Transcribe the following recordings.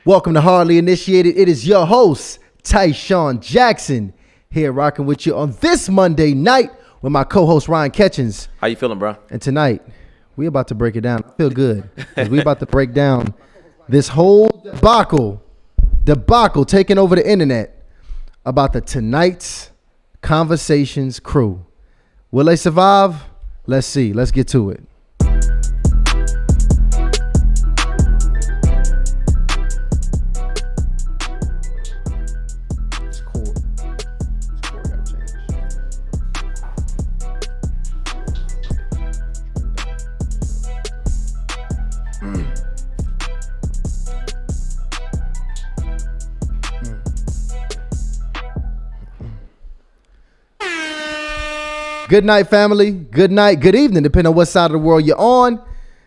Welcome to Hardly Initiated. It is your host, Tyshawn Jackson, here rocking with you on this Monday night with my co-host, Ryan Ketchens. How you feeling, bro? And tonight, we about to break it down. I feel good because we about to break down this whole debacle taking over the internet about the Tonight's Conversations crew. Will they survive? Let's see. Let's get to it. Good night, family. Good night, good evening, depending on what side of the world you're on.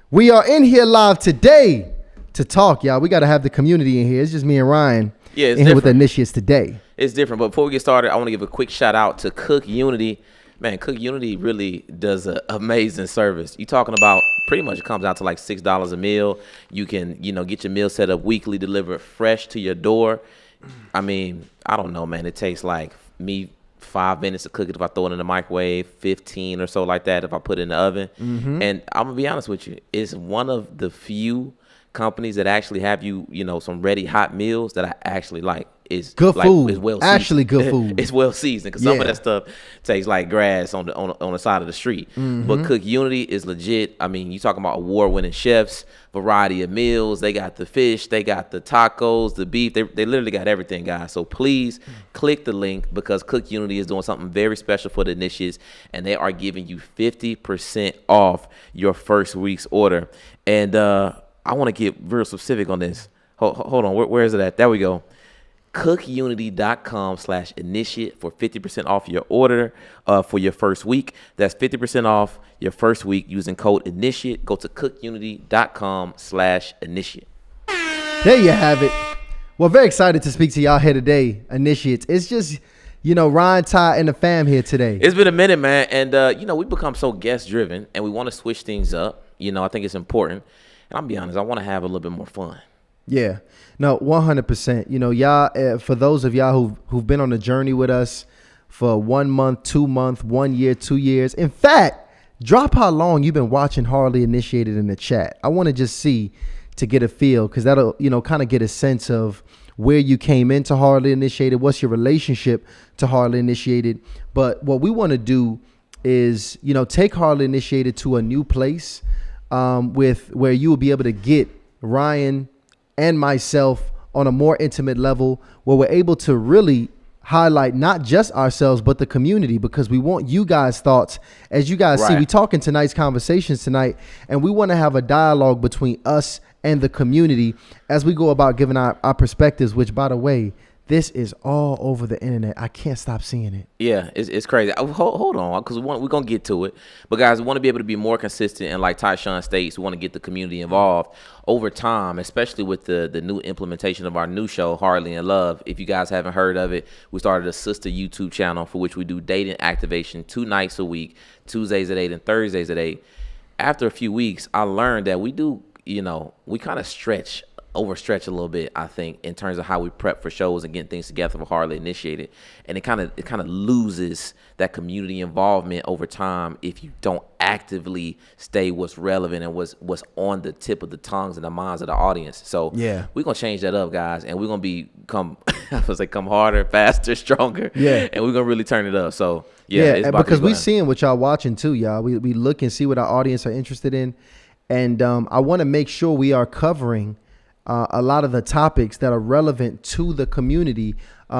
We are in here live today to talk, y'all. We got to have the community in here. It's just me and Ryan in here with the initiates today. It's different, but before we get started, I want to give a quick shout out to Cook Unity. Man, Cook Unity really does an amazing service. You talking about pretty much it comes out to like $6 a meal. You can, get your meal set up weekly, delivered fresh to your door. I mean, I don't know, man. It takes like 5 minutes to cook it if I throw it in the microwave, 15 or so like that if I put it in the oven. Mm-hmm. And I'm going to be honest with you, it's one of the few companies that actually have you, some ready hot meals that I actually like. It's good like, food. It's well seasoned. Actually good food. It's well seasoned because some of that stuff tastes like grass on the side of the street. Mm-hmm. But Cook Unity is legit. I mean, you talking about award-winning chefs, variety of meals. They got the fish, they got the tacos, the beef. They literally got everything, guys. So please click the link because Cook Unity is doing something very special for the initiates, and they are giving you 50% off your first week's order. And I want to get real specific on this. Hold on, where is it at? There we go. cookunity.com/initiate for 50% off your order for your first week. That's 50% off your first week using code initiate. Go to cookunity.com/initiate. There you have it. Well, very excited to speak to y'all here today, initiates. It's just, Ryan, Ty, and the fam here today. It's been a minute, man. And, we've become so guest driven and we want to switch things up. I think it's important. And I'll be honest, I want to have a little bit more fun. Yeah, no, 100%. Y'all, for those of y'all who've been on the journey with us for 1 month, 2 months, 1 year, 2 years. In fact, drop how long you've been watching Hardly Initiated in the chat. I want to just see to get a feel because that'll, kind of get a sense of where you came into Hardly Initiated. What's your relationship to Hardly Initiated? But what we want to do is, take Hardly Initiated to a new place with where you will be able to get Ryan and myself on a more intimate level where we're able to really highlight not just ourselves, but the community, because we want you guys' thoughts. As you guys see, we talking tonight's conversations tonight, and we want to have a dialogue between us and the community as we go about giving our perspectives, which, by the way, this is all over the internet. I can't stop seeing it. Yeah, it's crazy. Hold on, because we're going to get to it. But, guys, we want to be able to be more consistent. And like Tyshawn states, we want to get the community involved over time, especially with the new implementation of our new show, Hardly in Love. If you guys haven't heard of it, we started a sister YouTube channel for which we do dating activation 2 nights a week, Tuesdays at 8 and Thursdays at 8. After a few weeks, I learned that we do, we kind of overstretch a little bit, I think, in terms of how we prep for shows and getting things together for Hardly Initiated. And it kind of loses that community involvement over time if you don't actively stay what's relevant and what's on the tip of the tongues and the minds of the audience. So we're gonna change that up, guys, and we're gonna come harder, faster, stronger. Yeah. And we're gonna really turn it up. So it's because we seeing what y'all watching too, y'all. We look and see what our audience are interested in. And I want to make sure we are covering a lot of the topics that are relevant to the community,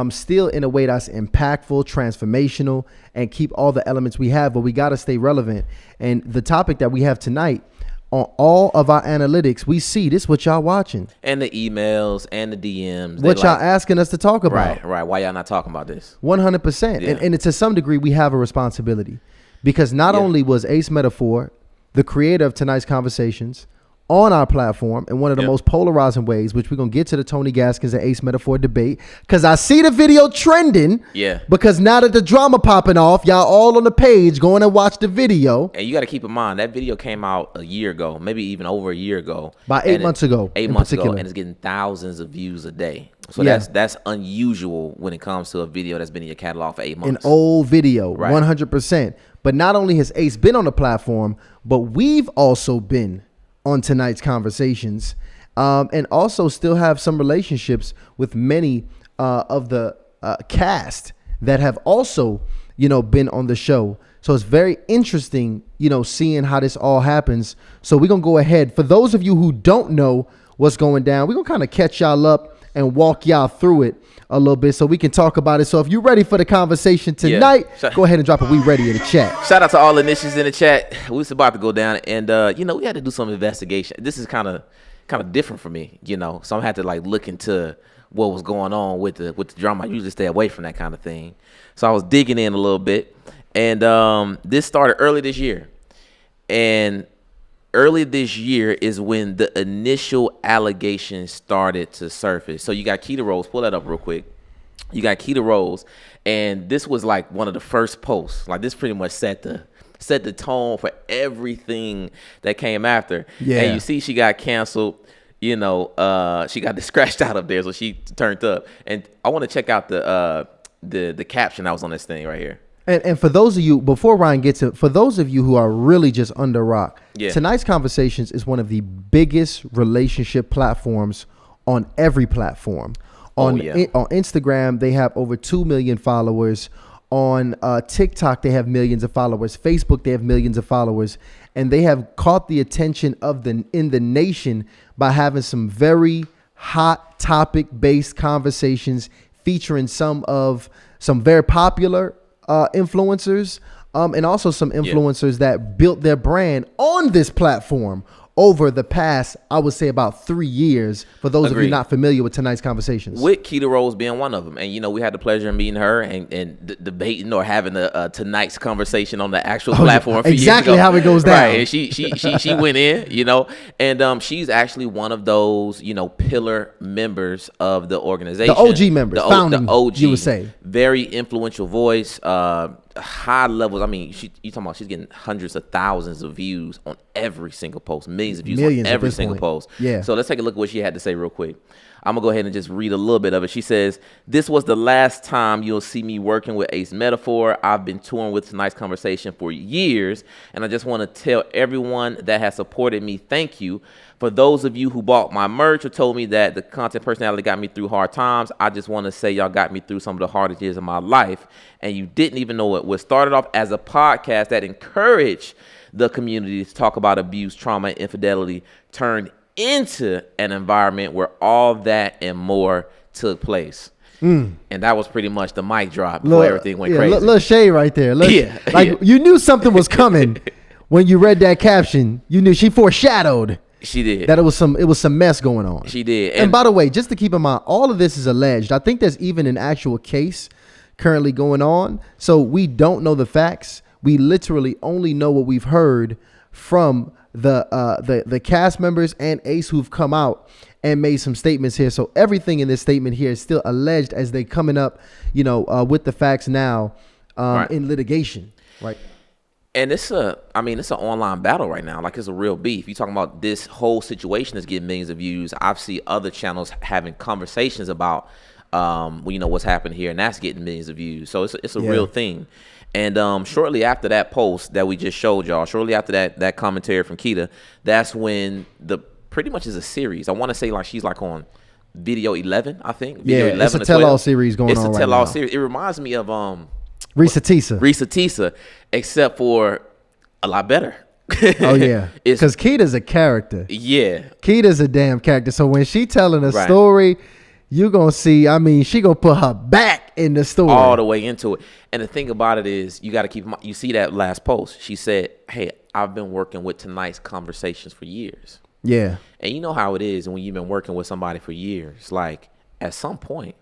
still in a way that's impactful, transformational, and keep all the elements we have, but we got to stay relevant. And the topic that we have tonight, on all of our analytics, we see this what y'all watching. And the emails and the DMs. What y'all asking us to talk about. Right. Why y'all not talking about this? 100%. Yeah. And to some degree, we have a responsibility because not only was Ace Metaphor, the creator of tonight's conversations, on our platform in one of the Yep. most polarizing ways, which we're going to get to the Tony Gaskins and Ace Metaphor debate, because I see the video trending. Yeah. Because now that the drama popping off, y'all all on the page going to watch the video. And you got to keep in mind that video came out a year ago, maybe even over a year ago. About 8 months ago, 8 in months ago, particular. and it's getting thousands of views a day. So Yeah. that's unusual when it comes to a video that's been in your catalog for 8 months. An old video, Right. 100%. But not only has Ace been on the platform, but we've also been on tonight's conversations, and also still have some relationships with many of the cast that have also, been on the show. So it's very interesting, seeing how this all happens. So we're going to go ahead. For those of you who don't know what's going down, we're going to kind of catch y'all up and walk y'all through it a little bit so we can talk about it. So if you're ready for the conversation tonight, go ahead and drop a "We Ready" in the chat. Shout out to all the niches in the chat. We was about to go down, and we had to do some investigation. This is kind of different for me, So I had to look into what was going on with the drama. I usually stay away from that kind of thing, so I was digging in a little bit, and this started early this year, and early this year is when the initial allegations started to surface. So you got Keita Rose. Pull that up real quick. You got Keita Rose, and this was one of the first posts. This pretty much set the tone for everything that came after. Yeah. And you see she got canceled. She got scratched out of there, so she turned up. And I want to check out the caption that was on this thing right here. And for those of you, before Ryan gets it, for those of you who are really just under rock, tonight's conversations is one of the biggest relationship platforms on every platform. On Instagram, they have over 2 million followers. On TikTok, they have millions of followers. Facebook, they have millions of followers. And they have caught the attention in the nation by having some very hot topic-based conversations featuring some very popular influencers, and also some influencers that built their brand on this platform over the past, I would say, about 3 years. For those of you not familiar with tonight's conversations, with Keita Rose being one of them, and we had the pleasure of meeting her and debating or having tonight's conversation on the actual platform. Exactly how it goes down. Right, and she went in, and she's actually one of those pillar members of the organization, the OG members, founding, the OG, you would say, very influential voice. High levels. I mean, you talking about she's getting hundreds of thousands of views on every single post, millions of views on every single post. Yeah. So let's take a look at what she had to say real quick. I'm gonna go ahead and just read a little bit of it. She says, "This was the last time you'll see me working with Ace Metaphor. I've been touring with tonight's conversation for years, and I just want to tell everyone that has supported me, thank you. For those of you who bought my merch or told me that the content personality got me through hard times, I just want to say y'all got me through some of the hardest years of my life, and you didn't even know it. What started off as a podcast that encouraged the community to talk about abuse, trauma, and infidelity turned into an environment where all that and more took place." And that was pretty much the mic drop before everything went crazy. Little shade right there. You knew something was coming when you read that caption. You knew she foreshadowed. She did. That it was some mess going on. She did. And by the way, just to keep in mind, all of this is alleged. I think there's even an actual case currently going on. So we don't know the facts. We literally only know what we've heard from the cast members and Ace who've come out and made some statements here. So everything in this statement here is still alleged as they coming up, with the facts now in litigation, right? And it's an online battle right now. It's a real beef. You talking about this whole situation is getting millions of views. I've seen other channels having conversations about, what's happened here, and that's getting millions of views. So it's a real thing. And shortly after that post that we just showed y'all, shortly after that commentary from Keita, that's when pretty much is a series. I want to say she's on video 11, I think. Video 11 it's a tell-all series going on right now. It's a tell-all series. It reminds me of Risa Tisa, except for a lot better. Oh yeah, because Keita's a character. Yeah, Keita's a damn character. So when she telling a story, you gonna see. I mean, she gonna put her back in the story all the way into it. And the thing about it is, you got to keep. You see that last post? She said, "Hey, I've been working with tonight's conversations for years." Yeah, and you know how it is when you've been working with somebody for years. At some point,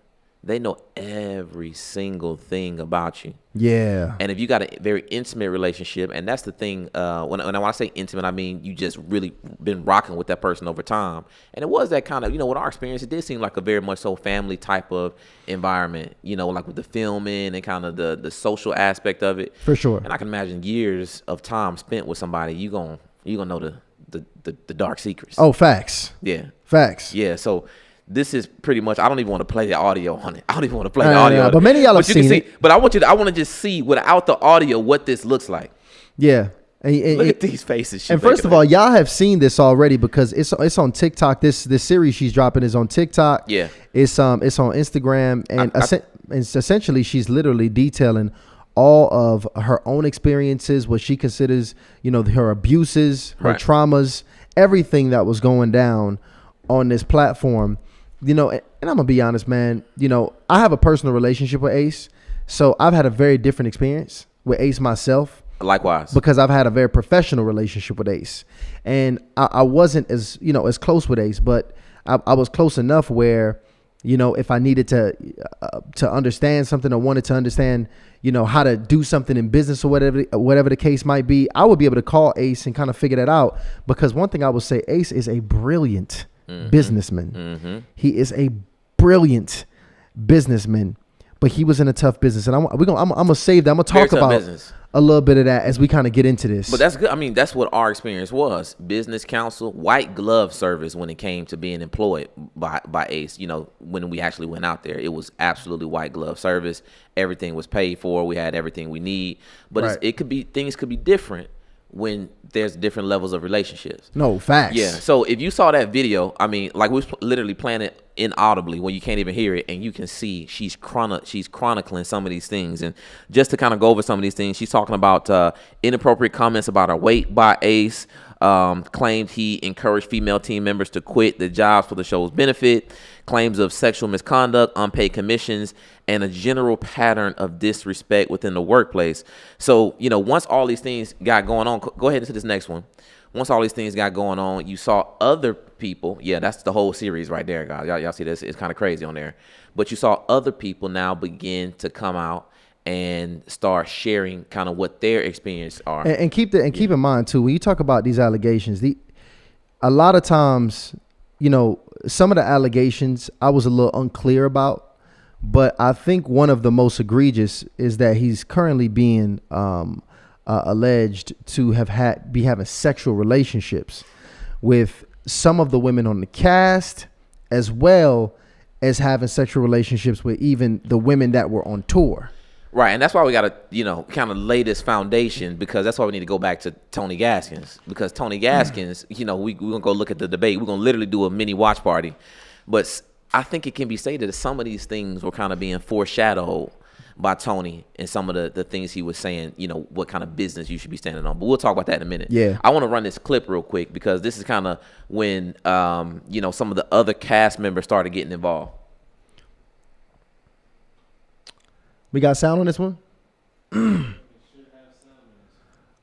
they know every single thing about you. Yeah. And if you got a very intimate relationship, and that's the thing, when I say intimate, I mean you just really been rocking with that person over time. And it was that kind of, with our experience, it did seem like a very much so family type of environment, like with the filming and kind of the social aspect of it. For sure. And I can imagine years of time spent with somebody, you gonna know the dark secrets. Oh, facts. Yeah. Facts. Yeah. So this is pretty much. I don't even want to play the audio on it. I don't even want to play the audio. But many of y'all have seen it. But I want to just see without the audio what this looks like. Yeah. And look at these faces. And first of all, y'all have seen this already because it's on TikTok. This series she's dropping is on TikTok. Yeah. It's on Instagram, and it's essentially she's literally detailing all of her own experiences, what she considers, her abuses, her traumas, everything that was going down on this platform. And I'm gonna be honest, man. I have a personal relationship with Ace, so I've had a very different experience with Ace myself. Likewise, because I've had a very professional relationship with Ace, and I wasn't as close with Ace, but I was close enough where if I needed to understand something or wanted to understand how to do something in business or whatever the case might be, I would be able to call Ace and kind of figure that out. Because one thing I would say, Ace is a brilliant businessman. Mm-hmm. He is a brilliant businessman, but he was in a tough business, and I'm gonna save that. I'm gonna talk about business. A little bit of that as we kind of get into this. But that's good. I mean, that's what our experience was. Business counsel, white glove service when it came to being employed by Ace. When we actually went out there, it was absolutely white glove service. Everything was paid for. We had everything we need. But things could be different when there's different levels of relationships. No, facts. Yeah. So if you saw that video, I mean, like we was literally playing it inaudibly when you can't even hear it, and you can see she's chronicling some of these things. And just to kind of go over some of these things, she's talking about inappropriate comments about her weight by Ace. Claimed he encouraged female team members to quit the jobs for the show's benefit, claims of sexual misconduct, unpaid commissions, and a general pattern of disrespect within the workplace. So, once all these things got going on, go ahead into this next one. Once all these things got going on, you saw other people. Yeah, that's the whole series right there, guys. Y'all see this? It's kind of crazy on there. But you saw other people now begin to come out and start sharing kind of what their experience are. And keep in mind too, when you talk about these allegations, a lot of times, some of the allegations I was a little unclear about, but I think one of the most egregious is that he's currently being alleged to be having sexual relationships with some of the women on the cast, as well as having sexual relationships with even the women that were on tour. Right, and that's why we got to, kind of lay this foundation, because that's why we need to go back to Tony Gaskins. Because Tony Gaskins, we're going to go look at the debate. We're going to literally do a mini watch party. But I think it can be stated that some of these things were kind of being foreshadowed by Tony and some of the things he was saying, what kind of business you should be standing on. But we'll talk about that in a minute. Yeah. I want to run this clip real quick, because this is kind of when, some of the other cast members started getting involved. We got sound on this one?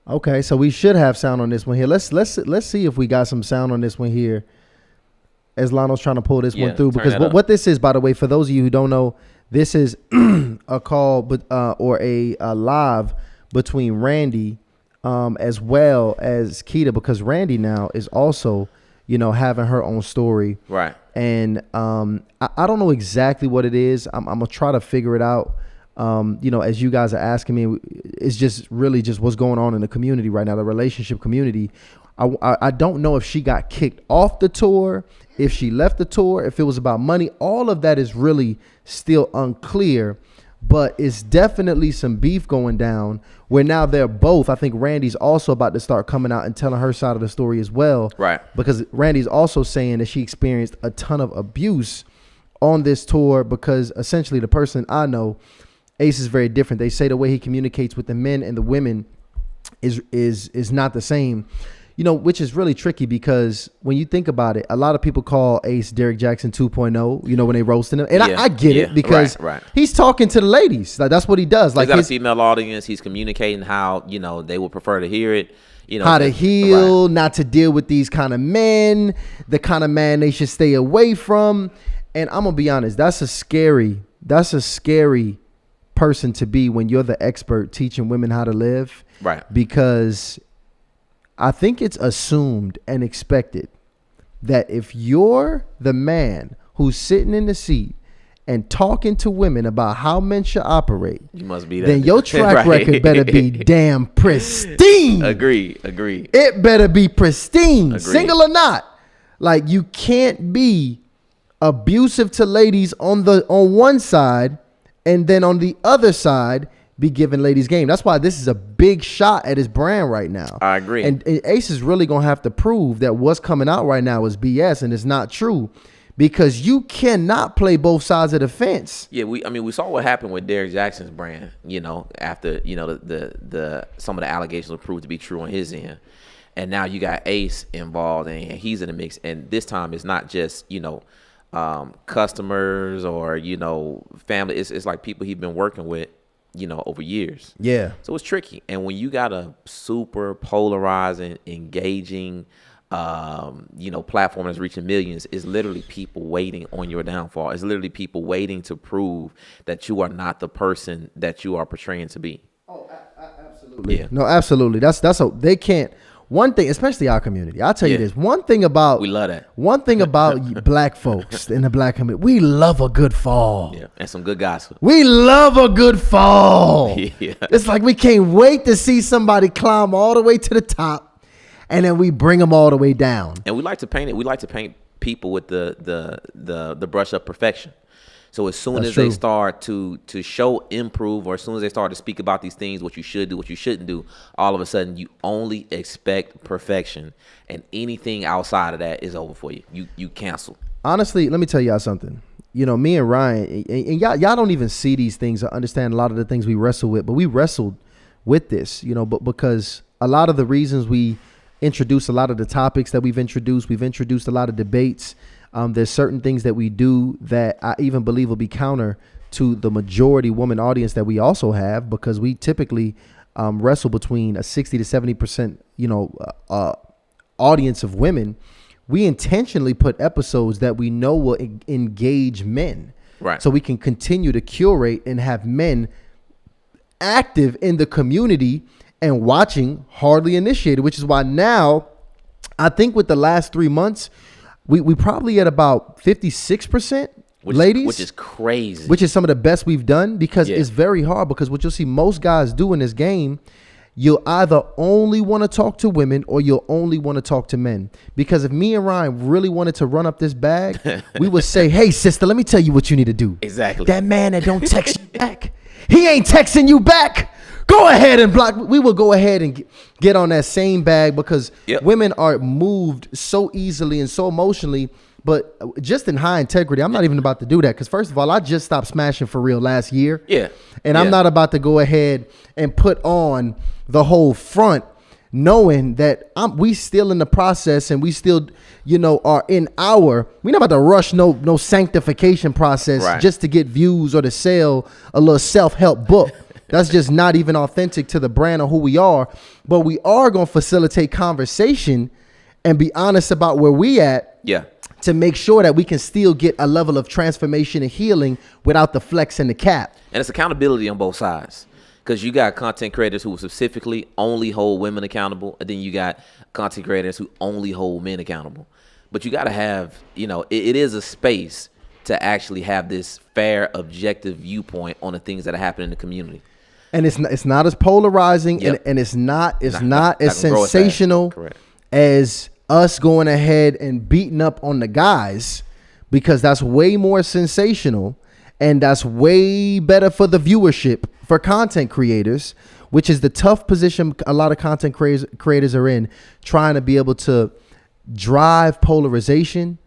Okay, so we should have sound on this one here. Let's see if we got some sound on this one here, as Lionel's trying to pull this one through. Because what this is, by the way, for those of you who don't know, this is a call or a live between Randy as well as Keita, because Randy now is also, having her own story. Right. And I don't know exactly what it is. I'm going to try to figure it out. As you guys are asking me, it's just really just what's going on in the community right now, the relationship community. I don't know if she got kicked off the tour, if she left the tour, if it was about money. All of that is really still unclear, but it's definitely some beef going down where now they're both. I think Randy's also about to start coming out and telling her side of the story as well. Right. Because Randy's also saying that she experienced a ton of abuse on this tour, because essentially the person I know, Ace, is very different. They say the way he communicates with the men and the women is not the same, which is really tricky, because when you think about it, a lot of people call Ace Derek Jackson 2.0, when they roasting him. And I get it, because he's talking to the ladies. Like, that's what he does. Like, he's got a female audience. He's communicating how, they would prefer to hear it. How to heal, not to deal with these kind of men, the kind of man they should stay away from. And I'm going to be honest, that's a scary that's a scary person to be when you're the expert teaching women how to live. Right. Because I think it's assumed and expected that if you're the man who's sitting in the seat and talking to women about how men should operate, You must be that. then your track Right. record better be damn pristine. Agree. It better be pristine, Agreed. single or not. Like, you can't be abusive to ladies on one side and then on the other side be giving ladies game. That's why this is a big shot at his brand right now. I agree. And Ace is really going to have to prove that what's coming out right now is BS and it's not true, because you cannot play both sides of the fence. Yeah, we saw what happened with Derrick Jackson's brand, after, the some of the allegations were proved to be true on his end. And now you got Ace involved and he's in the mix. And this time it's not just, customers or, family. It's like people he's been working with, over years. Yeah. So it's tricky. And when you got a super polarizing, engaging, platform that's reaching millions, is literally people waiting on your downfall. It's literally people waiting to prove that you are not the person that you are portraying to be. Oh, absolutely. Yeah. No, absolutely. They can't. One thing, especially our community, I'll tell you this. One thing about We love that. One thing about black folks in the black community, we love a good fall. Yeah, and some good gossip. We love a good fall. Yeah. It's like we can't wait to see somebody climb all the way to the top, and then we bring them all the way down. And we like to paint it. We like to paint people with the brush of perfection. So as soon That's as true. they start to show improve, or as soon as they start to speak about these things, what you should do, what you shouldn't do, all of a sudden you only expect perfection, and anything outside of that is over for you. You cancel. Honestly, let me tell y'all something. Me and Ryan, and y'all don't even see these things or understand a lot of the things we wrestle with, but we wrestled with this, but because a lot of the reasons we introduce a lot of the topics that we've introduced a lot of debates. There's certain things that we do that I even believe will be counter to the majority woman audience that we also have, because we typically wrestle between a 60 to 70%, audience of women. We intentionally put episodes that we know will engage men. Right. So we can continue to curate and have men active in the community and watching Hardly Initiated, which is why now I think with the last 3 months, we probably at about 56% ladies, which is crazy. which is some of the best we've done, because Yeah. it's very hard. Because what you'll see most guys do in this game, you'll either only want to talk to women or you'll only want to talk to men. Because if me and Ryan really wanted to run up this bag, we would say, hey, sister, let me tell you what you need to do. Exactly. That man that don't text you back, he ain't texting you back. Go ahead and block. We will go ahead and get on that same bag, because Yep. women are moved so easily and so emotionally. But just in high integrity, I'm not even about to do that, because first of all, I just stopped smashing for real last year. Yeah. And Yeah. I'm not about to go ahead and put on the whole front, knowing that we still in the process, and we still, are in we're not about to rush no sanctification process Right. just to get views or to sell a little self-help book. That's just not even authentic to the brand or who we are. But we are going to facilitate conversation and be honest about where we at, Yeah. to make sure that we can still get a level of transformation and healing without the flex and the cap. And it's accountability on both sides, because you got content creators who specifically only hold women accountable, and then you got content creators who only hold men accountable. But you got to have, it is a space to actually have this fair, objective viewpoint on the things that are happening in the community. And it's not as polarizing, Yep. and it's not as not gonna grow as fast. sensational Correct. as us going ahead and beating up on the guys, because that's way more sensational, and that's way better for the viewership for content creators, which is the tough position a lot of content creators are in, trying to be able to drive polarization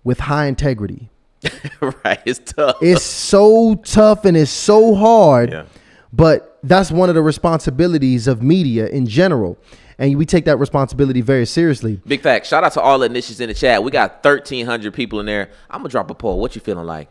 with high integrity. Right. It's tough. It's so tough and it's so hard. Yeah. But that's one of the responsibilities of media in general. And we take that responsibility very seriously. Big fact. Shout out to all the initiatives in the chat. We got 1,300 people in there. I'm going to drop a poll. What you feeling like?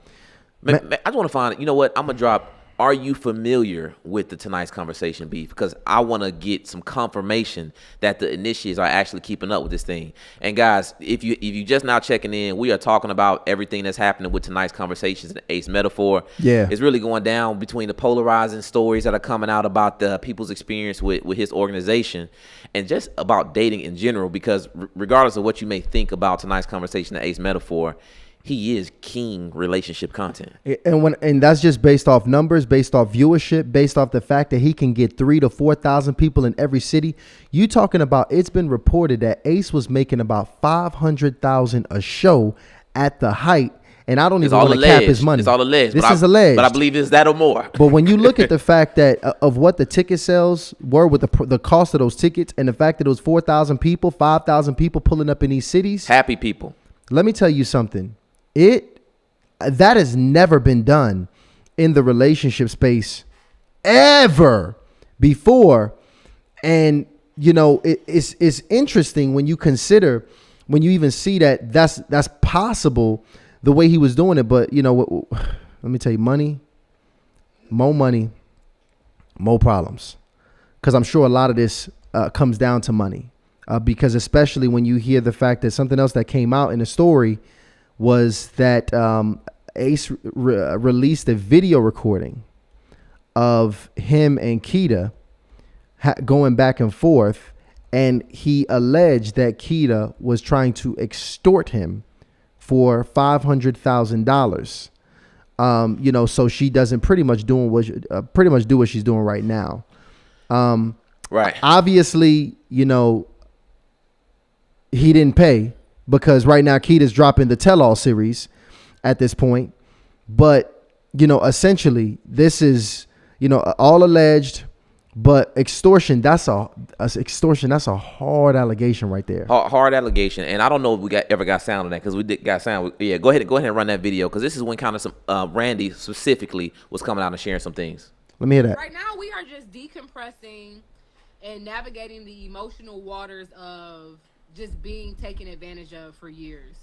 I just want to find, you know what? I'm going to drop are you familiar with the Tonight's Conversation beef? Because I want to get some confirmation that the initiates are actually keeping up with this thing. And guys, if you just now checking in, we are talking about everything that's happening with Tonight's Conversations and Ace Metaphor. Yeah. It's really going down between the polarizing stories that are coming out about the people's experience with his organization and just about dating in general. Because regardless of what you may think about Tonight's Conversation and Ace Metaphor, he is king relationship content. And that's just based off numbers, based off viewership, based off the fact that he can get 3,000 to 4,000 people in every city. You talking about, it's been reported that Ace was making about 500,000 a show at the height. And I don't even want to cap his money. It's all alleged. This is alleged. But I believe it's that or more. But when you look at the fact that of what the ticket sales were with the cost of those tickets and the fact that it was 4,000 people, 5,000 people pulling up in these cities. Happy people. Let me tell you something. That has never been done in the relationship space ever before. And, you know, it's interesting when you consider, when you even see that that's possible the way he was doing it. But, you know, let me tell you, more money, more problems. Because I'm sure a lot of this comes down to money. Because especially when you hear the fact that something else that came out in the story was that Ace released a video recording of him and Keita going back and forth, and he alleged that Keita was trying to extort him for $500,000. You know, so she doesn't pretty much do what she's doing right now. Right. Obviously, you know, he didn't pay. Because right now Keita's dropping the Tell-All series at this point. But, you know, essentially this is, you know, all alleged, but extortion, that's a hard allegation right there. Hard allegation. And I don't know if we ever got sound on that, because we got sound. Yeah, go ahead and run that video, because this is when kind of some Randy specifically was coming out and sharing some things. Let me hear that. Right now we are just decompressing and navigating the emotional waters of just being taken advantage of for years.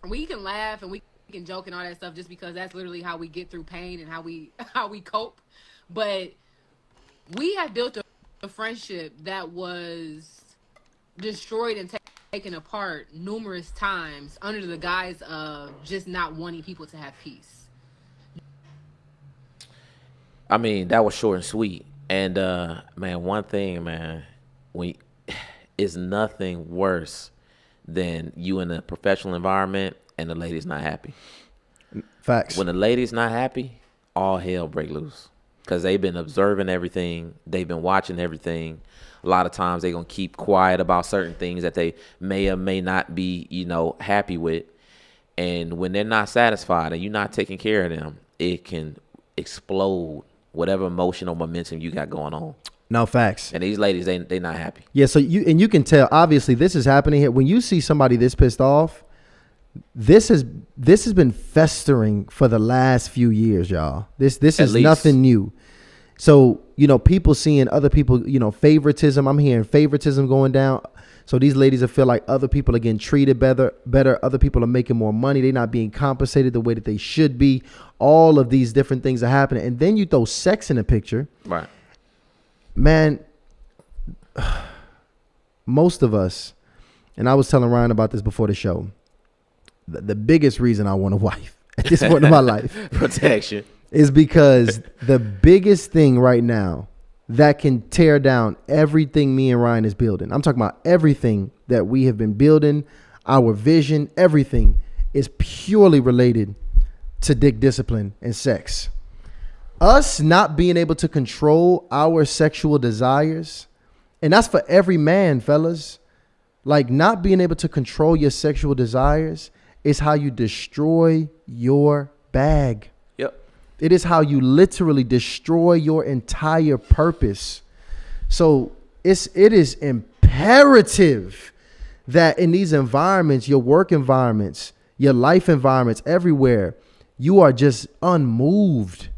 We can laugh and we can joke and all that stuff just because that's literally how we get through pain and how we cope. But we have built a friendship that was destroyed and taken apart numerous times under the guise of just not wanting people to have peace. I mean, that was short and sweet. And man, one thing, man, is nothing worse than you in a professional environment and the lady's not happy. Facts. When the lady's not happy, all hell break loose, because they've been observing everything. They've been watching everything. A lot of times they're going to keep quiet about certain things that they may or may not be, you know, happy with. And when they're not satisfied and you're not taking care of them, it can explode whatever emotional momentum you got going on. No, facts. And these ladies, they not happy. Yeah, so you can tell, obviously this is happening here. When you see somebody this pissed off, this has been festering for the last few years, y'all. This is nothing new. So, you know, people seeing other people, you know, favoritism. I'm hearing favoritism going down. So these ladies will feel like other people are getting treated better. Other people are making more money. They're not being compensated the way that they should be. All of these different things are happening. And then you throw sex in the picture. Right. Man, most of us, and I was telling Ryan about this before the show, the biggest reason I want a wife at this point in my life, protection, is because the biggest thing right now that can tear down everything me and Ryan is building, I'm talking about everything that we have been building, our vision, everything is purely related to dick discipline and sex. Us not being able to control our sexual desires, and that's for every man, fellas. Like, not being able to control your sexual desires is how you destroy your bag. Yep. It is how you literally destroy your entire purpose. So it is imperative that in these environments, your work environments, your life environments, everywhere, you are just unmoved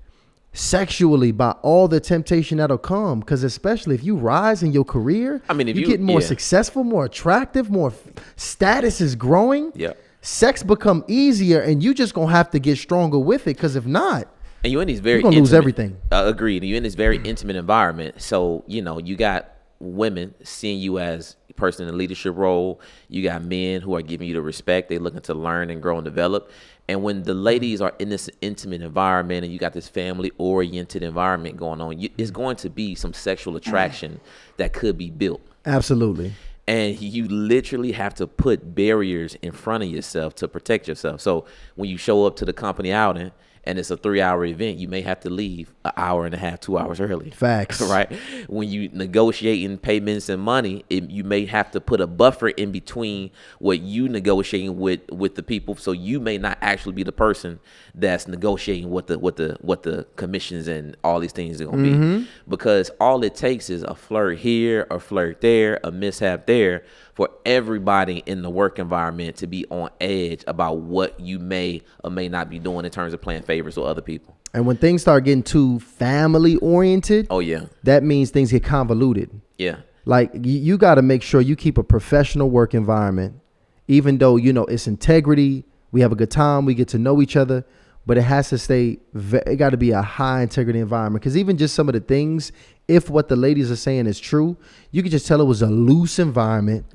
sexually by all the temptation that'll come. Because especially if you rise in your career, I mean, if you get more successful, more attractive, more status is growing. Yeah. Sex become easier, and you just gonna have to get stronger with it. Because if not, And you're in these very you're gonna lose intimate- everything. Agreed. You're in this very intimate environment. So, you know, you got women seeing you as a person in a leadership role. You got men who are giving you the respect. They're looking to learn and grow and develop. And when the ladies are in this intimate environment and you got this family-oriented environment going on, it's going to be some sexual attraction that could be built. Absolutely. And you literally have to put barriers in front of yourself to protect yourself. So when you show up to the company outing and it's a 3-hour event, you may have to leave an hour and a half, 2 hours early. Facts. Right? When you negotiating payments and money, you may have to put a buffer in between what you negotiating with the people. So you may not actually be the person that's negotiating what the commissions and all these things are going to be. Because all it takes is a flirt here, a flirt there, a mishap there for everybody in the work environment to be on edge about what you may or may not be doing in terms of playing favorites with other people. And when things start getting too family oriented, Oh, yeah. that means things get convoluted. Yeah. Like you got to make sure you keep a professional work environment, even though, you know, it's integrity. We have a good time. We get to know each other, but it has to stay. It got to be a high integrity environment. Because even just some of the things, if what the ladies are saying is true, you can just tell it was a loose environment.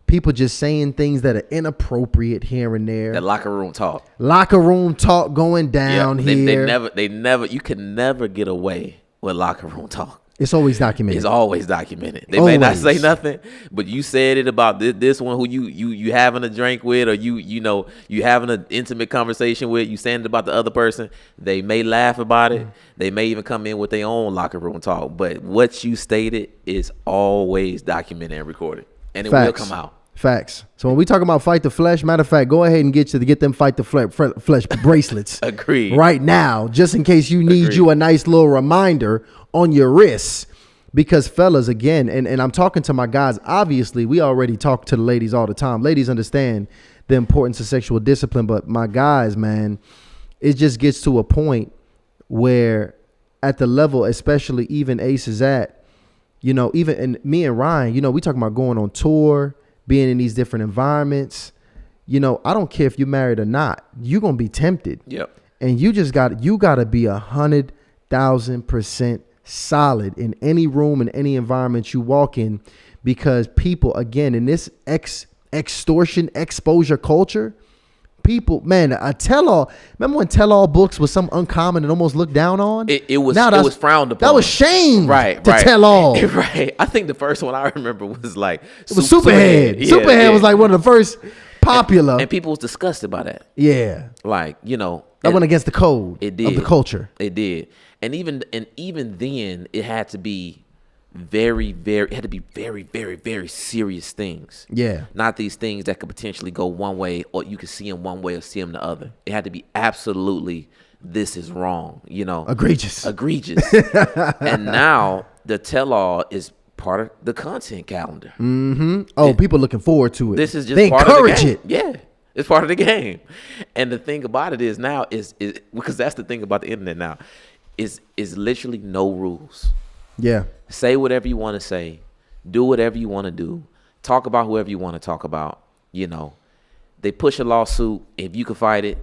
People just saying things that are inappropriate here and there. That locker room talk. Locker room talk going down here. They never, you can never get away with locker room talk. It's always documented. It's always documented. They may not say Always. nothing, but you said it about this one who you having a drink with, or you having an intimate conversation with. You saying it about the other person. They may laugh about it. They may even come in with their own locker room talk. But what you stated is always documented and recorded, and it will come out. Facts. So when we talk about fight the flesh, matter of fact, go ahead and get them fight the flesh bracelets. Agreed. Right now, just in case you need Agreed. you a nice little reminder on your wrists. Because fellas, again, and I'm talking to my guys, obviously we already talk to the ladies all the time. Ladies understand the importance of sexual discipline, but my guys, man, it just gets to a point where at the level, especially even Ace is at, you know, even and me and Ryan, you know, we talking about going on tour, being in these different environments. You know, I don't care if you're married or not, you're gonna be tempted. Yep. And you gotta be 100,000% solid in any room, in any environment you walk in, because people, again, in this extortion exposure culture, people, man, a tell-all. Remember when tell-all books was some uncommon and almost looked down on? It was frowned upon. That was shame. Right. To tell all. Right. I think the first one I remember was like It was Superhead. Yeah, Superhead was like one of the first popular. and people was disgusted by that. Yeah. Like, you know, That went against the code It did. of the culture. It did. And even then it had to be very, very serious things. Yeah. Not these things that could potentially go one way, or you could see them one way or see them the other. It had to be absolutely, this is wrong, you know. Egregious. And now the tell-all is part of the content calendar. Oh, people looking forward to it. This is just they part of the encourage game. it. Yeah, it's part of the game. And the thing about it is now is because that's the thing about the internet now, is literally no rules. Yeah. Say whatever you want to say, do whatever you want to do, talk about whoever you want to talk about. You know, they push a lawsuit. If you can fight it,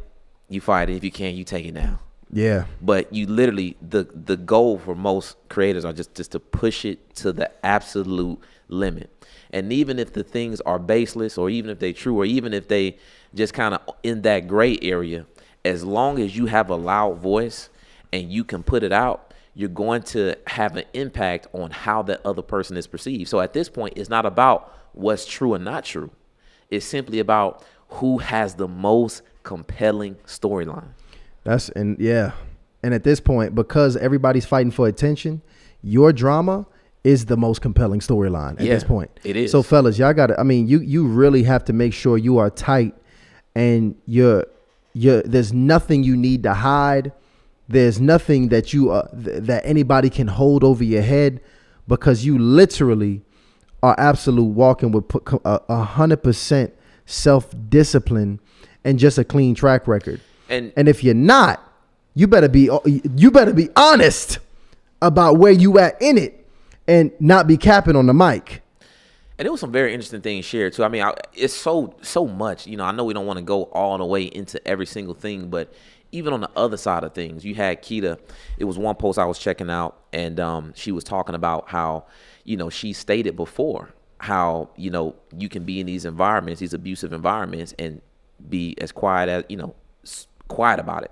you fight it. If you can't, you take it down. Yeah. But you literally, the goal for most creators are just to push it to the absolute limit. And even if the things are baseless, or even if they're true, or even if they just kind of in that gray area, as long as you have a loud voice and you can put it out, you're going to have an impact on how that other person is perceived. So at this point, it's not about what's true and not true. It's simply about who has the most compelling storyline. And at this point, because everybody's fighting for attention, your drama is the most compelling storyline at this point. It is. So fellas, y'all gotta, I mean, you really have to make sure you are tight, and there's nothing you need to hide. There's nothing that that anybody can hold over your head, because you literally are absolute walking with 100% self-discipline and just a clean track record. And if you're not, you better be honest about where you at in it, and not be capping on the mic. And there was some very interesting things shared too. I mean, it's so much. You know, I know we don't want to go all the way into every single thing, but even on the other side of things, you had Keita. It was one post I was checking out, and she was talking about how, you know, she stated before how, you know, you can be in these environments, these abusive environments, and be as quiet as, you know, quiet about it.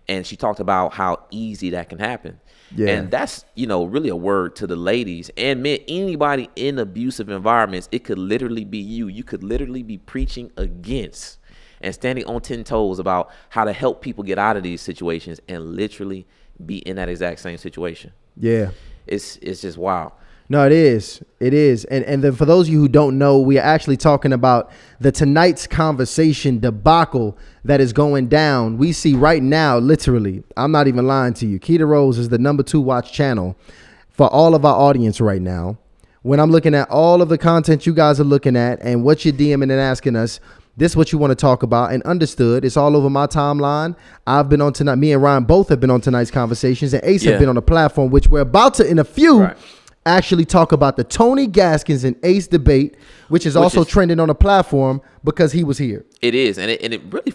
And she talked about how easy that can happen. Yeah. And that's, you know, really a word to the ladies and men, anybody in abusive environments. It could literally be you. You could literally be preaching against and standing on 10 toes about how to help people get out of these situations and literally be in that exact same situation. Yeah. It's just wild. No, it is. It is. And then for those of you who don't know, we are actually talking about the tonight's conversation debacle that is going down. We see right now, literally, I'm not even lying to you, Keita Rose is the #2 watch channel for all of our audience right now. When I'm looking at all of the content you guys are looking at and what you're DMing and asking us, this is what you want to talk about, and understood. It's all over my timeline. I've been on tonight. Me and Ryan both have been on tonight's conversations, and Ace have been on the platform, which we're about to, in a few, actually talk about the Tony Gaskins and Ace debate, which is also trending on the platform because he was here. It is, and it really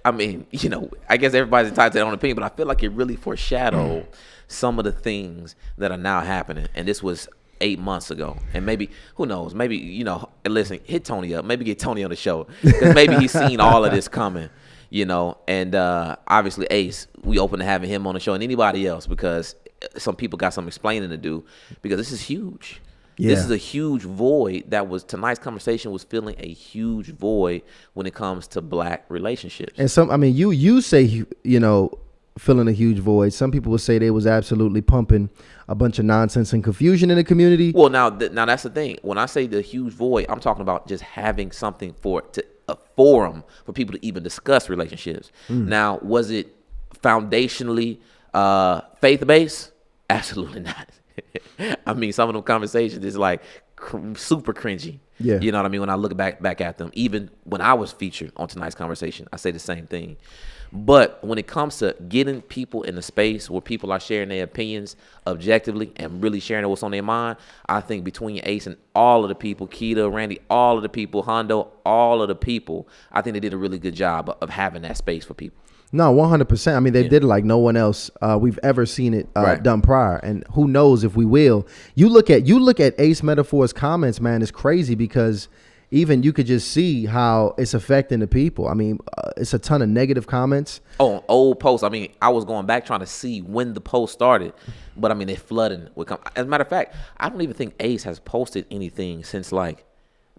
I mean, you know, I guess everybody's entitled to their own opinion, but I feel like it really foreshadowed some of the things that are now happening. And this was 8 months ago, and maybe, who knows, maybe, you know, listen, hit Tony up, maybe get Tony on the show, because maybe he's seen all of this coming, you know. And obviously Ace, we open to having him on the show, and anybody else, because some people got some explaining to do, because this is huge. Yeah. This is a huge void tonight's conversation was filling a huge void when it comes to black relationships. And I mean, you say, you know, filling a huge void. Some people would say they was absolutely pumping a bunch of nonsense and confusion in the community. Well, now that's the thing. When I say the huge void, I'm talking about just having something a forum for people to even discuss relationships. Now, was it foundationally faith-based? Absolutely not. I mean, some of them conversations is like super cringy. Yeah. You know what I mean? When I look back at them, even when I was featured on tonight's conversation, I say the same thing. But when it comes to getting people in a space where people are sharing their opinions objectively and really sharing what's on their mind, I think between Ace and all of the people, Keita, Randy, all of the people, Hondo, all of the people, I think they did a really good job of having that space for people. No, 100%. I mean, they did it like no one else we've ever seen it done prior, and who knows if we will. You look at Ace Metaphor's comments, man. It's crazy because even you could just see how it's affecting the people. I mean, it's a ton of negative comments. Oh, old posts. I mean, I was going back trying to see when the post started, but I mean, they're flooding with as a matter of fact, I don't even think Ace has posted anything since like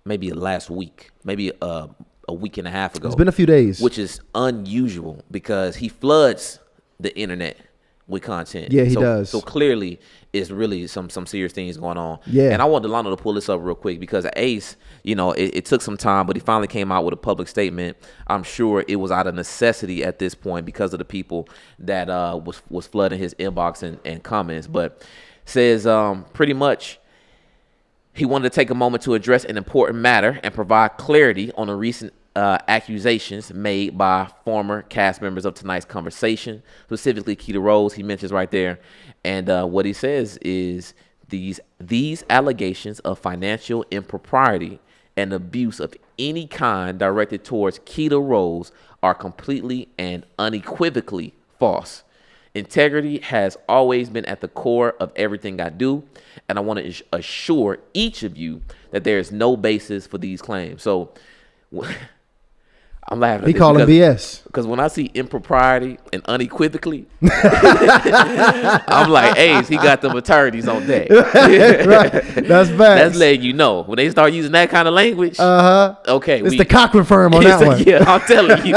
maybe last week, maybe a week and a half ago. It's been a few days, which is unusual because he floods the internet with content. Yeah, he does. So clearly, it's really some serious things going on. Yeah. And I want Delano to pull this up real quick because Ace, you know, it took some time, but he finally came out with a public statement. I'm sure it was out of necessity at this point because of the people that was flooding his inbox and comments. But says pretty much he wanted to take a moment to address an important matter and provide clarity on the recent accusations made by former cast members of tonight's conversation, specifically Keita Rose. He mentions right there, and what he says is these allegations of financial impropriety and abuse of any kind directed towards Keita Rose are completely and unequivocally false. Integrity has always been at the core of everything I do, and I want to assure each of you that there is no basis for these claims. So I'm laughing. He called him BS. Because when I see impropriety and unequivocally, I'm like, Ace, he got them attorneys on deck. Right. That's bad. That's letting you know. When they start using that kind of language, okay. It's the Cochran firm on that one. Yeah, I'm telling you.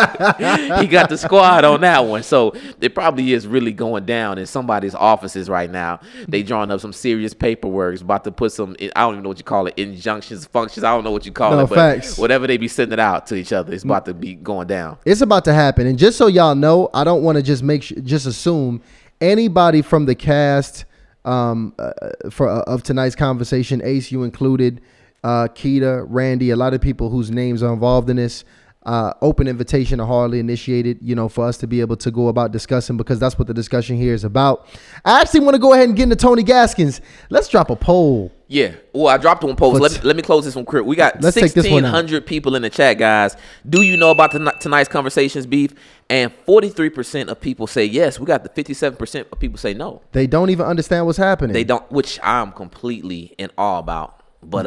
He got the squad on that one. So it probably is really going down in somebody's offices right now. They drawing up some serious paperwork. It's about to put some, I don't even know what you call it, injunctions, functions. I don't know what you call it. But facts. Whatever they be sending out to each other, it's about to be going down. It's about to happen. And just so y'all know, I don't want to just assume anybody from the cast of tonight's conversation, Ace, you included, Keita, Randy, a lot of people whose names are involved in this. open invitation or hardly initiated, for us to be able to go about discussing, because that's what the discussion here is about. I actually want to go ahead and get into Tony Gaskins. Let's drop a poll. Yeah. Well, I dropped one post. Let me close this one quick. We got 1,600 people in the chat, guys. Do you know about tonight's conversations, Beef? And 43% of people say yes. We got the 57% of people say no. They don't even understand what's happening. They don't, which I'm completely in awe about. But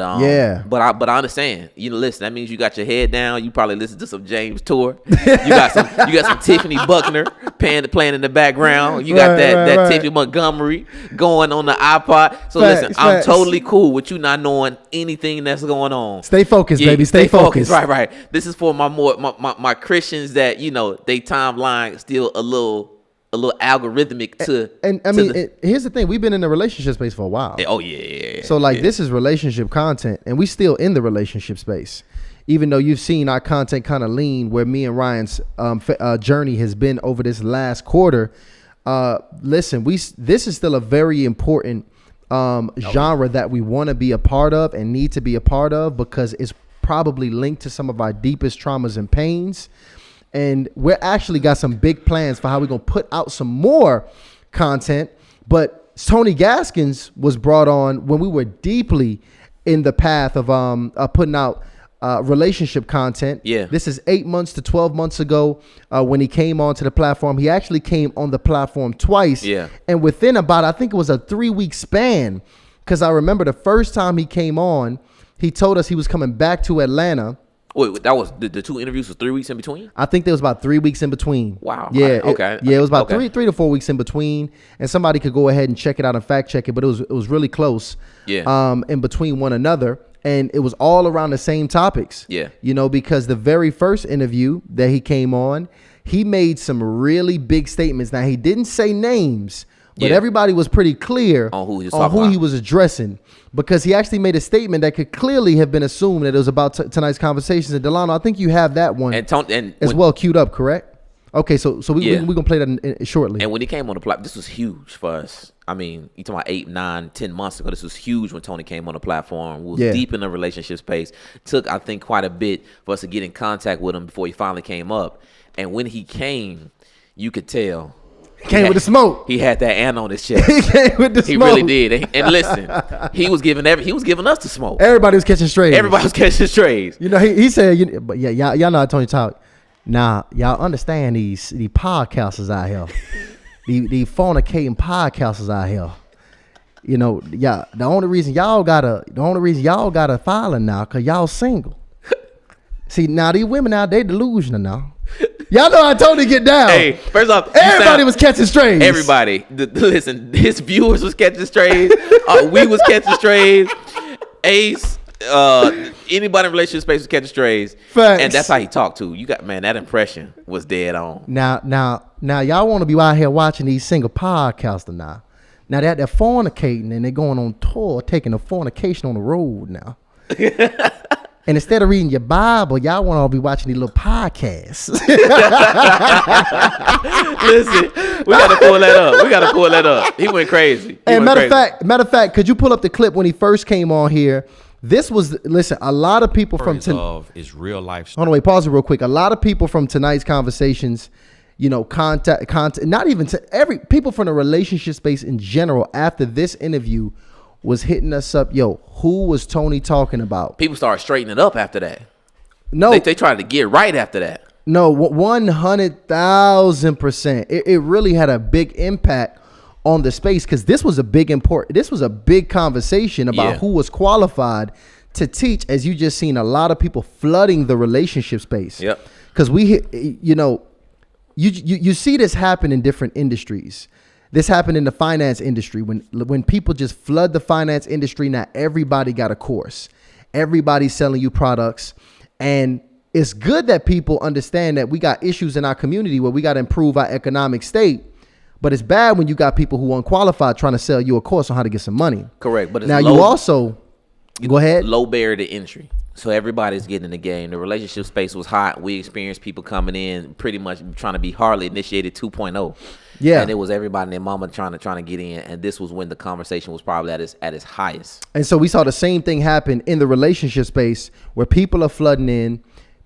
but I understand. Listen, that means you got your head down. You probably listen to some James Tour. You got some Tiffany Buckner playing in the background. You got that Tiffany Montgomery going on the iPod. So listen, I'm totally cool with you not knowing anything that's going on. Stay focused, baby. Stay focused. Right. This is for my Christians that they timeline still a little algorithmic to. And I mean, here's the thing: we've been in the relationship space for a while. Oh yeah. So this is relationship content, and we still in the relationship space, even though you've seen our content kind of lean where me and Ryan's journey has been over this last quarter. Listen, this is still a very important genre that we want to be a part of and need to be a part of, because it's probably linked to some of our deepest traumas and pains. And we're actually got some big plans for how we're going to put out some more content. But Tony Gaskins was brought on when we were deeply in the path of putting out relationship content. Yeah. This is 8 months to 12 months ago when he came onto the platform. He actually came on the platform twice. Yeah. And within about, I think it was a 3-week span, because I remember the first time he came on, he told us he was coming back to Atlanta. Wait, that was the 2 interviews was 3 weeks in between? I think there was about 3 weeks in between. Wow. Yeah. Okay. It was about 3 to 4 weeks in between, and somebody could go ahead and check it out and fact check it, but it was really close. Yeah. In between one another, and it was all around the same topics. Yeah. Because the very first interview that he came on, he made some really big statements. Now, he didn't say names, but everybody was pretty clear on who he was addressing, because he actually made a statement that could clearly have been assumed that it was about tonight's conversations. And Delano, I think you have that one well queued up, correct? Okay, so we're going to play that shortly. And when he came on the platform, this was huge for us. I mean, you talking about 8, 9, 10 months ago. This was huge when Tony came on the platform. We was deep in the relationship space. Took, I think, quite a bit for us to get in contact with him before he finally came up. And when he came, you could tell. Came with the smoke. He had that ant on his chest. He came with the smoke. He really did. And listen, he was giving us the smoke. Everybody was catching strays. Everybody was catching strays. He said, but y'all know how Tony talk. Now, y'all understand these podcasters out here. the fornicating podcasters out here. The only reason y'all got a filing now, cause y'all single. See, now these women out, they delusional now. Y'all know how Tony get down. Hey, first off, everybody was catching strays. Everybody, listen, his viewers was catching strays. We was catching strays. Ace, anybody in relationship space was catching strays. Facts. And that's how he talked to you. That impression was dead on. Now, y'all want to be out here watching these single podcasters now. Now they're fornicating and they're going on tour, taking the fornication on the road now. And instead of reading your Bible, y'all want to be watching these little podcasts. Listen, we got to pull that up. He went crazy. Matter of fact, could you pull up the clip when he first came on here? This was, listen, a lot of people from is real life. Hold on, wait, pause it real quick. A lot of people from tonight's conversations, contact, not even to people from the relationship space in general after this interview was hitting us up. Yo, who was Tony talking about? People started straightening up after that. No, they tried to get right after that. No, 100,000%. It really had a big impact on the space, because this was a big conversation about who was qualified to teach. As you just seen, a lot of people flooding the relationship space. Yep. Because you see this happen in different industries. This happened in the finance industry when people just flood the finance industry. Now everybody got a course. Everybody's selling you products. And it's good that people understand that we got issues in our community where we got to improve our economic state. But it's bad when you got people who are unqualified trying to sell you a course on how to get some money. Correct. But it's now you also, go ahead. Low barrier to entry. So everybody's getting in the game. The relationship space was hot. We experienced people coming in pretty much trying to be hardly initiated 2.0. Yeah. And it was everybody and their mama trying to get in. And this was when the conversation was probably at its highest. And so we saw the same thing happen in the relationship space where people are flooding in.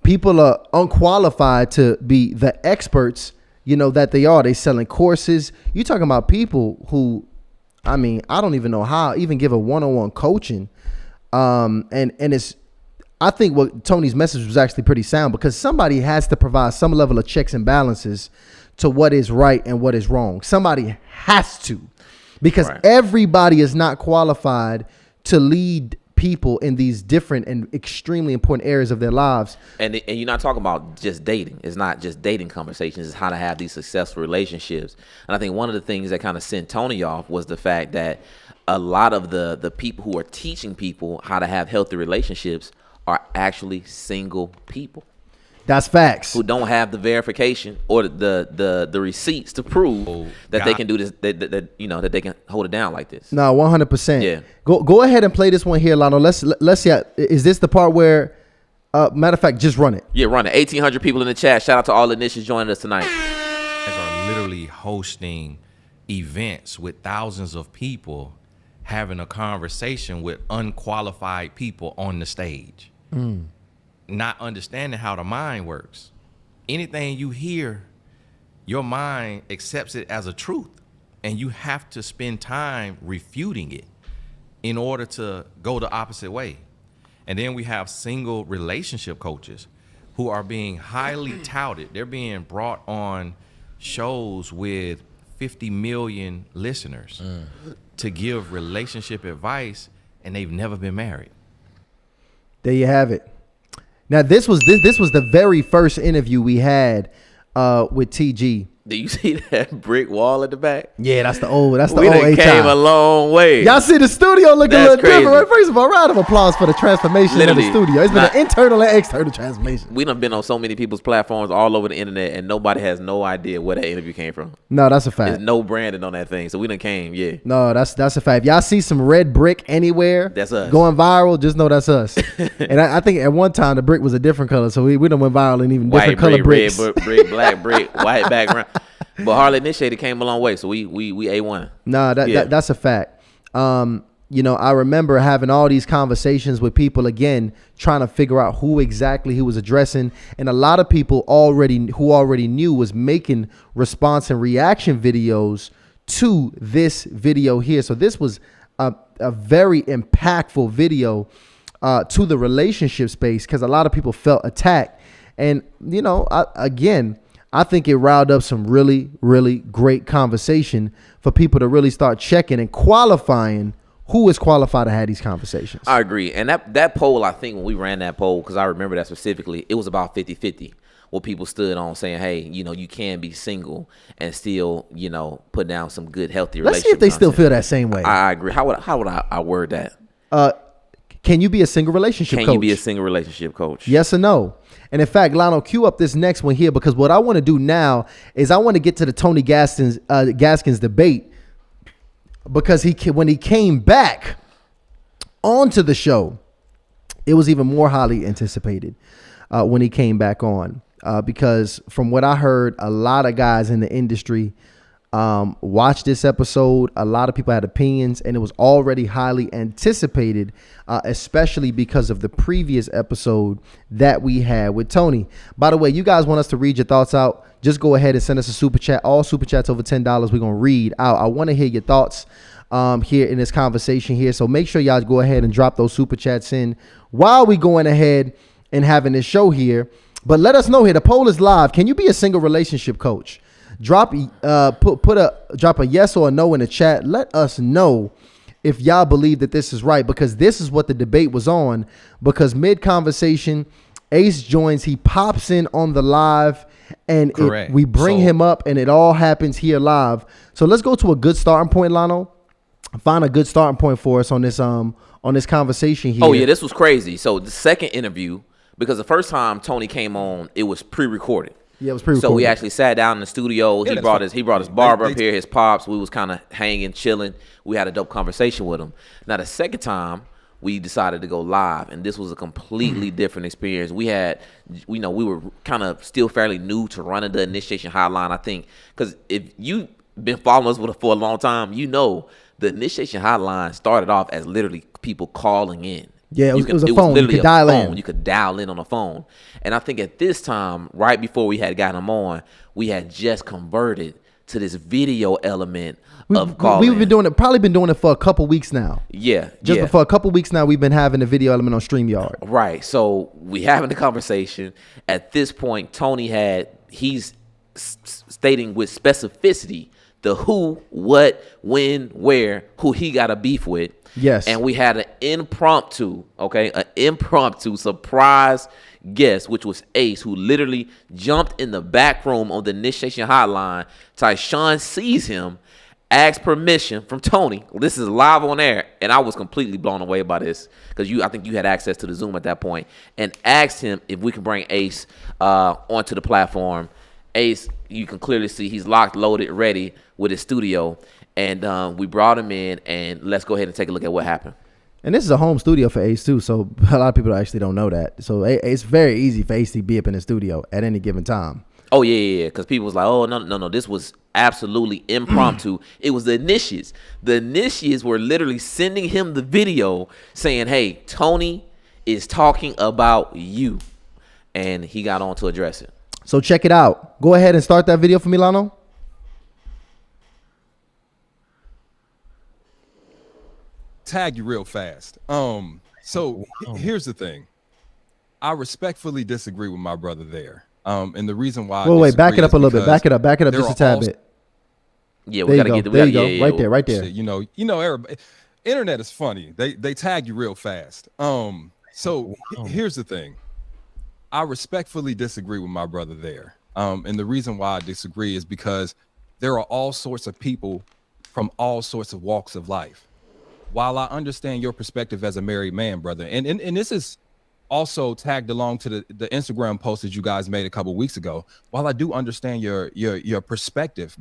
people are unqualified to be the experts, that they are. They selling courses. You talking about people who, I mean, I don't even know how even give a one-on-one coaching. And it's, I think what Tony's message was actually pretty sound, because somebody has to provide some level of checks and balances to what is right and what is wrong. Somebody has to, because everybody is not qualified to lead people in these different and extremely important areas of their lives. And you're not talking about just dating. It's not just dating conversations. It's how to have these successful relationships. And I think one of the things that kind of sent Tony off was the fact that a lot of the people who are teaching people how to have healthy relationships are actually single people. That's facts. Who don't have the verification or the receipts to prove that they can do this, that they can hold it down like this. No, 100%. Yeah. Go ahead and play this one here, Lano. Let's see. Is this the part where, matter of fact, just run it. Yeah, run it. 1,800 people in the chat. Shout out to all the niches joining us tonight. Are literally hosting events with thousands of people, having a conversation with unqualified people on the stage. Not understanding how the mind works. Anything you hear, your mind accepts it as a truth, and you have to spend time refuting it in order to go the opposite way. And then we have single relationship coaches who are being highly touted. They're being brought on shows with 50 million listeners to give relationship advice, and they've never been married. There you have it. Now this was the very first interview we had with TG. Do you see that brick wall at the back? Yeah, that's the old We done came a long way. Y'all see the studio looking a That's little different, crazy. right? First of all, round of applause for the transformation of the studio. It's been an internal and external transformation. We done been on so many people's platforms all over the internet, and nobody has no idea where that interview came from. No, that's a fact. There's no branding on that thing, so we done came, yeah. No, that's a fact. If y'all see some red brick anywhere, That's us. going viral, just know that's us. And I think at one time the brick was a different color, so we done went viral in even different White color brick, bricks. red brick, black brick, white background. But Harley Initiated came a long way, so we A1. Nah, that's a fact. I remember having all these conversations with people, again, trying to figure out who exactly he was addressing. And a lot of people who already knew was making response and reaction videos to this video here. So this was a very impactful video to the relationship space, because a lot of people felt attacked. And, I think it riled up some really, really great conversation for people to really start checking and qualifying who is qualified to have these conversations. I agree. And that poll, I think when we ran that poll, because I remember that specifically, it was about 50-50. What people stood on saying, hey, you can be single and still, put down some good, healthy relationships. Let's see if they still feel that same way. I agree. How would I word that? Can you be a single relationship coach? Can you be a single relationship coach? Yes or no? And in fact, Lionel, cue up this next one here, because what I want to do now is I want to get to the Tony Gaskin's debate, because when he came back onto the show, it was even more highly anticipated when he came back on, because from what I heard, a lot of guys in the industry watched this episode. A lot of people had opinions, and it was already highly anticipated, especially because of the previous episode that we had with Tony. By the way, you guys want us to read your thoughts out, just go ahead and send us a super chat. All super chats over $10 we're gonna read out. I want to hear your thoughts here in this conversation here, so make sure y'all go ahead and drop those super chats in while we going ahead and having this show here. But let us know here, the poll is live. Can you be a single relationship coach? Drop a yes or a no in the chat. Let us know if y'all believe that this is right, because this is what the debate was on. Because mid conversation, Ace joins, he pops in on the live, and we bring him up, and it all happens here live. So let's go to a good starting point, Lano. Find a good starting point for us on this conversation here. Oh yeah, this was crazy. So the second interview, because the first time Tony came on, it was pre-recorded. Yeah, it was pre-recorded. So we actually sat down in the studio. He brought his barber up here, his pops. We was kind of hanging, chilling. We had a dope conversation with him. Now the second time, we decided to go live, and this was a completely different experience. We were kind of still fairly new to running the initiation hotline, I think, because if you've been following us for a long time, the initiation hotline started off as literally people calling in Yeah, it was a It phone. You literally could a dial phone. in. You could dial in on a phone. And I think at this time, right before we had gotten him on, we had just converted to this video element of calling. We've been doing it, probably been doing it for a couple weeks now. Yeah. Just for a couple weeks now, we've been having the video element on StreamYard. Right. So we having the conversation. At this point, he's stating with specificity the who, what, when, where, who he got a beef with. Yes. And we had an impromptu surprise guest, which was Ace, who literally jumped in the back room on the initiation hotline. Tyshawn sees him, asks permission from Tony. This is live on air, and I was completely blown away by this because I think you had access to the Zoom at that point, and asked him if we can bring Ace onto the platform. Ace, you can clearly see he's locked, loaded, ready with his studio, and we brought him in, and let's go ahead and take a look at what happened. And this is a home studio for Ace too, so a lot of people actually don't know that. So it's very easy for Ace to be up in the studio at any given time. Oh yeah, because people was like, oh no, this was absolutely impromptu. It was the initiates. The initiates were literally sending him the video saying, hey, Tony is talking about you, and he got on to address it. So check it out. Go ahead and start that video for me, Lano. Tag you real fast. Here's the thing. I respectfully disagree with my brother there. And the reason why. Wait, back it up a little bit. Back it up just a tad bit. Yeah, we gotta get the. There you go. Yeah, Right there. Shit, you know, everybody, internet is funny. They tag you real fast. Here's the thing. I respectfully disagree with my brother there. And the reason why I disagree is because there are all sorts of people from all sorts of walks of life. While I understand your perspective as a married man, brother, and this is also tagged along to the Instagram post that you guys made a couple weeks ago. While I do understand your perspective,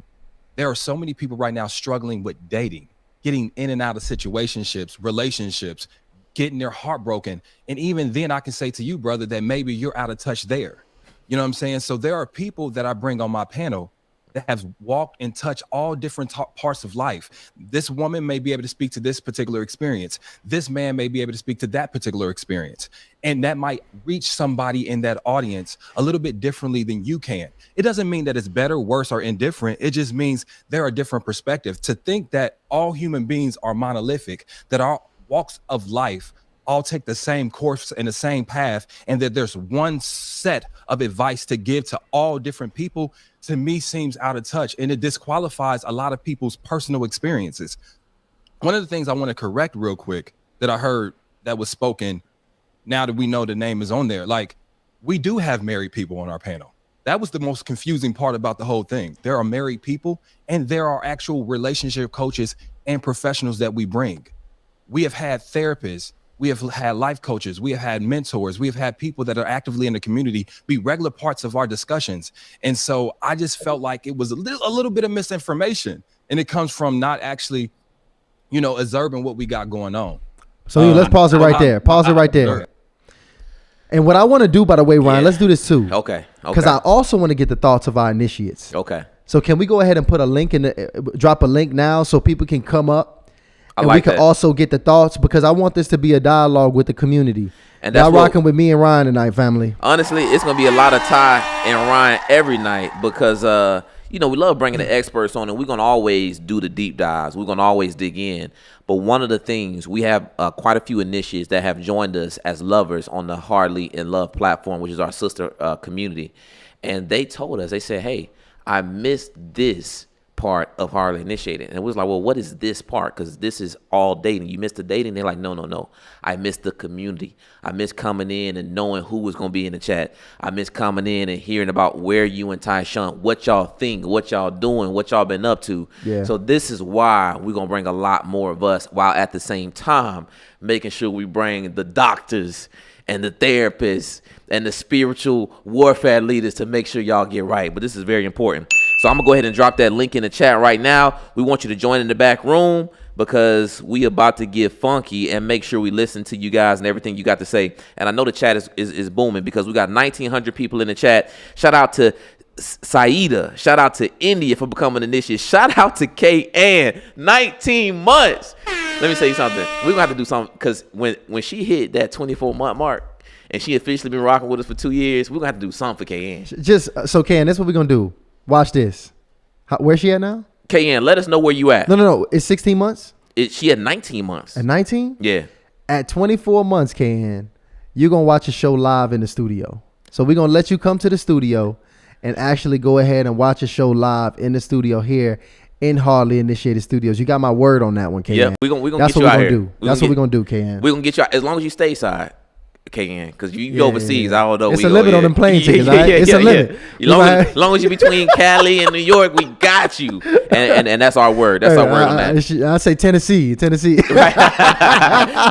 there are so many people right now struggling with dating, getting in and out of situationships, relationships, getting their heart broken. And even then I can say to you, brother, that maybe you're out of touch there. You know what I'm saying? So there are people that I bring on my panel that have walked and touched all different parts of life. This woman may be able to speak to this particular experience. This man may be able to speak to that particular experience. And that might reach somebody in that audience a little bit differently than you can. It doesn't mean that it's better, worse, or indifferent. It just means there are different perspectives. To think that all human beings are monolithic, that our walks of life all take the same course and the same path, and that there's one set of advice to give to all different people, to me seems out of touch, and it disqualifies a lot of people's personal experiences. One of the things I want to correct real quick that I heard that was spoken, now that we know the name is on there, like, we do have married people on our panel. That was the most confusing part about the whole thing. There are married people and there are actual relationship coaches and professionals that we bring. We have had therapists, we have had life coaches, we have had mentors, we have had people that are actively in the community be regular parts of our discussions. And so I just felt like it was a little bit of misinformation, and it comes from not actually, observing what we got going on. So let's pause it right there. Pause it right there. And what I want to do, by the way, Ryan, let's do this too. Okay. Because I also want to get the thoughts of our initiates. Okay. So can we go ahead and put a link drop a link now so people can come up? And we can also get the thoughts, because I want this to be a dialogue with the community. And y'all rocking with me and Ryan tonight, family. Honestly, it's going to be a lot of Ty and Ryan every night because, we love bringing the experts on, and we're going to always do the deep dives. We're going to always dig in. But one of the things, we have quite a few initiates that have joined us as lovers on the Hardly in Love platform, which is our sister community. And they told us, they said, hey, I missed this part of Hardly Initiated. And it was like, well, what is this part? Because this is all dating. You missed the dating? They're like, no. I missed the community. I miss coming in and knowing who was going to be in the chat. I miss coming in and hearing about where you and Tyshawn, what y'all think, what y'all doing, what y'all been up to. Yeah. So this is why we're going to bring a lot more of us, while at the same time making sure we bring the doctors and the therapists and the spiritual warfare leaders to make sure y'all get right. But this is very important. So I'm going to go ahead and drop that link in the chat right now. We want you to join in the back room because we about to get funky and make sure we listen to you guys and everything you got to say. And I know the chat is booming because we got 1,900 people in the chat. Shout out to Saida. Shout out to India for becoming an initiate. Shout out to Kay Ann, 19 months. Let me tell you something. We're gonna have to do something because when she hit that 24-month mark and she officially been rocking with us for 2 years, we're gonna have to do something for KN. Just so KN, that's what we're gonna do. Watch this. Where's she at now? KN, let us know where you at. No. It's 16 months. She had 19 months. At 19? Yeah. At 24 months, KN, you're gonna watch a show live in the studio. So we're gonna let you come to the studio and actually go ahead and watch a show live in the studio here in Hardly Initiated Studios. You got my word on that one, KN. Yeah, we're gonna That's get what you we're out gonna here. do. That's what we're gonna do, KN. We're gonna get you out as long as you stay side, KN, because you overseas. I don't know. It's a limit on them plane tickets, right? It's a limit. As long as you're between Cali and New York, we got you. And that's our word. That's our word on that. I say Tennessee.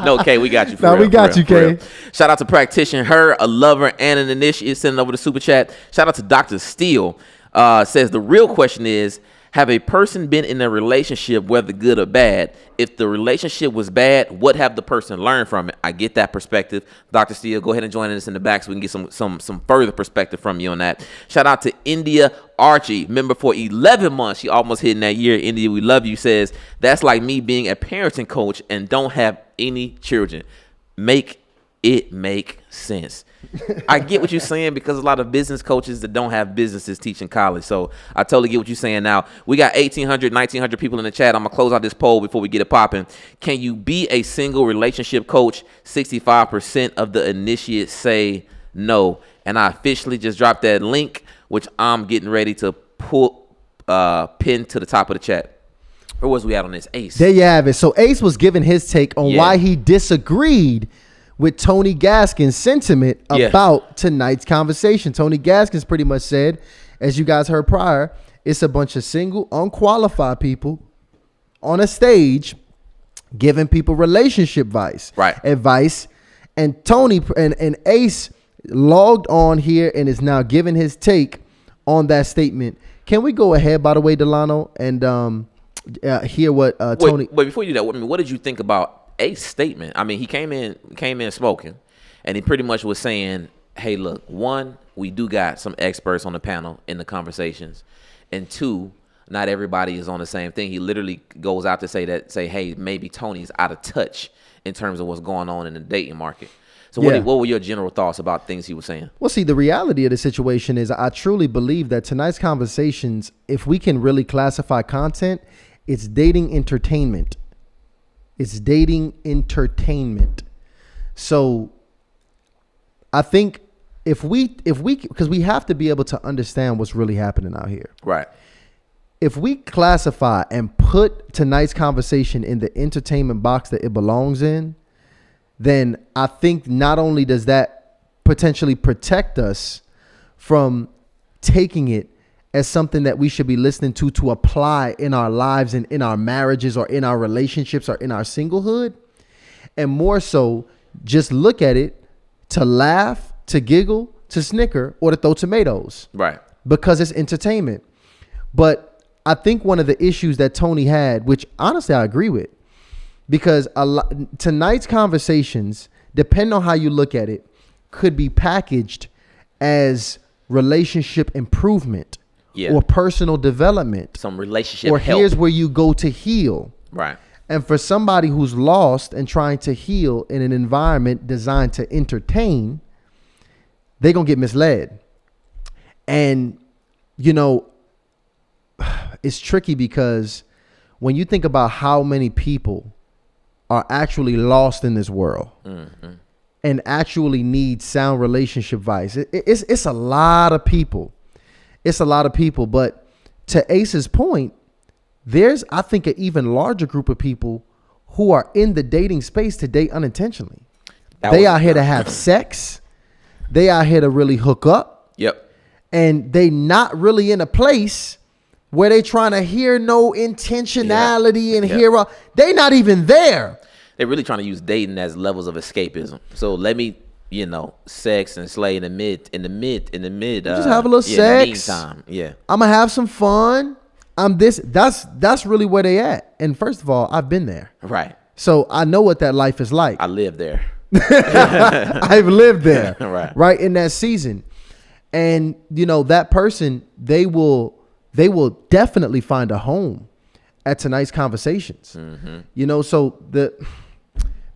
No, K, we got you. No, we got you, K. Shout out to Practitioner, her, a lover, and an initiate, sending over the super chat. Shout out to Dr. Steele. Says the real question is, have a person been in a relationship, whether good or bad? If the relationship was bad, what have the person learned from it? I get that perspective. Dr. Steele, go ahead and join us in the back so we can get some further perspective from you on that. Shout out to India Archie, member for 11 months. She almost hit in that year. India, we love you. Says, that's like me being a parenting coach and don't have any children. Make it make sense. I get what you're saying because a lot of business coaches that don't have businesses teach in college. So I totally get what you're saying now. We got 1,800, 1,900 people in the chat. I'm going to close out this poll before we get it popping. Can you be a single relationship coach? 65% of the initiates say no. And I officially just dropped that link, which I'm getting ready to pin to the top of the chat. Where was we at on this, Ace? There you have it. So Ace was giving his take on why he disagreed with Tony Gaskin's sentiment about tonight's conversation. Tony Gaskin's pretty much said, as you guys heard prior, it's a bunch of single, unqualified people on a stage giving people relationship advice. And Tony and Ace logged on here and is now giving his take on that statement. Can we go ahead, by the way, Delano, and hear what Tony... Wait, before you do that, what did you think about Ace statement? I mean, he came in smoking, and he pretty much was saying, hey, look, one, we do got some experts on the panel in the conversations, and two, not everybody is on the same thing. He literally goes out to say, hey, maybe Tony's out of touch in terms of what's going on in the dating market. So what were your general thoughts about things he was saying? Well, see, the reality of the situation is I truly believe that tonight's conversations, if we can really classify content, it's dating entertainment. It's dating entertainment. So I think if we, because we have to be able to understand what's really happening out here. Right. If we classify and put tonight's conversation in the entertainment box that it belongs in, then I think not only does that potentially protect us from taking it as something that we should be listening to apply in our lives and in our marriages or in our relationships or in our singlehood, and more so just look at it to laugh, to giggle, to snicker, or to throw tomatoes. Right. Because it's entertainment. But I think one of the issues that Tony had, which honestly I agree with, because tonight's conversations, depending on how you look at it, could be packaged as relationship improvement. Or personal development. Some relationship or help. Here's where you go to heal. Right. And for somebody who's lost and trying to heal in an environment designed to entertain, they're going to get misled. And, you know, it's tricky because when you think about how many people are actually lost in this world and actually need sound relationship advice, it's a lot of people. It's a lot of people, but to Ace's point, there's, I think, an even larger group of people who are in the dating space to date unintentionally. They are here to have sex. They are here to really hook up. Yep. And they not really in a place where they trying to hear no intentionality and hear, they not even there. They're really trying to use dating as levels of escapism. So let me, sex and slay in the mid. Just have a little sex. In the meantime, I'm gonna have some fun. That's really where they at. And first of all, I've been there. Right. So I know what that life is like. I live there. I've lived there. Right in that season. And that person, they will definitely find a home at tonight's conversations. You know, so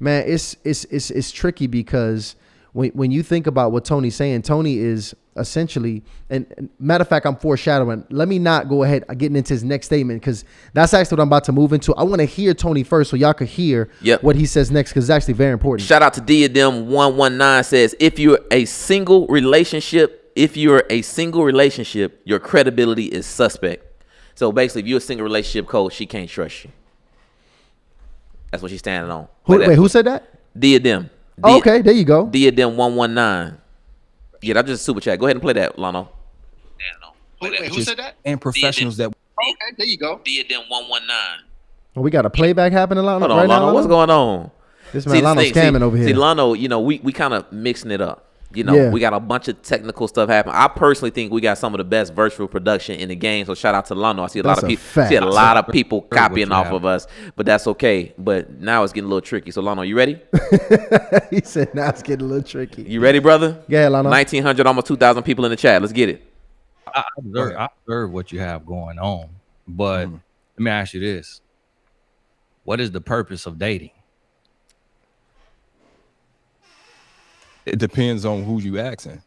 it's tricky because when you think about what Tony's saying, Tony is essentially, and matter of fact, I'm foreshadowing. Let me not go ahead getting into his next statement because that's actually what I'm about to move into. I want to hear Tony first so y'all could hear what he says next because it's actually very important. Shout out to Diadem 119 says, if you're a single relationship, your credibility is suspect. So basically, if you're a single relationship coach, she can't trust you. That's what she's standing on. Wait, who said that? Diadem. Okay, there you go. Diadem 119. Yeah, that's just a super chat. Go ahead and play that, Lano. Wait, who said that? And professionals that. Okay, there you go. Diadem 119. Well, we got a playback happening, Lano. Hold on, right Lano. now, What's going on? This man Lano's scamming over here. See, Lano, you know, we kind of mixing it up. You know, we got a bunch of technical stuff happening. I personally think we got some of the best virtual production in the game. So shout out to Lano. I see a lot of people copying off of us, but that's okay. But now it's getting a little tricky. So Lano, you ready? He said now it's getting a little tricky. You ready, brother? Yeah, Lano. 1,900, almost 2,000 people in the chat. Let's get it. I observe what you have going on, but let me ask you this: what is the purpose of dating? It depends on who you asking.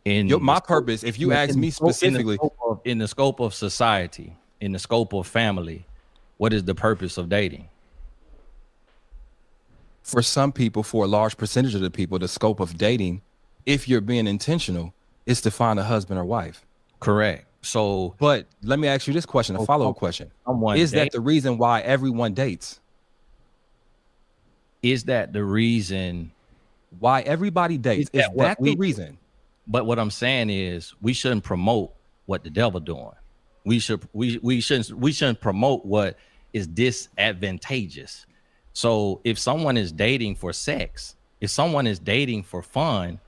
My purpose, if you ask me specifically, in the scope of society, in the scope of family, what is the purpose of dating? For some people, for a large percentage of the people, the scope of dating, if you're being intentional, is to find a husband or wife. Correct. So, but let me ask you this question, a follow-up question. Is that the reason why everyone dates? Is that the reason why everybody dates? Is that the reason? But what I'm saying is we shouldn't promote what the devil doing. We shouldn't promote what is disadvantageous. So if someone is dating for sex, if someone is dating for fun,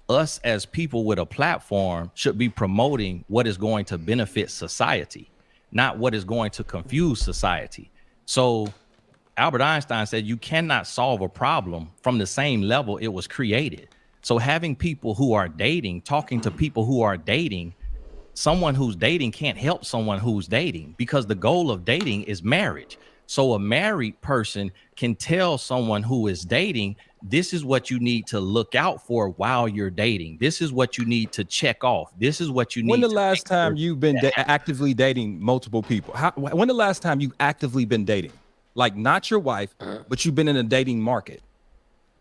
us as people with a platform should be promoting what is going to benefit society, not what is going to confuse society. So Albert Einstein said you cannot solve a problem from the same level it was created. So having people who are dating, talking to people who are dating, someone who's dating can't help someone who's dating because the goal of dating is marriage. So a married person can tell someone who is dating, this is what you need to look out for while you're dating. This is what you need to check off. This is what you need. When the last time you've been actively dating multiple people? When the last time you actively been dating? Like not your wife, but you've been in a dating market.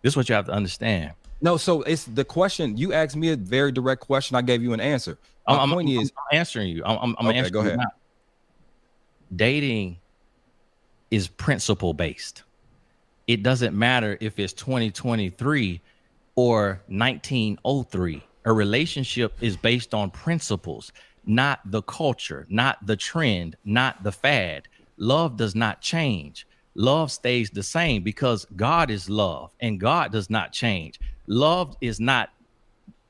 This is what you have to understand. No, so it's the question. You asked me a very direct question. I gave you an answer. I'm answering you. I'm okay, answering go ahead. you now. Dating is principle based. It doesn't matter if it's 2023 or 1903. A relationship is based on principles, not the culture, not the trend, not the fad. Love does not change. Love stays the same because God is love and God does not change. Love is not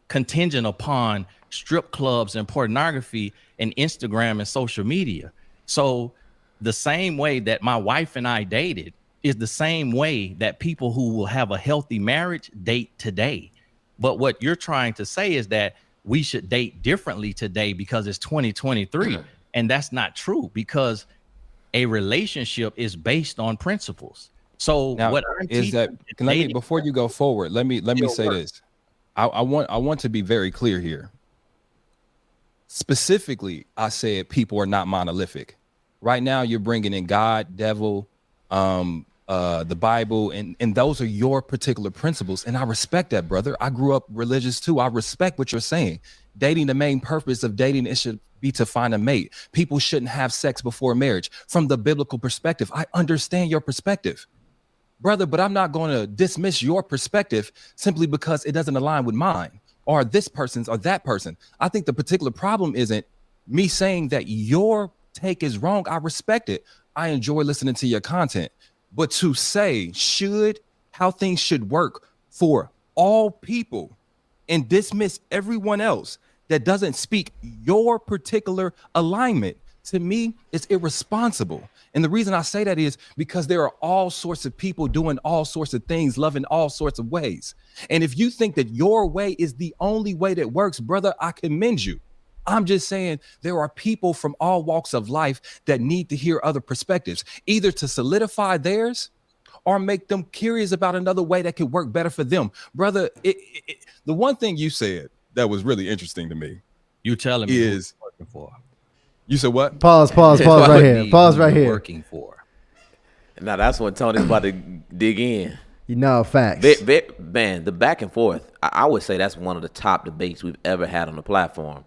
contingent upon strip clubs and pornography and Instagram and social media. So the same way that my wife and I dated is the same way that people who will have a healthy marriage date today. But what you're trying to say is that we should date differently today because it's 2023. And that's not true because a relationship is based on principles. So now, what I'm is that before you go forward, let me say this. I want to be very clear here. Specifically, I said people are not monolithic. Right now, you're bringing in God, devil, the Bible, and those are your particular principles. And I respect that, brother. I grew up religious too. I respect what you're saying. Dating, the main purpose of dating, it should be to find a mate. People shouldn't have sex before marriage. From the biblical perspective, I understand your perspective, brother, but I'm not going to dismiss your perspective simply because it doesn't align with mine or this person's or that person. I think the particular problem isn't me saying that your take is wrong. I respect it. I enjoy listening to your content, but to say how things should work for all people and dismiss everyone else that doesn't speak your particular alignment, to me, it's irresponsible. And the reason I say that is because there are all sorts of people doing all sorts of things, loving all sorts of ways. And if you think that your way is the only way that works, brother, I commend you. I'm just saying there are people from all walks of life that need to hear other perspectives, either to solidify theirs or make them curious about another way that could work better for them. Brother, the one thing you said that was really interesting to me You telling me is, who you're working for? you said what? Pause right here. Pause right here. Working for. Now that's when Tony's about to dig in. You know, facts. Man, the back and forth, I would say that's one of the top debates we've ever had on the platform,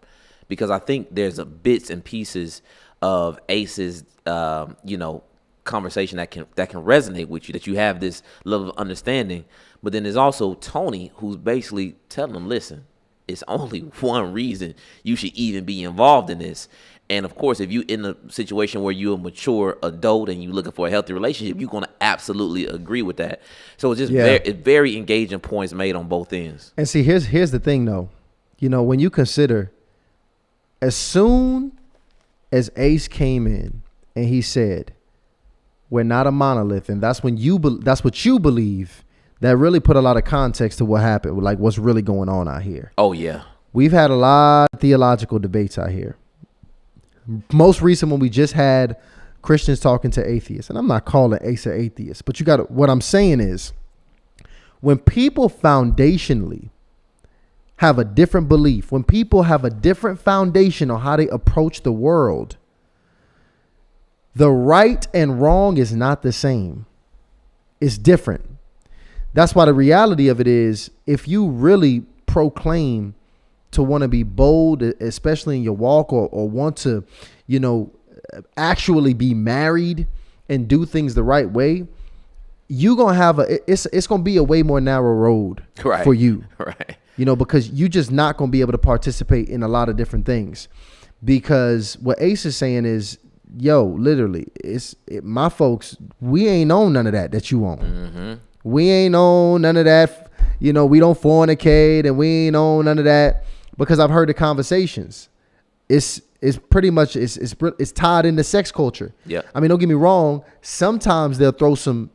because I think there's a bits and pieces of Ace's, conversation that can resonate with you, that you have this level of understanding. But then there's also Tony, who's basically telling them, listen, it's only one reason you should even be involved in this. And of course, if you in a situation where you're a mature adult and you're looking for a healthy relationship, you're going to absolutely agree with that. So it's just very engaging points made on both ends. And see, here's the thing, though. You know, when you consider, as soon as Ace came in and he said, we're not a monolith, and that's when that's what you believe, that really put a lot of context to what happened, like what's really going on out here. Oh, yeah. We've had a lot of theological debates out here. Most recent when we just had Christians talking to atheists, and I'm not calling Ace an atheist, but what I'm saying is, when people foundationally have a different belief, when people have a different foundation on how they approach the world, the right and wrong is not the same. It's different. That's why the reality of it is, if you really proclaim to want to be bold, especially in your walk, or want to, actually be married and do things the right way, you're going to have it's going to be a way more narrow road for you. Right. Because you just not going to be able to participate in a lot of different things. Because what Ace is saying is, literally, my folks, we ain't on none of that you on. Mm-hmm. We ain't on none of that. We don't fornicate, and we ain't on none of that, because I've heard the conversations. It's pretty much it's tied into sex culture. Yeah. I mean, don't get me wrong. Sometimes they'll throw some,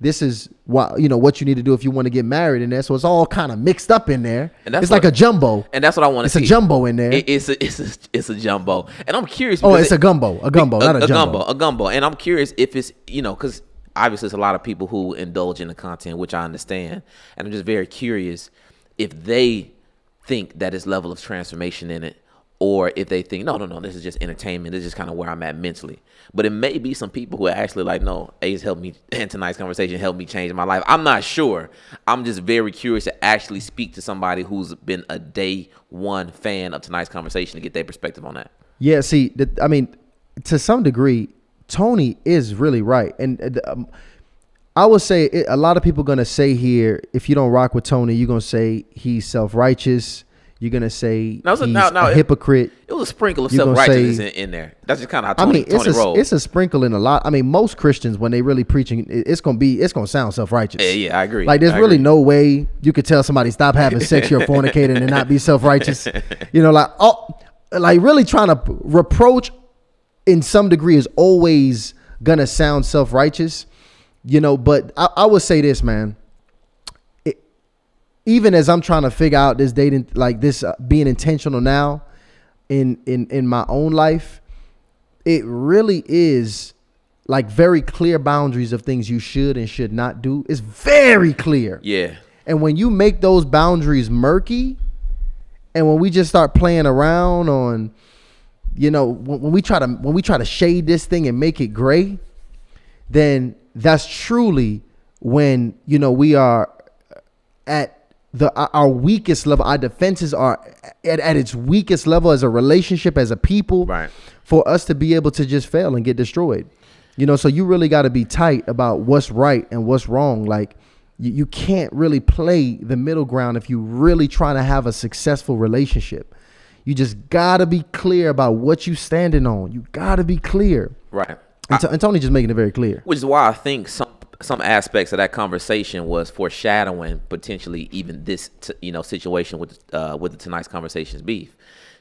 this is what you need to do if you want to get married in there. So it's all kind of mixed up in there. And it's like a jumbo. And that's what I want to see. It's a jumbo in there. It's a jumbo. And I'm curious. It's a gumbo, not a jumbo. A gumbo. And I'm curious if it's, because obviously there's a lot of people who indulge in the content, which I understand. And I'm just very curious if they think that is level of transformation in it, or if they think, no, this is just entertainment. This is just kind of where I'm at mentally. But it may be some people who are actually like, no, Ace helped me, and tonight's conversation helped me change my life. I'm not sure. I'm just very curious to actually speak to somebody who's been a day one fan of tonight's conversation to get their perspective on that. Yeah, see, to some degree, Tony is really right. And I would say a lot of people going to say here, if you don't rock with Tony, you're going to say he's self-righteous. You're going to say he's a hypocrite. It was a sprinkle of self-righteousness in there. That's just kind of how Tony rolls. It's a sprinkle in a lot. I mean, most Christians, when they really preaching, it's going to sound self-righteous. Yeah, I agree. Like, there's really no way you could tell somebody stop having sex, you're fornicating, and not be self-righteous. Like really trying to reproach in some degree is always going to sound self-righteous. But I would say this, man. Even as I'm trying to figure out this dating, like this being intentional now in my own life, it really is like very clear boundaries of things you should and should not do. It's very clear. Yeah. And when you make those boundaries murky, and when we just start playing around on, when we try to shade this thing and make it gray, then that's truly when, we are at our weakest level. Our defenses are at its weakest level as a relationship, as a people, right, for us to be able to just fail and get destroyed. So you really got to be tight about what's right and what's wrong. Like you can't really play the middle ground if you really trying to have a successful relationship. You just got to be clear about what you standing on. You got to be clear. Right. And Tony just making it very clear. Which is why I think some aspects of that conversation was foreshadowing potentially even this situation with the tonight's conversation's beef,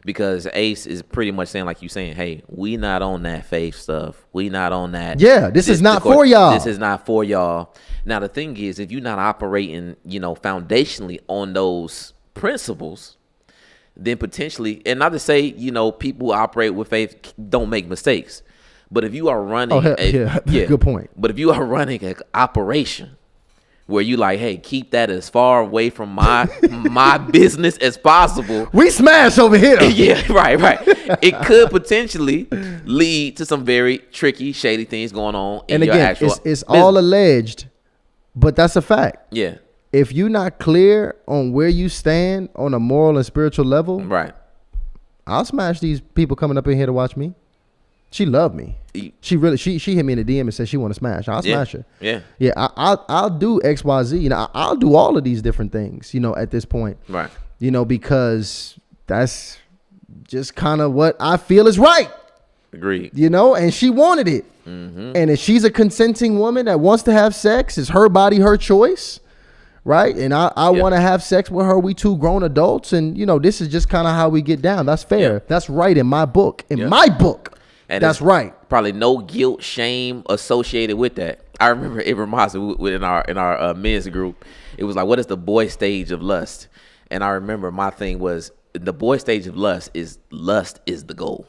because Ace is pretty much saying, like you saying, hey, we not on that faith stuff, we not on that. Yeah, this is not for y'all. This is not for y'all. Now the thing is, if you're not operating foundationally on those principles, then potentially, and not to say, you know, people who operate with faith don't make mistakes, but if you are running, good point. But if you are running an operation where you like, hey, keep that as far away from my business as possible. We smash over here. Yeah, right. It could potentially lead to some very tricky, shady things going on. In And your again, actual it's all alleged, but that's a fact. Yeah. If you're not clear on where you stand on a moral and spiritual level, Right. I'll smash these people coming up in here to watch me. She loved me. She hit me in the DM and said she want to smash. I'll smash her. Yeah. Yeah. I'll do XYZ. You know, I'll do all of these different things. You know, at this point. Right. You know, because that's just kind of what I feel is right. Agreed. You know, and she wanted it. Mm-hmm. And if she's a consenting woman that wants to have sex, it's her body, her choice. Right. And I want to have sex with her. We two grown adults. And, you know, this is just kind of how we get down. That's fair. Yeah. That's right in my book. In my book. And that's right. Probably no guilt, shame associated with that. I remember it reminds me in our men's group. It was like, what is the boy stage of lust? And I remember my thing was the boy stage of lust is the goal.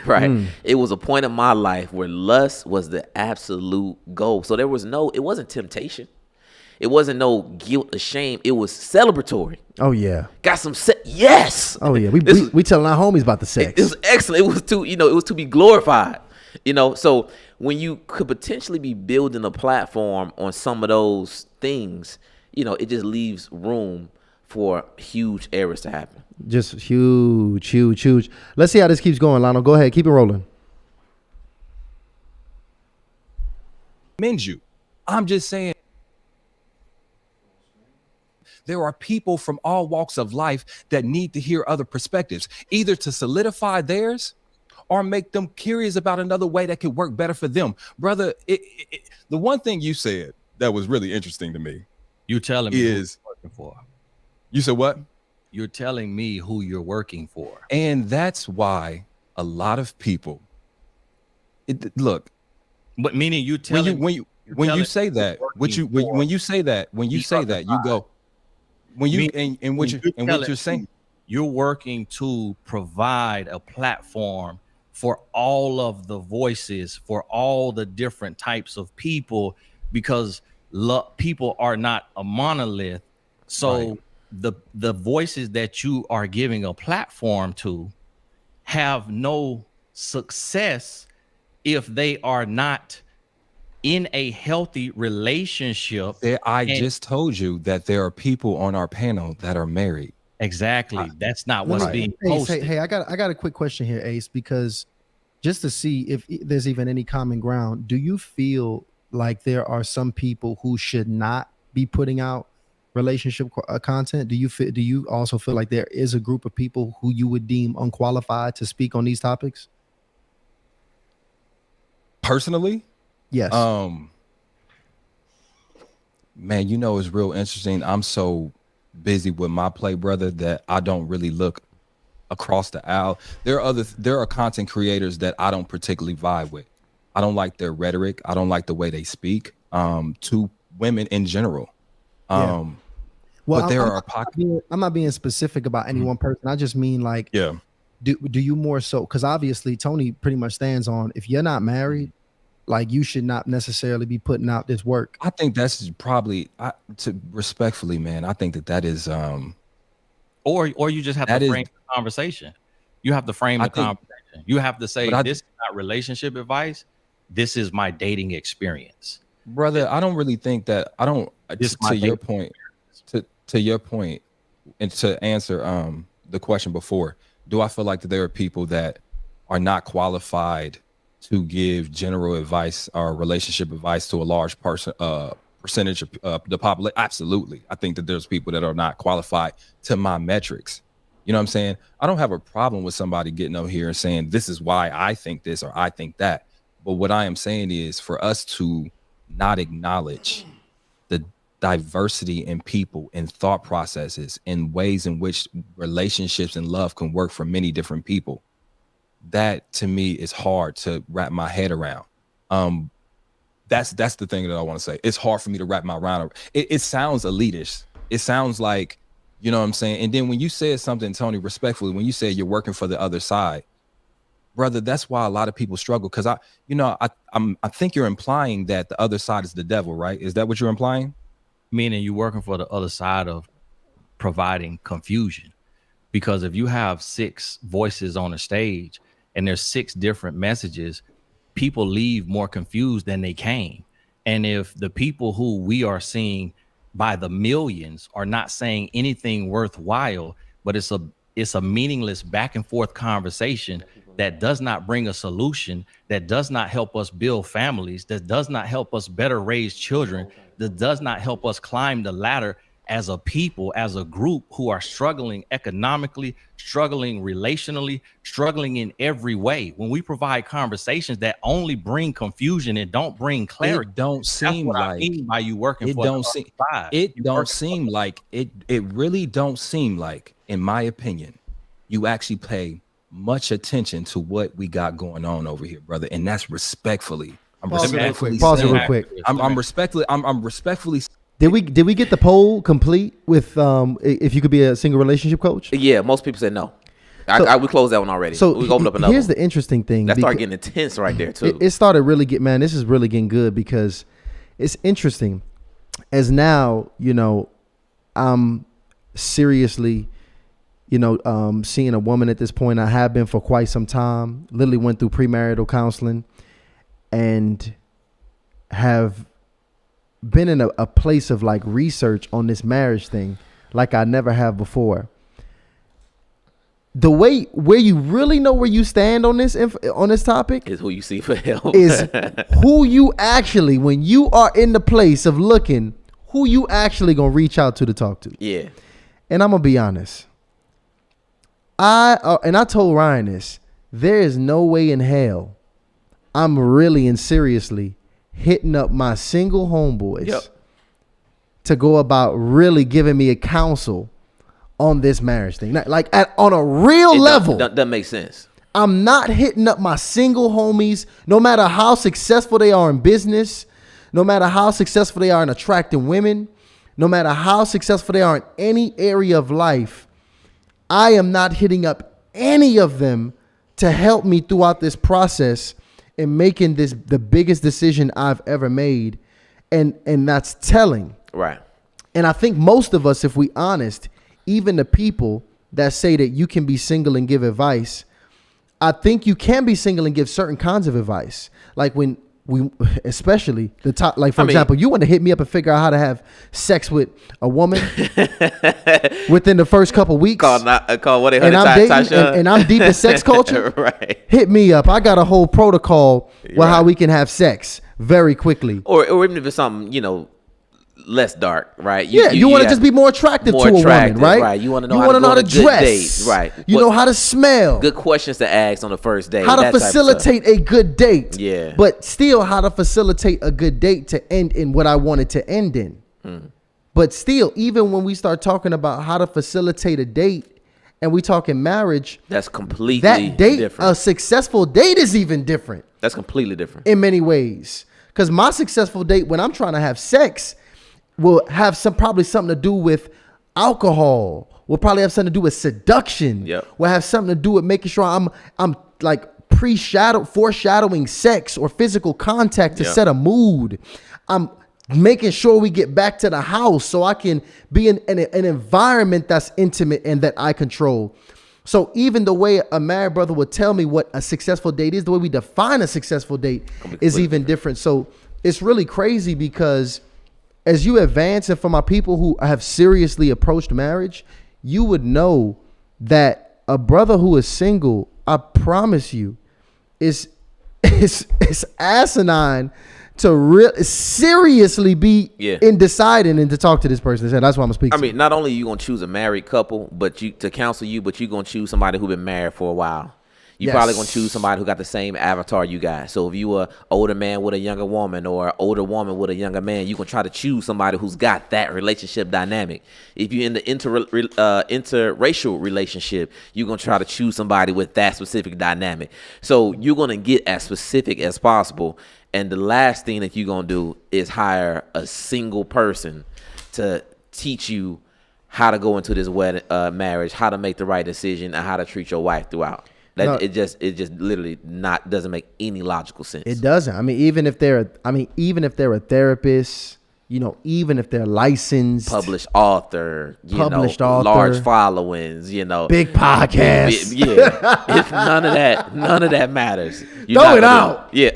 Right. It was a point in my life where lust was the absolute goal. So it wasn't temptation. It wasn't no guilt or shame. It was celebratory. Oh yeah. Got some yes. Oh yeah. We telling our homies about the sex. It was excellent. It was to be glorified. You know, so when you could potentially be building a platform on some of those things, you know, it just leaves room for huge errors to happen. Just huge. Let's see how this keeps going, Lionel. Go ahead, keep it rolling. Commend you. I'm just saying. There are people from all walks of life that need to hear other perspectives, either to solidify theirs or make them curious about another way that could work better for them. Brother, the one thing you said that was really interesting to me. You telling me is who you're working for. You said what? You're telling me who you're working for. And that's why a lot of people look. But meaning you telling when you say that, you go. When you and what you're saying, you're working to provide a platform for all of the voices, for all the different types of people, because people are not a monolith. So the voices that you are giving a platform to have no success if they are not in a healthy relationship. I just told you that there are people on our panel that are married. Exactly. That's not what's being posted. Hey, I got a quick question here, Ace, because just to see if there's even any common ground, do you feel like there are some people who should not be putting out relationship content? Do you also feel like there is a group of people who you would deem unqualified to speak on these topics? Personally? Yes. Man, you know, it's real interesting. I'm so busy with my play, brother, that I don't really look across the aisle. There are content creators that I don't particularly vibe with. I don't like their rhetoric. I don't like the way they speak to women in general. Well, but there are I'm not being specific about any one person. I just mean like, do you more so? Because obviously Tony pretty much stands on, if you're not married, like you should not necessarily be putting out this work. I think that's probably, to respectfully, man, I think that is or you just have to frame the conversation. You have to frame the conversation. You have to say, this is not relationship advice. This is my dating experience. Brother, I don't really think that, to your point, and to answer the question before, do I feel like that there are people that are not qualified to give general advice or relationship advice to a large percentage of the population? Absolutely. I think that there's people that are not qualified to my metrics. You know what I'm saying? I don't have a problem with somebody getting up here and saying, this is why I think this or I think that. But what I am saying is for us to not acknowledge the diversity in people and thought processes and ways in which relationships and love can work for many different people. That to me is hard to wrap my head around. That's the thing that I want to say. It's hard for me to wrap my around. It sounds elitist. It sounds like You know what I'm saying? And then when you said something, Tony, respectfully, when you said you're working for the other side, brother, that's why a lot of people struggle. Because I think you're implying that the other side is the devil, right? Is that what you're implying? Meaning you're working for the other side of providing confusion. Because if you have 6 voices on a stage and there's 6 different messages, people leave more confused than they came. And if the people who we are seeing by the millions are not saying anything worthwhile, but it's a meaningless back and forth conversation that does not bring a solution, that does not help us build families, that does not help us better raise children, that does not help us climb the ladder as a people, as a group who are struggling economically, struggling relationally, struggling in every way. When we provide conversations that only bring confusion and don't bring clarity, it don't seem like I mean by you working it for don't the seem side. it You don't working seem like it really don't seem like, in my opinion, you actually pay much attention to what we got going on over here, brother. And that's respectfully. I'm Pause it real respectfully quick. Pause it saying- real quick. I'm respectfully Did we get the poll complete with if you could be a single relationship coach? Yeah, most people said no. We closed that one already. So we opened up another here's one. the interesting thing. That started because- getting intense right there too. It started really man, this is really getting good because it's interesting. As now, I'm seriously, seeing a woman at this point. I have been for quite some time. Literally went through premarital counseling and have been in a place of like research on this marriage thing like I never have before. The way where you really know where you stand on this topic is who you see for help. is who you actually, when you are in the place of looking, who you actually gonna reach out to talk to. Yeah. And I'm gonna be honest. I told Ryan this. There is no way in hell I'm really and seriously hitting up my single homeboys to go about really giving me a counsel on this marriage thing. Like on a real level. Doesn't make sense. I'm not hitting up my single homies, no matter how successful they are in business, no matter how successful they are in attracting women, no matter how successful they are in any area of life. I am not hitting up any of them to help me throughout this process in making this the biggest decision I've ever made. And that's telling. Right. And I think most of us, if we honest, even the people that say that you can be single and give advice, I think you can be single and give certain kinds of advice. Like when we, especially the top, like for example, you want to hit me up and figure out how to have sex with a woman within the first couple weeks. Call what and I'm dating, and I'm deep in sex culture. Right. Hit me up. I got a whole protocol how we can have sex very quickly. Or even if it's something, less dark, right? You want to just be more attractive to a woman, right? Right. You want to know how to dress, right? You know how to smell. Good questions to ask on the first date. How to facilitate a good date. Yeah. But still how to facilitate a good date to end in what I wanted to end in. But still, even when we start talking about how to facilitate a date and we talking marriage, that's completely that date, different. A successful date is even different. That's completely different. In many ways. Because my successful date when I'm trying to have sex will have probably something to do with alcohol. Will probably have something to do with seduction. Yep. Will have something to do with making sure I'm like foreshadowing sex or physical contact to set a mood. I'm making sure we get back to the house so I can be in an environment that's intimate and that I control. So even the way a married brother would tell me what a successful date is, the way we define a successful date is even different. So it's really crazy because as you advance, and for my people who have seriously approached marriage, you would know that a brother who is single, I promise you, is asinine to seriously be in deciding and to talk to this person. That's why I'm speaking. I mean, not only are you gonna choose a married couple, but to counsel you, but you're gonna choose somebody who's been married for a while. You probably gonna choose somebody who got the same avatar you got. So if you are older man with a younger woman or an older woman with a younger man, you gonna try to choose somebody who's got that relationship dynamic. If you're in the interracial relationship, you're gonna try to choose somebody with that specific dynamic. So you're gonna get as specific as possible. And the last thing that you're gonna do is hire a single person to teach you how to go into this wedding, marriage, how to make the right decision, and how to treat your wife throughout. That No. it just literally doesn't make any logical sense. It doesn't. I mean, even if they're a therapist, you know, even if they're licensed, Published author, Published author. large followings, big podcast. It's none of that matters. Throw it out. Yeah,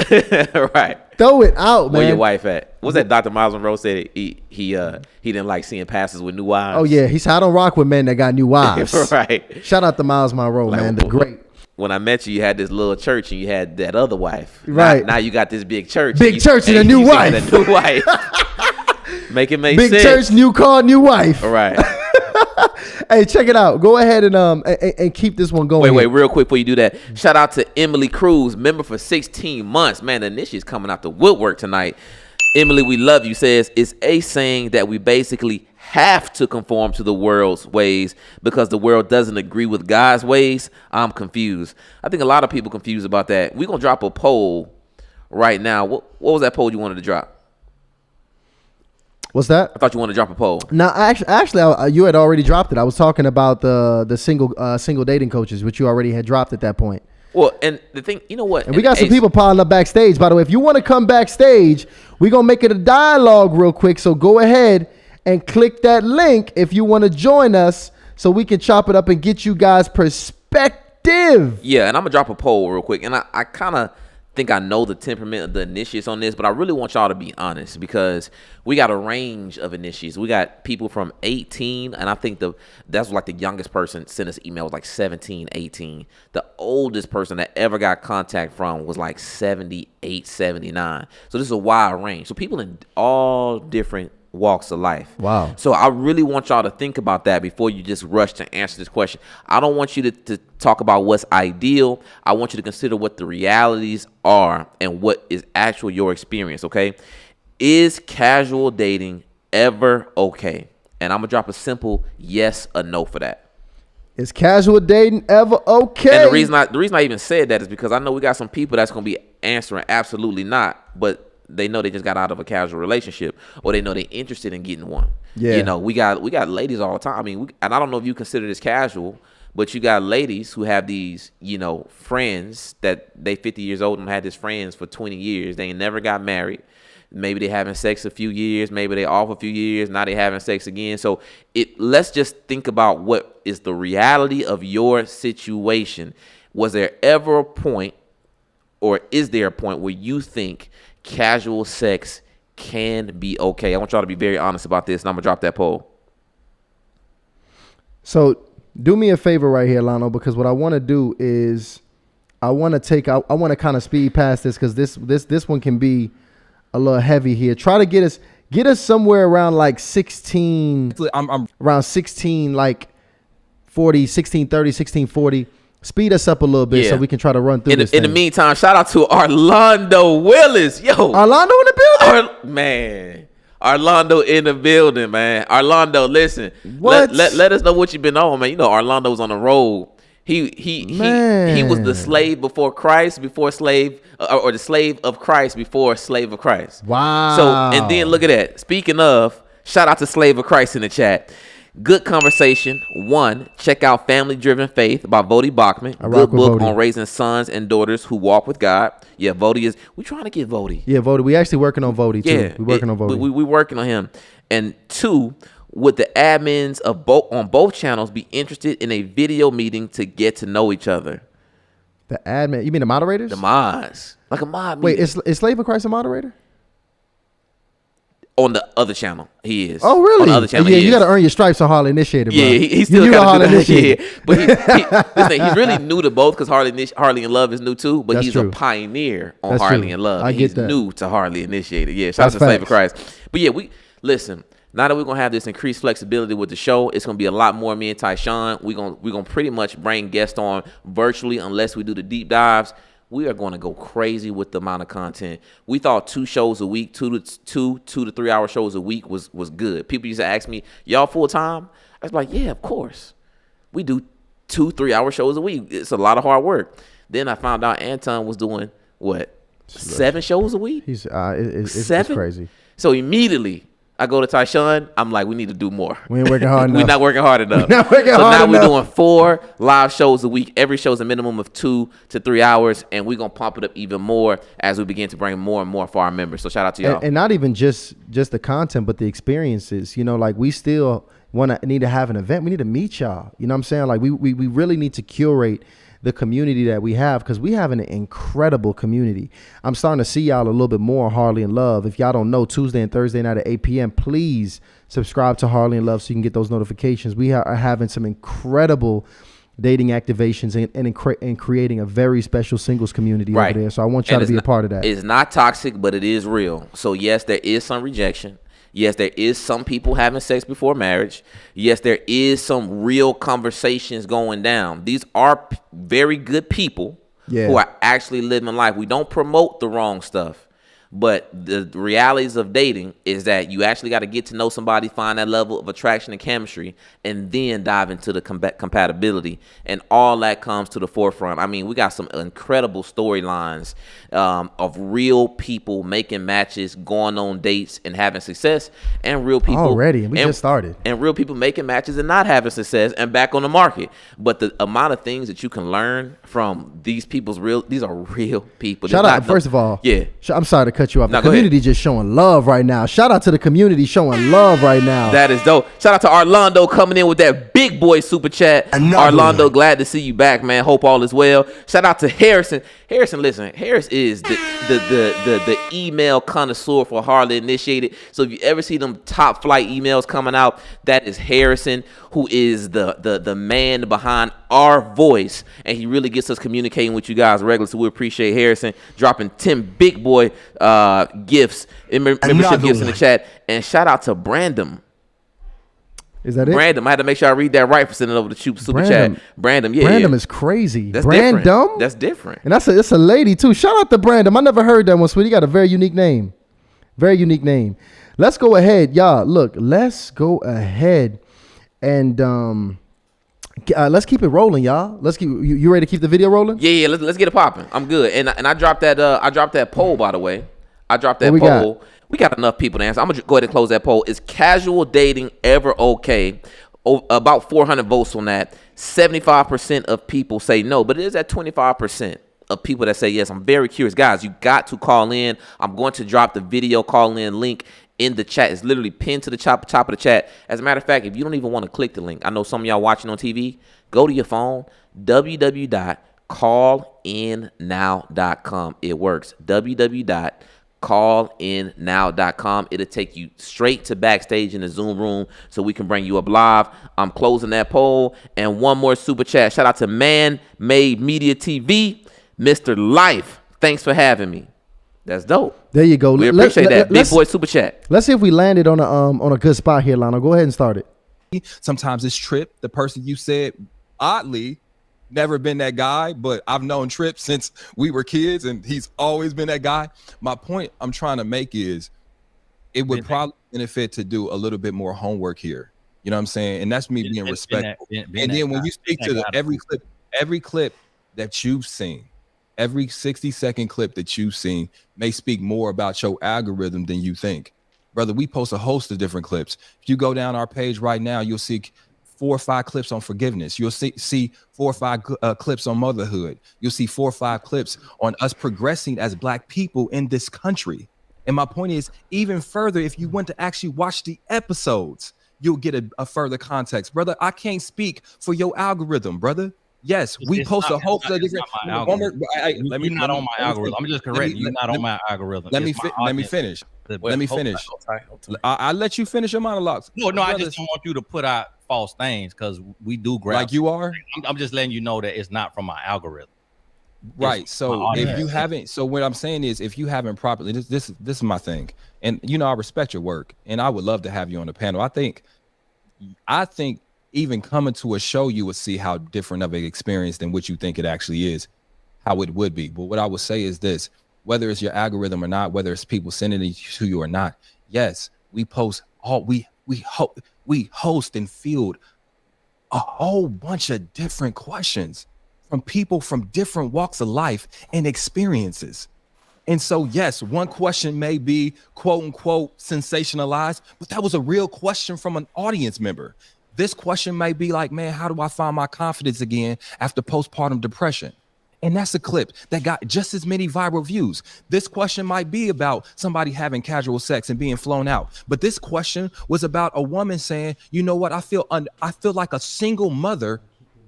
right. Throw it out, man. Where your wife at? What's that? Dr. Miles Monroe said he didn't like seeing pastors with new wives. Oh yeah, he said I don't rock with men that got new wives. Right. Shout out to Miles Monroe, Like, man, the great. When I met you, you had this little church and you had that other wife. Right. Now you got this big church. Big church and a new wife. A new wife. Make it make Big sense. church, new car, new wife. All right. Hey, check it out. Go ahead and keep this one going. Wait, real quick before you do that. Shout out to Emily Cruz, member for 16 months. Man, the initiate's coming out the woodwork tonight. Emily, we love you, says, it's a saying that we basically have to conform to the world's ways because the world doesn't agree with God's ways. I'm confused. I think a lot of people confused about that. We're going to drop a poll right now. What was that poll you wanted to drop? What's that? I thought you wanted to drop a poll. No, actually, you had already dropped it. I was talking about the single dating coaches, which you already had dropped at that point. Well, and the thing, you know what? And we got some people piling up backstage. By the way, if you want to come backstage, we're going to make it a dialogue real quick. So go ahead and click that link if you want to join us so we can chop it up and get you guys perspective. Yeah, and I'm going to drop a poll real quick. And I kind of think I know the temperament of the initiates on this, but I really want y'all to be honest because we got a range of initiates. We got people from 18, and I think that's like the youngest person sent us email was like 17, 18. The oldest person that ever got contact from was like 78, 79. So this is a wide range. So people in all different walks of life. Wow. So I really want y'all to think about that before you just rush to answer this question. I don't want you to talk about what's ideal. I want you to consider what the realities are and what is actual your experience, okay? Is casual dating ever okay? And I'm going to drop a simple yes or no for that. Is casual dating ever okay? And the reason I even said that is because I know we got some people that's going to be answering absolutely not, but they know they just got out of a casual relationship or they know they're interested in getting one. Yeah. You know, we got ladies all the time. I mean, and I don't know if you consider this casual, but you got ladies who have these, you know, friends that they 50 years old and had these friends for 20 years. They ain't never got married. Maybe they having sex a few years. Maybe they off a few years. Now they having sex again. So let's just think about what is the reality of your situation. Was there ever a point or is there a point where you think casual sex can be okay? I want y'all to be very honest about this, and I'm gonna drop that poll. So do me a favor right here, Lano, because what I want to do is I want to kind of speed past this because this one can be a little heavy here. Try to get us somewhere around like 16. I'm around 16, like 40, 1630, 1640. Speed us up a little bit so we can try to run through this. In the meantime, shout out to Orlando Willis. Yo. Orlando in the building? Man. Orlando in the building, man. Orlando, listen. What? Let us know what you've been on, man. You know Orlando's on the road. He was the slave before Christ, before slave, or the slave of Christ before slave of Christ. Wow. So, and then look at that. Speaking of, shout out to Slave of Christ in the chat. Good conversation. One, check out Family Driven Faith by Vody Bachman. Good book on raising sons and daughters who walk with God. Yeah, Vody we're trying to get Vody. Yeah, Vody. We actually working on Vody too. Yeah, We're working on Vody. We working on him. And two, would the admins of on both channels be interested in a video meeting to get to know each other? The admin, you mean the moderators? The mods. Like a mod Wait, meeting. is Slave of Christ a moderator? On the other channel, he is. Oh, really? On the other channel, yeah, he you is. got to earn your stripes on Harley Initiated, bro. Yeah, he still you got to do that. Initiated. Yeah, but listen, he's really new to both because Harley and Love is new too. But That's he's true. a pioneer on That's Harley true. and Love. I get He's that. new to Harley Initiated. Yeah, shout out That's to Slave of facts. Christ. But yeah, listen. Now that we're gonna have this increased flexibility with the show, it's gonna be a lot more me and Tyshawn. We're gonna pretty much bring guests on virtually unless we do the deep dives. We are going to go crazy with the amount of content. We thought 2 shows a week, 2 to 3 hour shows a week was good. People used to ask me, y'all full time? I was like, yeah, of course. We do 2-3 hour shows a week. It's a lot of hard work. Then I found out Anton was doing what? 7 shows a week? He's it's 7? crazy. So immediately I go to Tyshawn, I'm like, we need to do more. We ain't working hard enough. We're not working hard enough. Not working so hard now we're enough. doing 4 live shows a week. Every show is a minimum of 2 to 3 hours, and we're gonna pump it up even more as we begin to bring more and more for our members. So shout out to y'all. And not even just the content, but the experiences. You know, like we still need to have an event. We need to meet y'all. You know what I'm saying? Like we really need to curate the community that we have, because we have an incredible community. I'm starting to see y'all a little bit more on Harley and Love. If y'all don't know, Tuesday and Thursday night at 8 p.m., please subscribe to Harley and Love so you can get those notifications. We are having some incredible dating activations and creating a very special singles community over there. So I want y'all to be a part of that. It's not toxic, but it is real. So yes, there is some rejection. Yes, there is some people having sex before marriage. Yes, there is some real conversations going down. These are very good people who are actually living life. We don't promote the wrong stuff. But the realities of dating is that you actually got to get to know somebody, find that level of attraction and chemistry, and then dive into the compatibility. And all that comes to the forefront. I mean, we got some incredible storylines of real people making matches, going on dates, and having success, and real people already. We just started. And real people making matches and not having success and back on the market. But the amount of things that you can learn from these are real people. Shout out, first of all. Yeah. I'm sorry to cut you off. No, the community just showing love right now. Shout out to the community showing love right now. That is dope. Shout out to Orlando coming in with that big boy super chat. Orlando, glad to see you back, man. Hope all is well. Shout out to Harrison. Harrison, listen, Harris is the email connoisseur for Harley Initiated. So if you ever see them top flight emails coming out, that is Harrison, who is the man behind our voice, and he really gets us communicating with you guys regularly. So we appreciate Harrison dropping 10 big boy gifts, membership gifts in the chat. And shout out to Brandon. Is that it? Brandon, I had to make sure I read that right for sending over the super chat. Brandon, yeah. Brandon is crazy. That's Brandon? different. That's different. And it's a lady too. Shout out to Brandon. I never heard that one, sweetie. You got a very unique name. Very unique name. Let's go ahead, y'all. Look, let's go ahead and let's keep it rolling, y'all. Let's keep. You ready to keep the video rolling? Yeah. Let's get it popping. I'm good. And I dropped that. I dropped that poll, by the way. I dropped that poll. We got enough people to answer. I'm gonna go ahead and close that poll. Is casual dating ever okay? About 400 votes on that. 75% of people say no, but it is at 25% of people that say yes. I'm very curious, guys. You got to call in. I'm going to drop the video call in link in the chat. It's literally pinned to the top of the chat. As a matter of fact, if you don't even want to click the link, I know some of y'all watching on TV. Go to your phone. www.callinnow.com. It works. www.callinnow.com. It'll take you straight to backstage in the Zoom room so we can bring you up live. I'm closing that poll. And one more super chat. Shout out to Man Made Media TV, Mr. Life. Thanks for having me. That's dope. There you go. We appreciate that. Big boy super chat. Let's see if we landed on a good spot here, Lionel. Go ahead and start it. Sometimes it's Trip, the person you said, oddly, never been that guy, but I've known Trip since we were kids, and he's always been that guy. My point I'm trying to make is it would probably benefit to do a little bit more homework here. You know what I'm saying? And that's me being respectful. And then when you speak to every clip that you've seen, every 60-second clip that you've seen may speak more about your algorithm than you think. Brother, we post a host of different clips. If you go down our page right now, you'll see 4 or 5 clips on forgiveness. You'll see 4 or 5 clips on motherhood. You'll see 4 or 5 clips on us progressing as Black people in this country. And my point is, even further, if you want to actually watch the episodes, you'll get a further context. Brother, I can't speak for your algorithm, brother. Yes, we post a whole lot of different. Let me not on my algorithm. I'm just correcting you. Not on my algorithm. Let me finish. Let me finish. I'll let you finish your monologues. No, I just don't want you to put out false things because we do grab. Like you are. I'm just letting you know that it's not from my algorithm. Right. So if you haven't, so what I'm saying is, if you haven't properly, this is my thing, and I respect your work, and I would love to have you on the panel. I think even coming to a show, you would see how different of an experience than what you think it actually is, how it would be. But what I would say is this: whether it's your algorithm or not, whether it's people sending it to you or not, yes, we post we host and field a whole bunch of different questions from people from different walks of life and experiences. And so, yes, one question may be quote unquote sensationalized, but that was a real question from an audience member. This question may be like, man, how do I find my confidence again after postpartum depression? And that's a clip that got just as many viral views. This question might be about somebody having casual sex and being flown out. But this question was about a woman saying, you know what, I feel like a single mother,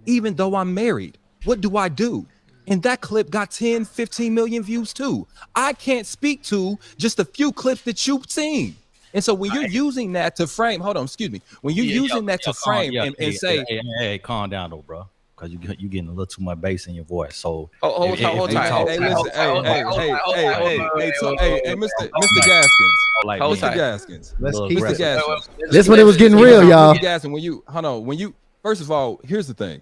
even though I'm married. What do I do? And that clip got 10, 15 million views too. I can't speak to just a few clips that you've seen. And so when you're using that to frame, hold on, excuse me. When you're using that to frame and say, hey, calm down though, bro. Because you getting a little too much bass in your voice. So hold tight. Hey, listen, hey, Mr. Gaskins. Hold Mr. tight. Gaskins. Let's keep Mr. it. Gaskins. This when it was getting real, y'all. Mr. Gaskin, when you first of all, here's the thing.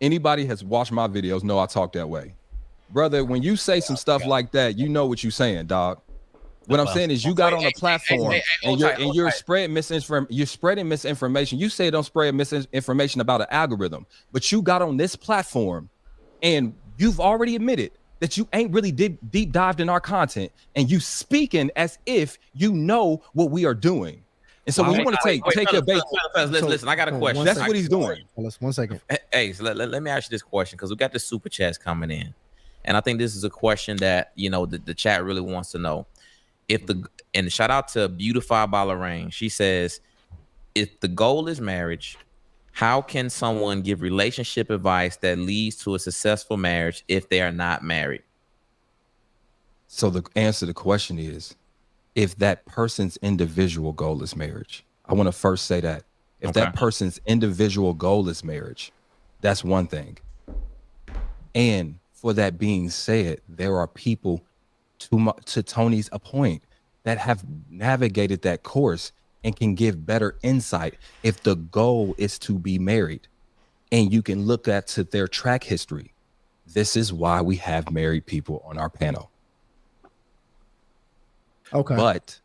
Anybody has watched my videos know I talk that way. Brother, when you say some stuff like that, you know what you're saying, dog. What I'm saying is you got on a platform and you're spreading misinformation. You say don't spread misinformation about an algorithm, but you got on this platform and you've already admitted that you ain't really deep dived in our content and you speaking as if you know what we are doing. And so when you want to take your bait, listen, I got a question. That's what he's doing. Let's 1 second. Hey, so let me ask you this question because we got the super chats coming in, and I think this is a question that the chat really wants to know. And shout out to Beautified by Lorraine. She says, if the goal is marriage, how can someone give relationship advice that leads to a successful marriage if they are not married? So the answer to the question is, if that person's individual goal is marriage. I want to first say that. If that person's individual goal is marriage, that's one thing. And for that being said, there are people, to Tony's point, that have navigated that course and can give better insight if the goal is to be married. And you can look at to their track history. This is why we have married people on our panel. Okay. But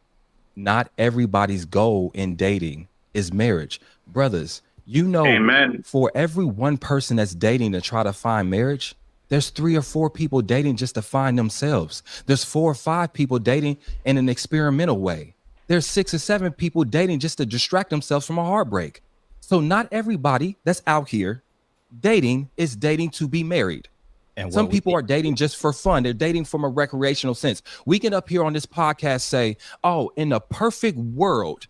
not everybody's goal in dating is marriage. Brothers, Amen. For every one person that's dating to try to find marriage, there's 3 or 4 people dating just to find themselves. There's 4 or 5 people dating in an experimental way. There's 6 or 7 people dating just to distract themselves from a heartbreak. So not everybody that's out here dating is dating to be married. And some people are dating just for fun. They're dating from a recreational sense. We can up here on this podcast say, oh, in a perfect world,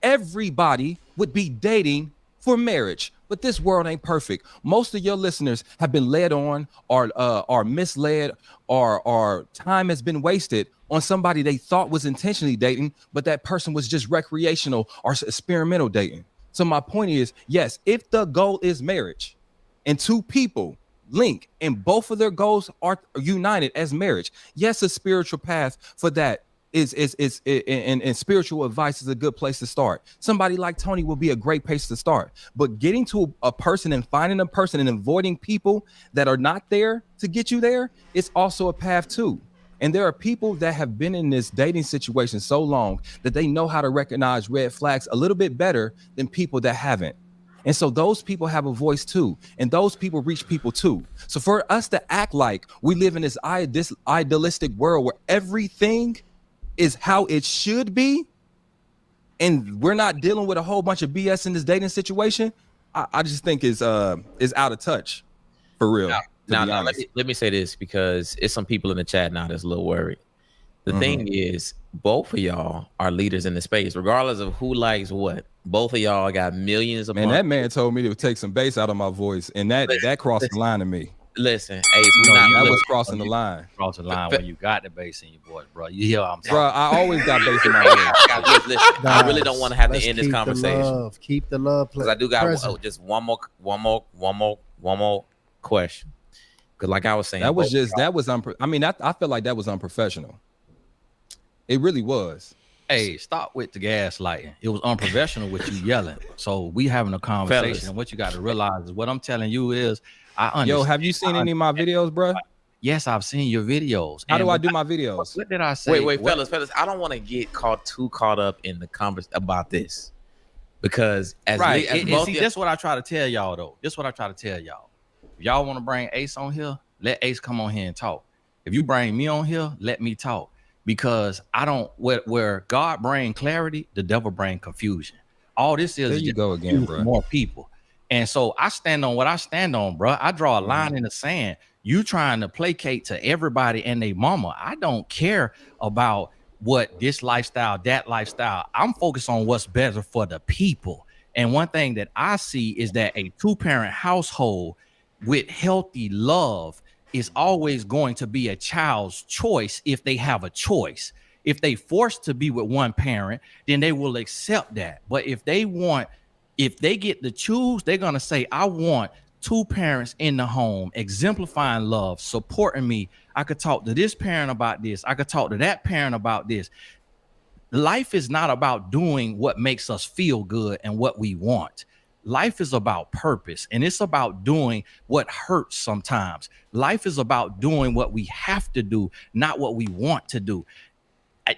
everybody would be dating for marriage. But this world ain't perfect. Most of your listeners have been led on or are misled or time has been wasted on somebody they thought was intentionally dating, but that person was just recreational or experimental dating. So my point is, yes, if the goal is marriage and 2 people link and both of their goals are united as marriage, yes, a spiritual path for that is and spiritual advice is a good place to start. Somebody like Tony will be a great place to start. But getting to a person and finding a person and avoiding people that are not there to get you there is also a path too. And there are people that have been in this dating situation so long that they know how to recognize red flags a little bit better than people that haven't. And so those people have a voice too, and those people reach people too. So for us to act like we live in this idealistic world where everything is how it should be, and we're not dealing with a whole bunch of BS in this dating situation, I just think is out of touch, for real. Now let me say this because it's some people in the chat now that's a little worried. The thing is, both of y'all are leaders in the space, regardless of who likes what. Both of y'all got millions of. Man, that man told me to take some bass out of my voice, and that crossed the line to me. Listen, that was crossing the line. Cross the line when you got the bass in your voice, bro. You hear what I'm saying? Bro, I always got bass in my voice. Listen, I really don't want to have to end this conversation. Keep the love. Because I do got just one more question. Because like I was saying, I feel like that was unprofessional. It really was. Hey, stop with the gaslighting. It was unprofessional with you yelling. So we having a conversation. Fellas. And what you got to realize is what I'm telling you is I understand. Yo, have you seen any of my videos, bro? Yes, I've seen your videos. How do I do my videos? What did I say? Wait, fellas, I don't want to get too caught up in the conversation about this. Because see, that's what I try to tell y'all though. This is what I try to tell y'all. If y'all want to bring Ace on here, let Ace come on here and talk. If you bring me on here, let me talk, because I don't where God bring clarity, the devil bring confusion. All this There is you just go again, confuse bro. more people. And so I stand on what I stand on, bro. I draw a line in the sand. You trying to placate to everybody and their mama. I don't care about what this lifestyle, that lifestyle. I'm focused on what's better for the people. And one thing that I see is that a two-parent household with healthy love is always going to be a child's choice if they have a choice. If they forced to be with one parent, then they will accept that. But if they get to choose, they're going to say, I want two parents in the home, exemplifying love, supporting me. I could talk to this parent about this. I could talk to that parent about this. Life is not about doing what makes us feel good and what we want. Life is about purpose, and it's about doing what hurts sometimes. Life is about doing what we have to do, not what we want to do.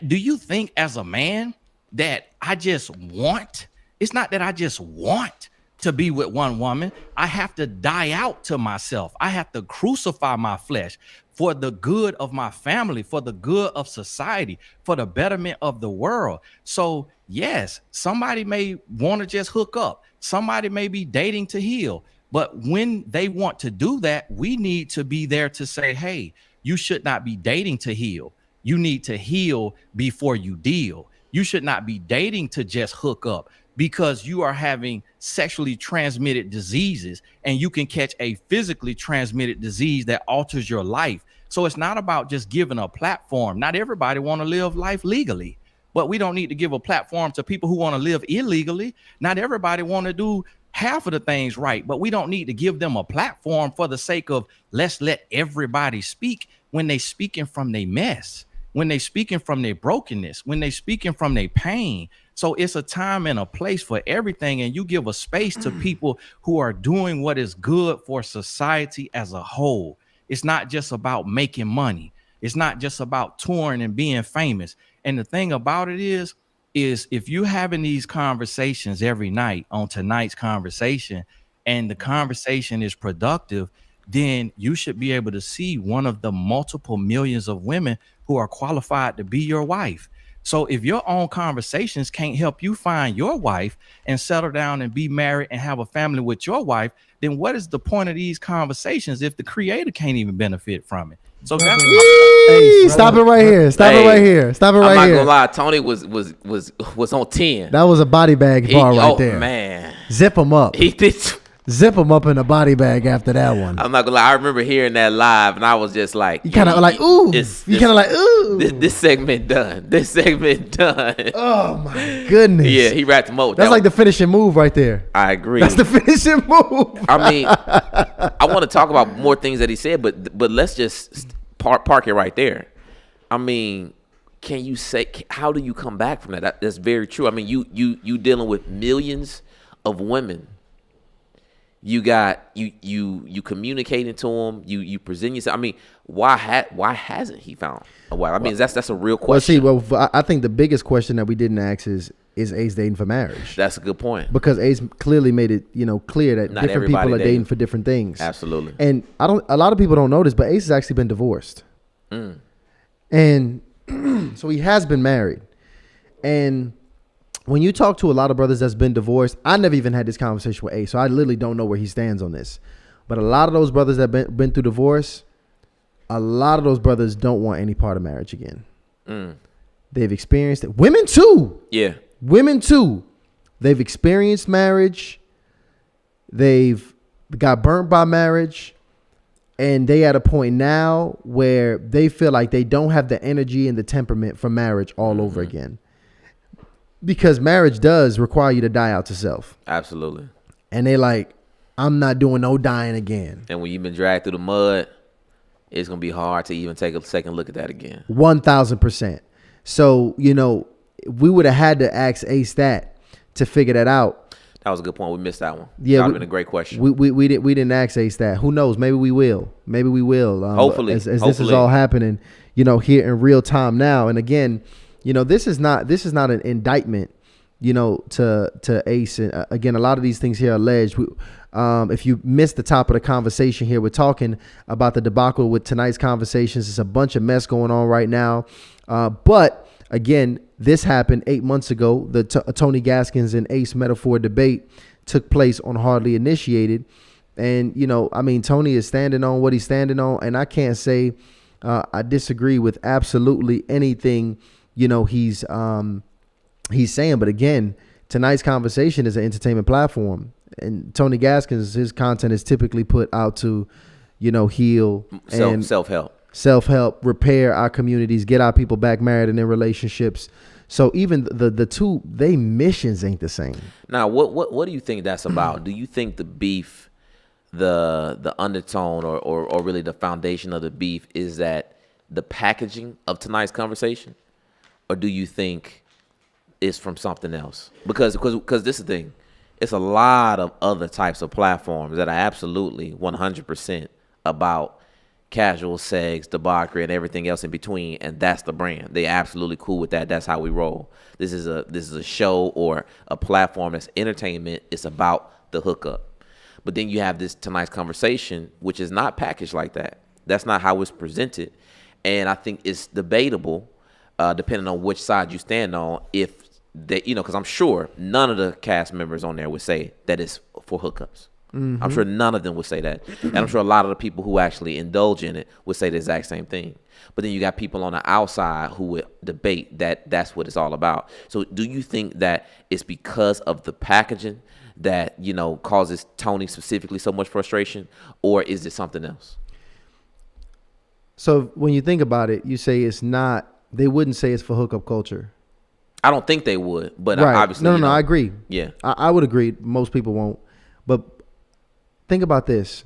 Do you think as a man that I just want? It's not that I just want to be with one woman. I have to die out to myself. I have to crucify my flesh for the good of my family, for the good of society, for the betterment of the world. So yes, somebody may want to just hook up. Somebody may be dating to heal. But when they want to do that, we need to be there to say, hey, you should not be dating to heal. You need to heal before you deal. You should not be dating to just hook up, because you are having sexually transmitted diseases, and you can catch a physically transmitted disease that alters your life. So it's not about just giving a platform. Not everybody want to live life legally, but we don't need to give a platform to people who want to live illegally. Not everybody want to do half of the things right, but we don't need to give them a platform for the sake of let's let everybody speak when they speaking from their mess, when they speaking from their brokenness, when they speaking from their pain. So it's a time and a place for everything. And you give a space to people who are doing what is good for society as a whole. It's not just about making money. It's not just about touring and being famous. And the thing about it is if you're having these conversations every night on tonight's conversation, and the conversation is productive, then you should be able to see one of the multiple millions of women who are qualified to be your wife. So if your own conversations can't help you find your wife and settle down and be married and have a family with your wife, then what is the point of these conversations if the creator can't even benefit from it? So that's Hey, stop it right here. Stop it right here. Stop it I'm right not here. gonna lie, Tony was on 10. That was a body bag bar right there. Man, Zip him up. he did. Zip him up in a body bag after that one. I'm not gonna lie. I remember hearing that live, and I was just like, You kind of like, ooh. You kind of like, ooh. This segment done. This segment done. Oh my goodness. Yeah, he wrapped him up. That's like the finishing move right there. I agree. That's the finishing move. I mean, I want to talk about more things that he said, but let's just park it right there. I mean, can you say, how do you come back from that? That's very true. I mean, you dealing with millions of women. You got you communicating to them. You present yourself. I mean, why hasn't he found a wife? I mean, that's a real question. I think the biggest question that we didn't ask is Ace dating for marriage? That's a good point. Because Ace clearly made it clear that Not different people are everybody dating for different things. Absolutely. And a lot of people don't know this, but Ace has actually been divorced. And so he has been married. And when you talk to a lot of brothers that's been divorced, I never even had this conversation with Ace, so I literally don't know where he stands on this. But a lot of those brothers that been through divorce, a lot of those brothers don't want any part of marriage again. They've experienced it. Women too. Yeah. Women too. They've experienced marriage. They've got burnt by marriage. And they at a point now where they feel like they don't have the energy and the temperament for marriage all over again. Because marriage does require you to die out to self. Absolutely. And they like, I'm not doing no dying again. And when you've been dragged through the mud, it's going to be hard to even take a second look at that again. 1,000%. So, we would have had to ask Ace that to figure that out. That was a good point. We missed that one. Yeah, that would have been a great question. We didn't ask Ace that. Who knows? Maybe we will. Hopefully. As this is all happening, here in real time now. And again, this is not an indictment to Ace. And again, a lot of these things here are alleged. If you missed the top of the conversation here, we're talking about the debacle with tonight's conversations. It's a bunch of mess going on right now. But again, this happened 8 months ago. The Tony Gaskins and Ace metaphor debate took place on Hardly Initiated. And, Tony is standing on what he's standing on. And I can't say I disagree with absolutely anything, he's saying. But again, tonight's conversation is an entertainment platform. And Tony Gaskins, his content is typically put out to, heal and self-help, repair our communities, get our people back married and in relationships. So even the two, they missions ain't the same. Now, what do you think that's about? Do you think the beef, the undertone or really the foundation of the beef is that the packaging of tonight's conversation? Or do you think it's from something else? Because this is the thing. It's a lot of other types of platforms that are absolutely 100% about casual sex, debauchery, and everything else in between, and that's the brand. They absolutely cool with that. That's how we roll. This is a show or a platform that's entertainment. It's about the hookup. But then you have this tonight's conversation, which is not packaged like that. That's not how it's presented, and I think it's debatable, depending on which side you stand on, if that, because I'm sure none of the cast members on there would say that it's for hookups. Mm-hmm. I'm sure none of them would say that. And I'm sure a lot of the people who actually indulge in it would say the exact same thing. But then you got people on the outside who would debate that that's what it's all about. So do you think that it's because of the packaging that, causes Tony specifically so much frustration, or is it something else? So when you think about it, you say it's not, they wouldn't say it's for hookup culture. I don't think they would, but right. Obviously. No, I agree. Yeah. I would agree. Most people won't. But think about this.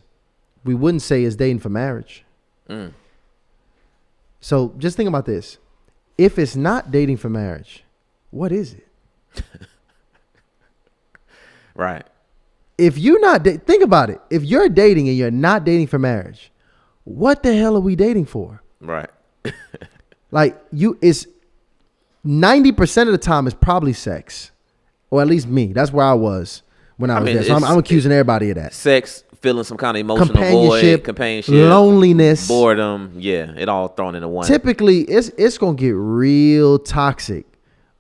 We wouldn't say it's dating for marriage. Mm. So just think about this. If it's not dating for marriage, what is it? Right. If you're not, think about it. If you're dating and you're not dating for marriage, what the hell are we dating for? Right. It's 90% of the time is probably sex, or at least me. That's where I was when I was there. So I'm accusing everybody of that. Sex, feeling some kind of emotional void, companionship, loneliness, boredom. Yeah, it all thrown into one. Typically, it's gonna get real toxic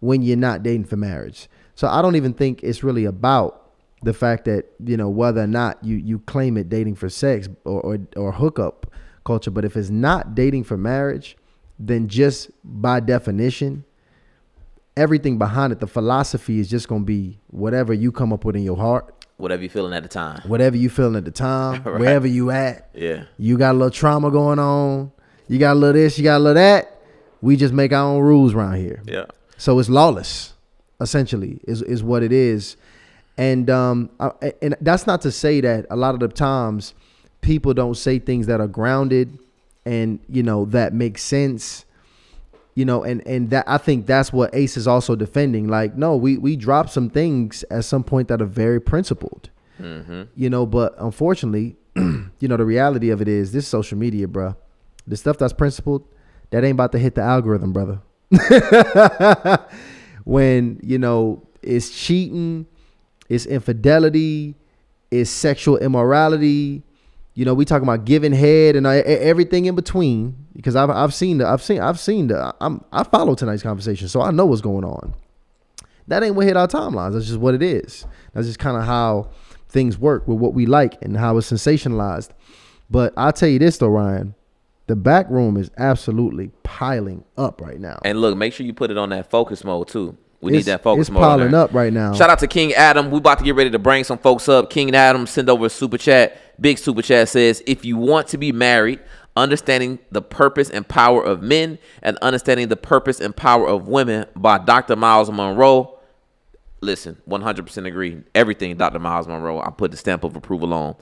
when you're not dating for marriage. So I don't even think it's really about the fact that whether or not you claim it dating for sex or hookup culture. But if it's not dating for marriage, then just by definition, everything behind it, the philosophy is just going to be whatever you come up with in your heart. Whatever you're feeling at the time. Whatever you feeling at the time, right. Wherever you at. Yeah. You got a little trauma going on. You got a little this, you got a little that. We just make our own rules around here. Yeah. So it's lawless, essentially, is what it is. And that's not to say that a lot of the times people don't say things that are grounded and, that make sense. And that I think that's what Ace is also defending. Like, no, we dropped some things at some point that are very principled, but unfortunately, the reality of it is this social media, bro, the stuff that's principled, that ain't about to hit the algorithm, brother. When, it's cheating, it's infidelity, it's sexual immorality, we talking about giving head and everything in between, because I follow tonight's conversation, so I know what's going on. That ain't what hit our timelines. That's just what it is. That's just kind of how things work with what we like and how it's sensationalized. But I'll tell you this though, Ryan, the back room is absolutely piling up right now. And look, make sure you put it on that focus mode too. We need that focus mode. It's piling up right now. Shout out to King Adam. We about to get ready to bring some folks up. King Adam send over a super chat. Big super chat says, if you want to be married, understanding the purpose and power of men and understanding the purpose and power of women by Dr. Miles Monroe. Listen, 100% agree. Everything Dr. Miles Monroe, I put the stamp of approval on.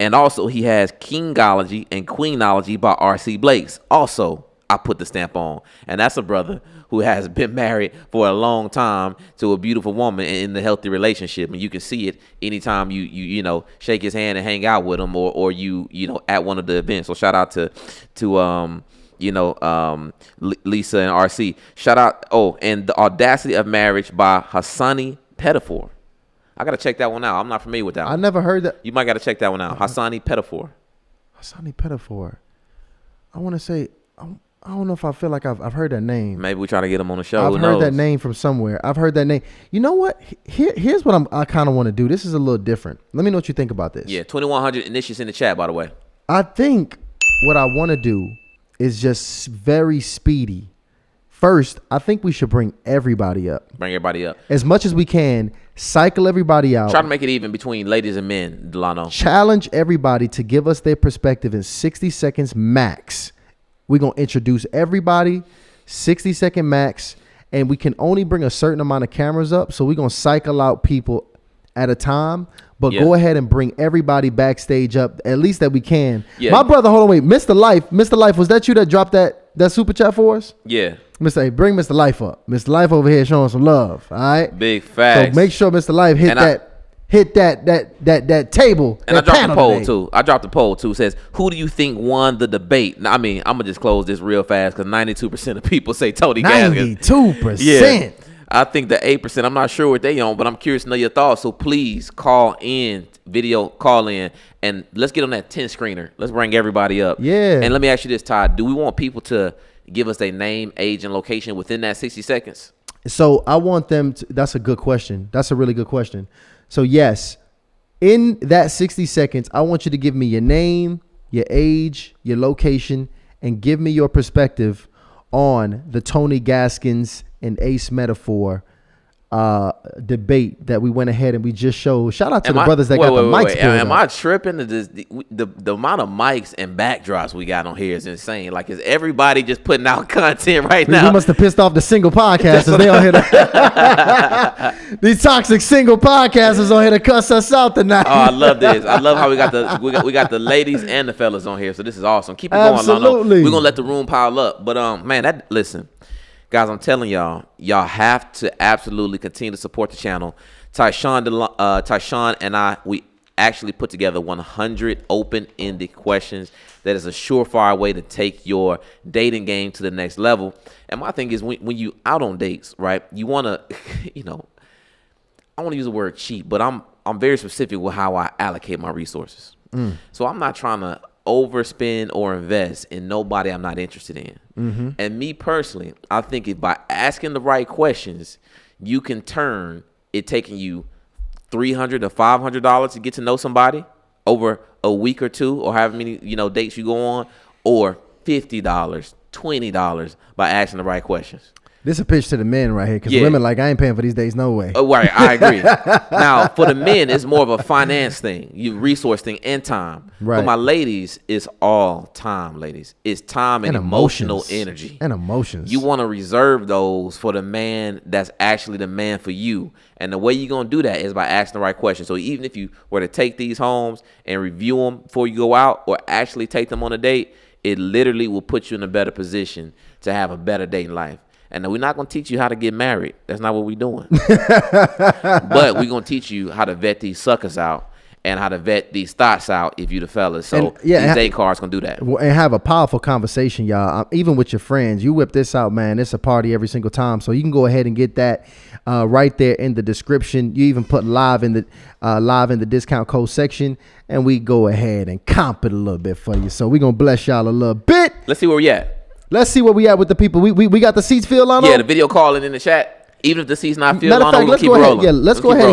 And also he has Kingology and Queenology by R.C. Blakes. Also, I put the stamp on. And that's a brother who has been married for a long time to a beautiful woman in a healthy relationship. And you can see it anytime you shake his hand and hang out with him or you at one of the events. So shout out to Lisa and RC. Shout out. Oh, and The Audacity of Marriage by Hassani Pettifor. I got to check that one out. I'm not familiar with that one. I never heard that. You might got to check that one out. Hassani Pettifor. Hassani Pettifor. I want to say, I don't know if I feel like I've heard that name. Maybe we try to get him on the show. I've heard that name from somewhere. I've heard that name. You know what? Here's what I kind of want to do. This is a little different. Let me know what you think about this. Yeah, 2100 initiates in the chat, by the way. I think what I want to do is just very speedy. First, I think we should bring everybody up. Bring everybody up. As much as we can, cycle everybody out. Try to make it even between ladies and men, Delano. Challenge everybody to give us their perspective in 60 seconds max. We're going to introduce everybody, 60-second max, and we can only bring a certain amount of cameras up, so we're going to cycle out people at a time, but go ahead and bring everybody backstage up, at least that we can. Yeah. My brother, hold on, wait, Mr. Life, was that you that dropped that super chat for us? Yeah. Bring Mr. Life up. Mr. Life over here showing some love, all right? Big facts. So make sure Mr. Life hit that table. And I dropped the poll too. I dropped the poll too. It says, who do you think won the debate? Now, I mean, I'm gonna just close this real fast because 92% of people say Tony Gaskin. 92%. Yeah. I think the 8%. I'm not sure what they on, but I'm curious to know your thoughts. So please call in, and let's get on that 10 screener. Let's bring everybody up. Yeah. And let me ask you this, Todd. Do we want people to give us their name, age, and location within that 60 seconds? So I want them to. That's a good question. That's a really good question. So yes, in that 60 seconds, I want you to give me your name, your age, your location, and give me your perspective on the Tony Gaskins and Ace Metaphor debate that we went ahead and we just showed. Shout out to the brothers that got the mics. Am I tripping? The amount of mics and backdrops we got on here is insane. Like, is everybody just putting out content right now? We must have pissed off the single podcasters. They on here. These toxic single podcasters on here to cuss us out tonight. Oh, I love this. I love how we got the ladies and the fellas on here. So this is awesome. Keep it going, Absolutely. We're gonna let the room pile up. But man, listen. Guys, I'm telling y'all have to absolutely continue to support the channel. Tyshawn and I, we actually put together 100 open-ended questions. That is a surefire way to take your dating game to the next level. And my thing is, when you out on dates, right, you want to, I want to use the word cheap, but I'm very specific with how I allocate my resources. So I'm not trying to overspend or invest in nobody I'm not interested in. And me personally, I think if by asking the right questions, you can turn it taking you $300 to $500 to get to know somebody over a week or two, or however many dates you go on, or $50, $20 by asking the right questions. This a pitch to the men right here, because women like, I ain't paying for these days, no way. Oh, right, I agree. Now, for the men, it's more of a finance thing, resource thing, and time. Right. For my ladies, it's all time, ladies. It's time and emotional energy. And emotions. You want to reserve those for the man that's actually the man for you. And the way you're going to do that is by asking the right questions. So even if you were to take these homes and review them before you go out, or actually take them on a date, it literally will put you in a better position to have a better dating life. And we're not going to teach you how to get married. That's not what we're doing. But we're going to teach you how to vet these suckers out and how to vet these thoughts out if you the fellas. So these date cards going to do that. And have a powerful conversation, y'all. Even with your friends. You whip this out, man. It's a party every single time. So you can go ahead and get that right there in the description. You even put live in the discount code section. And we go ahead and comp it a little bit for you. So we're going to bless y'all a little bit. Let's see where we at. Let's see where we at with the people. We got the seats filled on. Yeah, the video calling in the chat. Even if the seat's not filled on, we'll keep rolling. Yeah, let's go ahead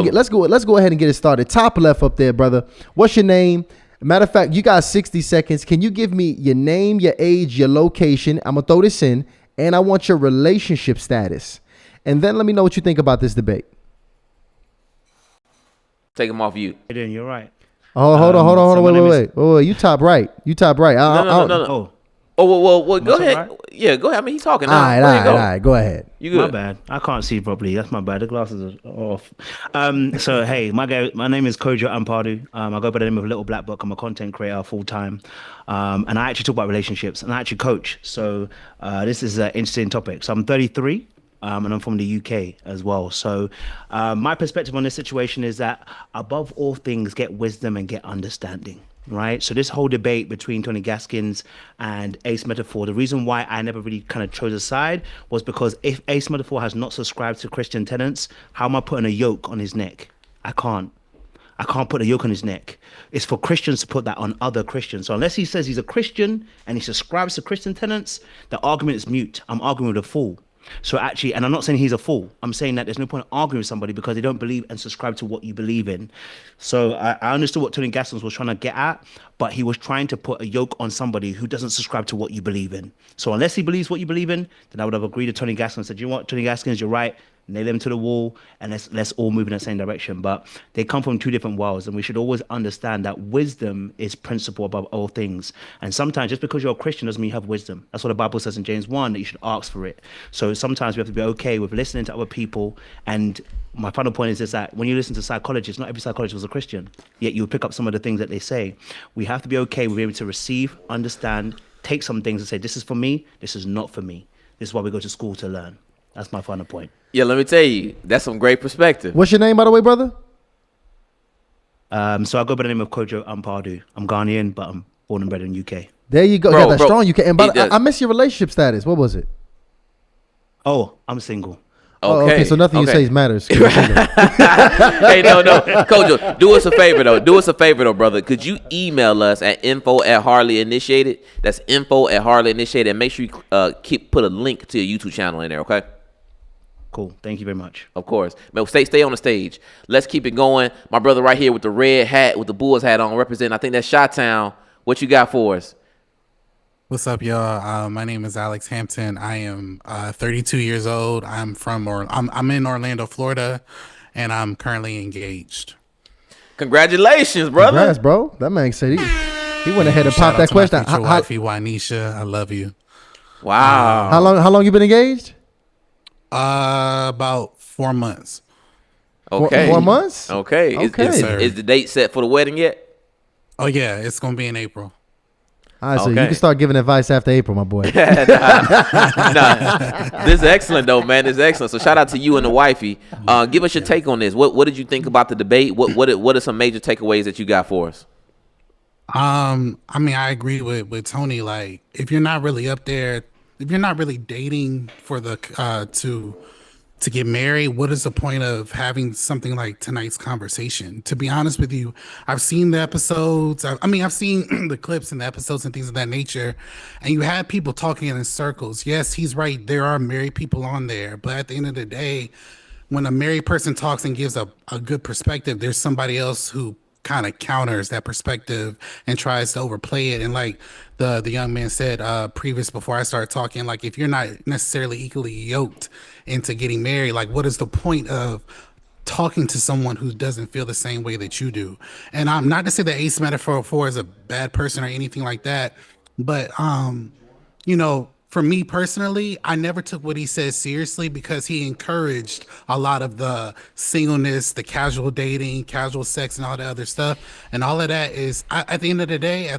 and get it started. Top left up there, brother. What's your name? Matter of fact, you got 60 seconds. Can you give me your name, your age, your location? I'm gonna throw this in, and I want your relationship status. And then let me know what you think about this debate. Take them off you. You're right. Oh, hold on. Wait. You top right. No. Oh, well, go ahead. Right? Yeah, go ahead. I mean, he's talking now. All right. Go ahead. You good? My bad. I can't see properly. That's my bad. The glasses are off. So, hey, my name is Kojo Ampadu. I go by the name of Little Black Book. I'm a content creator full-time. And I actually talk about relationships. And I actually coach. So, this is an interesting topic. So, I'm 33. And I'm from the UK as well. So my perspective on this situation is that above all things, get wisdom and get understanding. right? So this whole debate between Tony Gaskins and Ace Metaphor, the reason why I never really kind of chose a side was because if Ace Metaphor has not subscribed to Christian tenets, how am I putting a yoke on his neck? I can't. I can't put a yoke on his neck. It's for Christians to put that on other Christians. So unless he says he's a Christian and he subscribes to Christian tenets, the argument is mute. I'm arguing with a fool. So actually, and I'm not saying he's a fool. I'm saying that there's no point arguing with somebody because they don't believe and subscribe to what you believe in. So I understood what Tony Gaskins was trying to get at, but he was trying to put a yoke on somebody who doesn't subscribe to what you believe in. So unless he believes what you believe in, then I would have agreed to Tony Gaskins and said, you know what, Tony Gaskins, you're right. Nail them to the wall and let's all move in the same direction. But they come from two different worlds, and we should always understand that wisdom is principle above all things. And sometimes just because you're a Christian doesn't mean you have wisdom. That's what the Bible says in James 1, that you should ask for it. So sometimes we have to be okay with listening to other people. And my final point is this, that when you listen to psychologists, not every psychologist was a Christian, yet you pick up some of the things that they say. We have to be okay with being able to receive, understand, take some things and say, this is for me, this is not for me. This is why we go to school to learn. That's my final point. Yeah, let me tell you, that's some great perspective. What's your name, by the way, brother? So I go by the name of Kojo Ampadu. I'm Ghanaian, but I'm born and bred in UK. There you go. Bro, Yeah, that's bro, strong. You can. And he does. I miss your relationship status. What was it? Oh, I'm single. Oh, okay. So nothing you say matters. Hey, no. Kojo, do us a favor, though, brother. Could you email us at info@HarleyInitiated? That's info@HarleyInitiated. And make sure you put a link to your YouTube channel in there, okay? Cool. Thank you very much. Of course. Man, stay on the stage. Let's keep it going. My brother right here with the red hat, with the Bulls hat on, representing, I think that's Chi-Town. What you got for us? What's up, y'all? My name is Alex Hampton. I am 32 years old. I'm in Orlando, Florida, and I'm currently engaged. Congratulations, brother. Congrats, bro. That man said he went ahead and Shout popped that out to my question. future wifey, Juanisha. I love you. Wow. How long you been engaged? About 4 months. Okay. 4 months? Okay. Okay. Yes, sir. Is the date set for the wedding yet? Oh yeah, it's gonna be in April. All right, so Okay. you can start giving advice after April, my boy. Nah. This is excellent, though, man. This is excellent. So shout out to you and the wifey. Give us your take on this. What did you think about the debate? What are some major takeaways that you got for us? I mean, I agree with Tony. Like, if you're not really up there, if you're not really dating for the to get married, what is the point of having something like tonight's conversation? To be honest with you, I've seen the episodes. I've seen the clips and the episodes and things of that nature, and you have people talking in circles. Yes, he's right. There are married people on there, but at the end of the day, when a married person talks and gives a good perspective, there's somebody else who kind of counters that perspective and tries to overplay it. And like the young man said previous before I started talking, like, if you're not necessarily equally yoked into getting married, like, what is the point of talking to someone who doesn't feel the same way that you do? And I'm not to say that Ace Metaphor is a bad person or anything like that, but for me personally, I never took what he said seriously because he encouraged a lot of the singleness, the casual dating, casual sex, and all the other stuff. And all of that is, at the end of the day,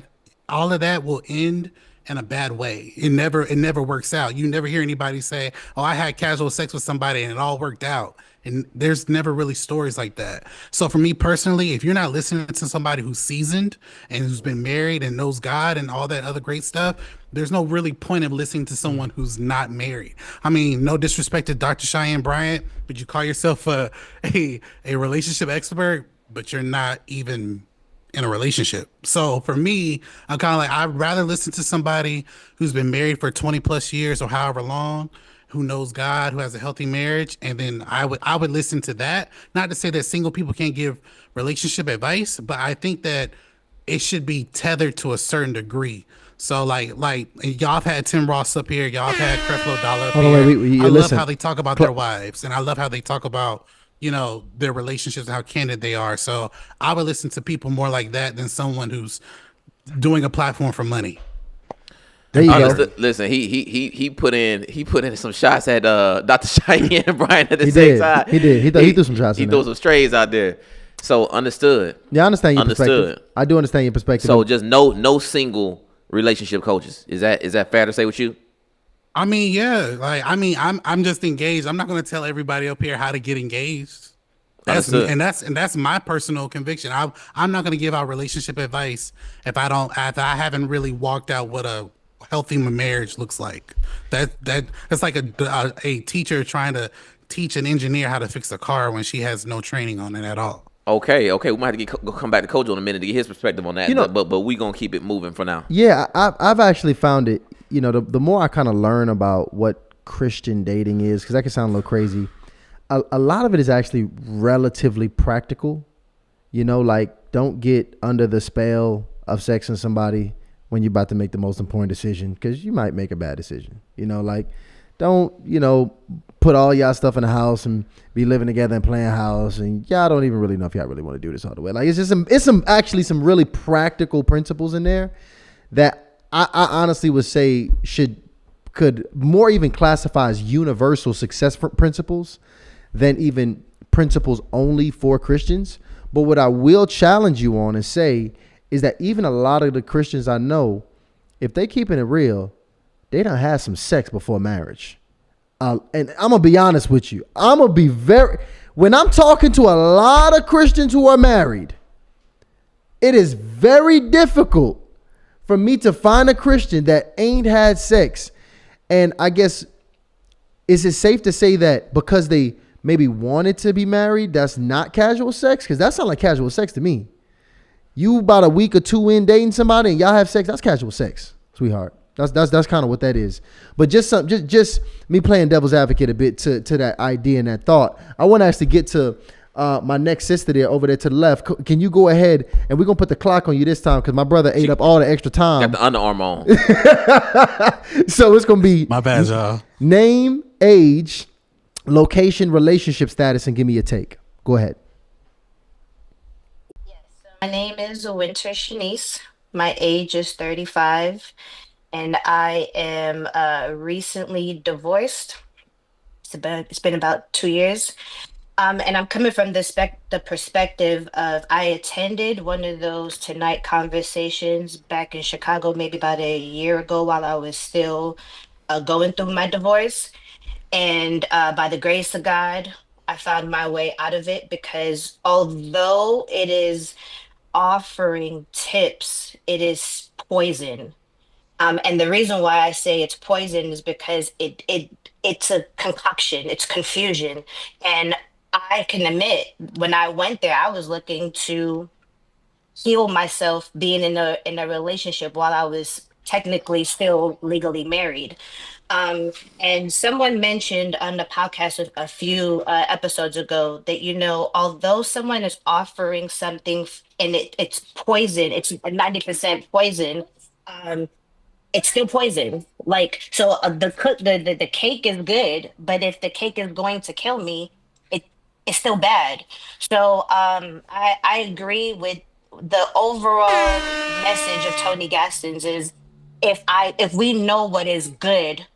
all of that will end in a bad way. It never works out. You never hear anybody say, "Oh, I had casual sex with somebody and it all worked out." And there's never really stories like that. So for me personally, if you're not listening to somebody who's seasoned and who's been married and knows God and all that other great stuff, there's no really point of listening to someone who's not married. I mean, no disrespect to Dr. Cheyenne Bryant, but you call yourself a relationship expert, but you're not even in a relationship. So for me, I'm kind of like, I'd rather listen to somebody who's been married for 20 plus years or however long, who knows God, who has a healthy marriage, and then I would listen to that. Not to say that single people can't give relationship advice, but I think that it should be tethered to a certain degree. So like y'all have had Tim Ross up here, y'all have had Creflo Dollar up here. I love how they talk about their wives, and I love how they talk about their relationships and how candid they are. So I would listen to people more like that than someone who's doing a platform for money. There you go. Listen, he put in some shots at Dr. Cheyenne Bryant at the same time. He did. He threw some shots. He threw some strays out there. So understood. Yeah, I understand your perspective. I do understand your perspective. So just no single relationship coaches. Is that fair to say with you? I mean, yeah. I'm just engaged. I'm not going to tell everybody up here how to get engaged. Understood. That's my personal conviction. I'm not going to give out relationship advice if I haven't really walked out what a healthy marriage looks like. That's like a teacher trying to teach an engineer how to fix a car when she has no training on it at all. Okay, okay. We might have to come back to Kojo in a minute to get his perspective on that. You know- but we gonna keep it moving for now. Yeah, I've actually found it. You know, the more I kind of learn about what Christian dating is, because that can sound a little crazy. A lot of it is actually relatively practical. You know, like don't get under the spell of sexing somebody when you're about to make the most important decision, because you might make a bad decision. You know, like don't, put all y'all stuff in the house and be living together and playing house, and y'all don't even really know if y'all really want to do this all the way. Like it's just some really practical principles in there that I honestly would say could more even classify as universal success principles than even principles only for Christians. But what I will challenge you on and say is that even a lot of the Christians I know, if they keeping it real, they done had some sex before marriage. And I'm going to be honest with you. When I'm talking to a lot of Christians who are married, it is very difficult for me to find a Christian that ain't had sex. And I guess, is it safe to say that because they maybe wanted to be married, that's not casual sex? Because that sounds like casual sex to me. You about a week or two in dating somebody and y'all have sex, that's casual sex, sweetheart. That's kind of what that is. But just me playing devil's advocate a bit to that idea and that thought. I want to actually get to my next sister over there to the left. Can you go ahead and we're gonna put the clock on you this time because my brother ate up all the extra time. Got the underarm on. So it's gonna be my bad, y'all. Name, age, location, relationship status, and give me your take. Go ahead. Yes. So my name is Winter Shanice. My age is 35. And I am recently divorced. It's been about 2 years. And I'm coming from the perspective of I attended one of those tonight conversations back in Chicago, maybe about a year ago while I was still going through my divorce. And by the grace of God, I found my way out of it because although it is offering tips, it is poison. And the reason why I say it's poison is because it's a concoction, it's confusion. And I can admit when I went there, I was looking to heal myself being in a relationship while I was technically still legally married. And someone mentioned on the podcast a few episodes ago that, although someone is offering something and it's poison, it's 90% poison. It's still poison. Like, so the cake is good, but if the cake is going to kill me, it it's still bad. So I agree with the overall message of Tony Gaston's is if we know what is good,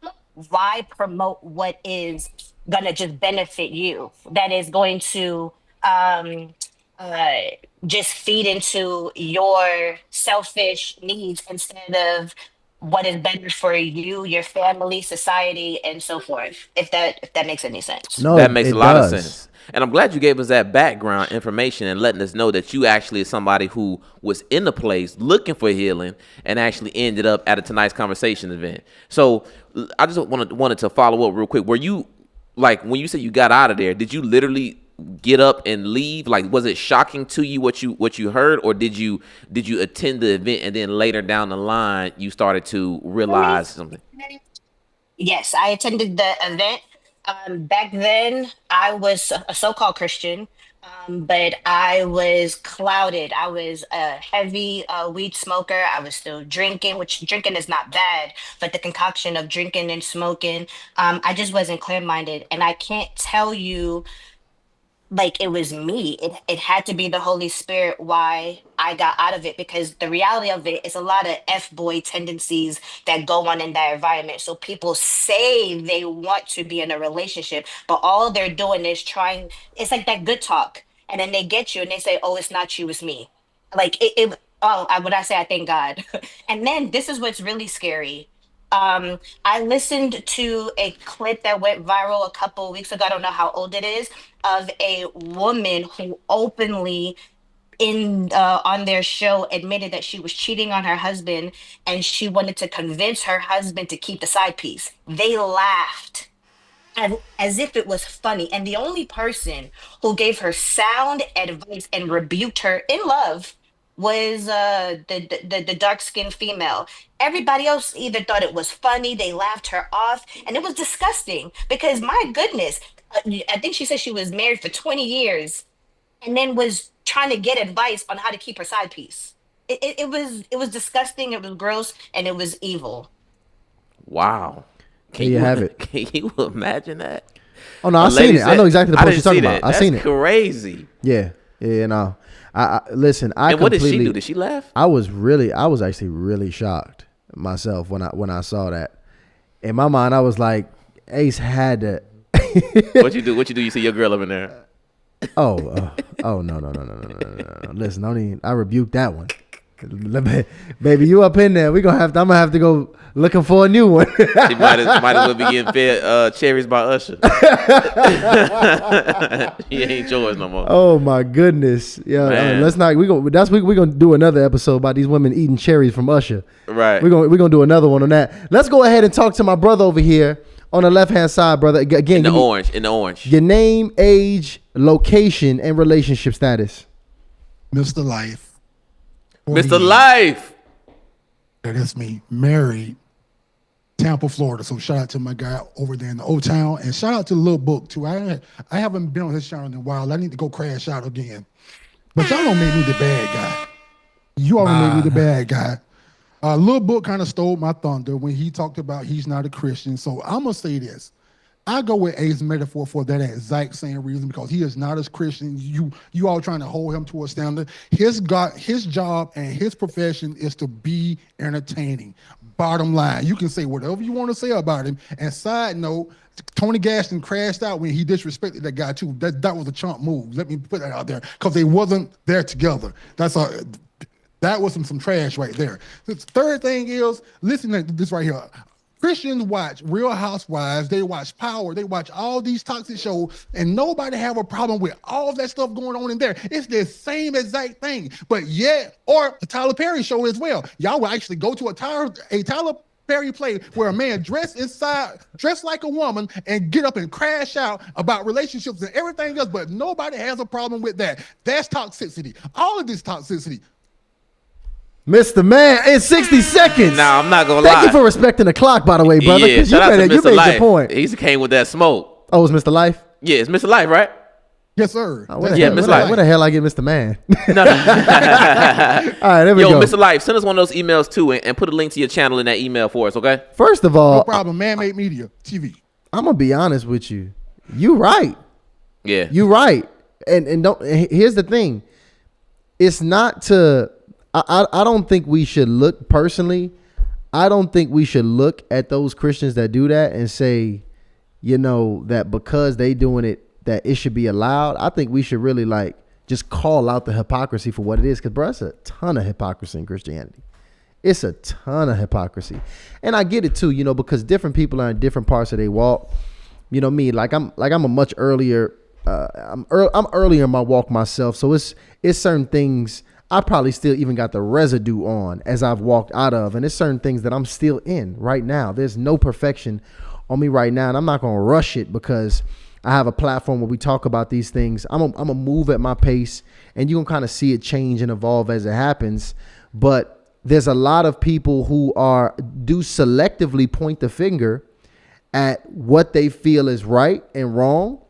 why promote what is gonna just benefit you? That is going to um uh just feed into your selfish needs instead of what is better for you, your family, society, and so forth. If that makes any sense. No, That makes it a lot of does. sense. And I'm glad you gave us that background information and letting us know that you actually is somebody who was in the place looking for healing and actually ended up at a tonight's conversation event. So I just wanted to follow up real quick. Were you, like, when you said you got out of there, did you literally get up and leave? Like, was it shocking to you what you heard, or did you attend the event and then later down the line you started to realize something? Yes, I attended the event. Back then, I was a so-called Christian, but I was clouded. I was a heavy weed smoker. I was still drinking, which drinking is not bad, but the concoction of drinking and smoking, I just wasn't clear-minded. And I can't tell you like it was me. It had to be the Holy Spirit why I got out of it because the reality of it is a lot of F-boy tendencies that go on in that environment. So people say they want to be in a relationship, but all they're doing is trying, it's like that good talk. And then they get you and they say, oh, it's not you, it's me. Like when I say I thank God. And then this is what's really scary. I listened to a clip that went viral a couple of weeks ago. I don't know how old it is, of a woman who openly on their show admitted that she was cheating on her husband and she wanted to convince her husband to keep the side piece. They laughed as if it was funny. And the only person who gave her sound advice and rebuked her in love was the dark skinned female. Everybody else either thought it was funny, they laughed her off, and it was disgusting because my goodness, I think she said she was married for 20 years and then was trying to get advice on how to keep her side piece. It was disgusting, it was gross, and it was evil. Wow. There you have it. Can you imagine that? Oh no, A I've lady seen it. I said- know exactly the I post you're didn't see talking about. that. I've seen That's it. crazy. Yeah, yeah, no. I listen. I And what did she completely- do? Did she laugh? I was actually really shocked myself when I saw that. In my mind, I was like, Ace had to. What you do? What you do? You see your girl up in there. Oh no. Listen, don't even. I rebuked that one. Baby, you up in there? I'm gonna have to go looking for a new one. She might as well be getting fed cherries by Usher. He ain't yours no more. Oh my goodness! Yeah, Man. let's not. We're gonna do another episode about these women eating cherries from Usher. Right. We're gonna do another one on that. Let's go ahead and talk to my brother over here on the left hand side, brother. Again, In the give me orange. your name, age, location, and relationship status. Mr. Life. Mr. 48. Life. That's me. Married. Tampa, Florida. So shout out to my guy over there in the old town, and shout out to Lil Book too. I haven't been on his channel in a while. I need to go crash out again. But y'all don't make me the bad guy. You all made me the bad guy. Lil Book kind of stole my thunder when he talked about he's not a Christian. So I'm gonna say this. I go with A's metaphor for that exact same reason, because he is not as Christian. You all trying to hold him to a standard. His job and his profession is to be entertaining. Bottom line, you can say whatever you want to say about him. And side note, Tony Gaskin crashed out when he disrespected that guy too. That was a chump move. Let me put that out there, because they wasn't there together. That was some trash right there. The third thing is, listen to this right here. Christians watch Real Housewives, they watch Power, they watch all these toxic shows, and nobody have a problem with all that stuff going on in there. It's the same exact thing. But yet, or a Tyler Perry show as well. Y'all will actually go to a Tyler Perry play where a man dressed like a woman and get up and crash out about relationships and everything else, but nobody has a problem with that. That's toxicity. All of this toxicity. Mr. Man, in 60 seconds. Nah, I'm not gonna lie. Thank you for respecting the clock, by the way, brother. Yeah, 'cause shout out to you Mr. made Life. your point. He came with that smoke. Oh, it's Mr. Life? Yeah, it's Mr. Life, right? Yes, sir. Oh, where Yeah, the Mr. hell, Life. where the hell I get Mr. Man? No. All right, there we Yo, go. Mr. Life, send us one of those emails too, and put a link to your channel in that email for us, okay? First of No all, problem. Man-made media, TV. I'm gonna be honest with you. You right. Yeah. You right. And don't. Here's the thing. It's not to. I don't think we should look personally. I don't think we should look at those Christians that do that and say, that because they doing it, that it should be allowed. I think we should really just call out the hypocrisy for what it is. Because, bro, it's a ton of hypocrisy in Christianity. It's a ton of hypocrisy. And I get it too, because different people are in different parts of their walk. Me, I'm a much earlier, I'm earlier in my walk myself. So it's certain things I probably still even got the residue on as I've walked out of. And it's certain things that I'm still in right now. There's no perfection on me right now. And I'm not going to rush it because I have a platform where we talk about these things. I'm going to move at my pace, and you can kind of see it change and evolve as it happens. But there's a lot of people who do selectively point the finger at what they feel is right and wrong.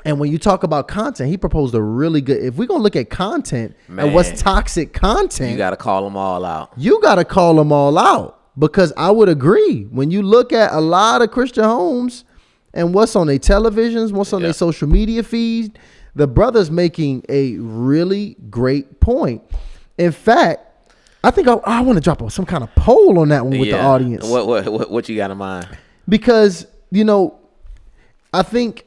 And when you talk about content, he proposed a really good, if we're going to look at content and what's toxic content, You got to call them all out. you got to call them all out, because I would agree. When you look at a lot of Christian homes and what's on their televisions, what's on their social media feed, the brother's making a really great point. In fact, I think I want to drop some kind of poll on that one with the audience. What you got in mind? Because, I think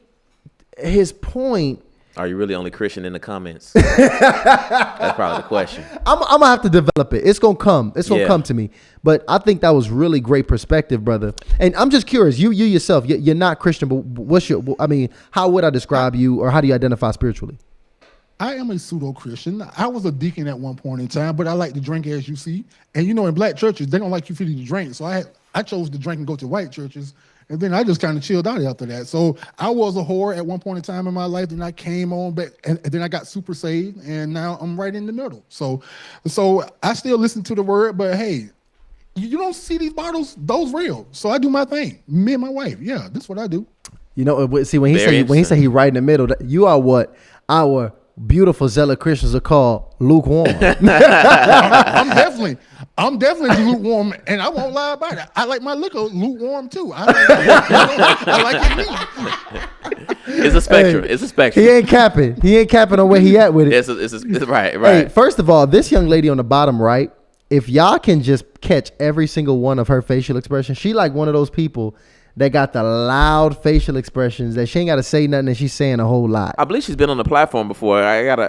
his point Are you really only Christian in the comments? That's probably the question. I'm gonna have to develop it. It's gonna come. It's gonna Yeah. come to me. But I think that was really great perspective, brother. And I'm just curious. You yourself, you're not Christian, but what's your? I mean, how would I describe you, or how do you identify spiritually? I am a pseudo Christian. I was a deacon at one point in time, but I like to drink, as you see. And you know, in black churches, they don't like you for you to drink. So I chose to drink and go to white churches. And then I just kind of chilled out after that. So I was a whore at one point in time in my life. Then I came on back, and then I got super saved, and now I'm right in the middle. So I still listen to the word, but hey, you don't see these bottles; those real. So I do my thing. Me and my wife, yeah, that's what I do. You know, see when he Very say he right in the middle, you are what our beautiful zealot Christians are called lukewarm. I'm definitely lukewarm, and I won't lie about it. I like my liquor lukewarm too. I like it neat. It's a spectrum. It's a spectrum. He ain't capping. He ain't capping on where he at with it. It's right. Hey, first of all, this young lady on the bottom right, if y'all can just catch every single one of her facial expressions, she like one of those people that got the loud facial expressions that she ain't got to say nothing and she's saying a whole lot. I believe she's been on the platform before.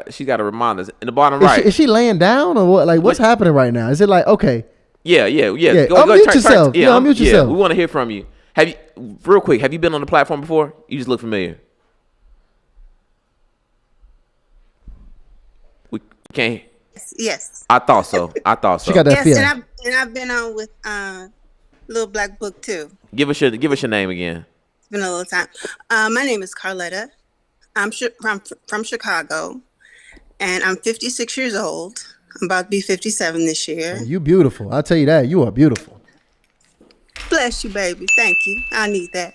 She got to remind us in the bottom Is right. is she laying down or what? Like, what's happening right now? Is it like, okay? Yeah. Unmute yourself. Unmute yourself. We want to hear from you. Have you, real quick, have you been on the platform before? You just look familiar. We can't. Yes. I thought so. She got that Yes, feeling. and I've been on with Little Black Book too. Give us your name again. It's been a little time. My name is Carletta. I'm from Chicago, and I'm 56 years old. I'm about to be 57 this year. You beautiful. I'll tell you that. You are beautiful. Bless you, baby. Thank you. I need that.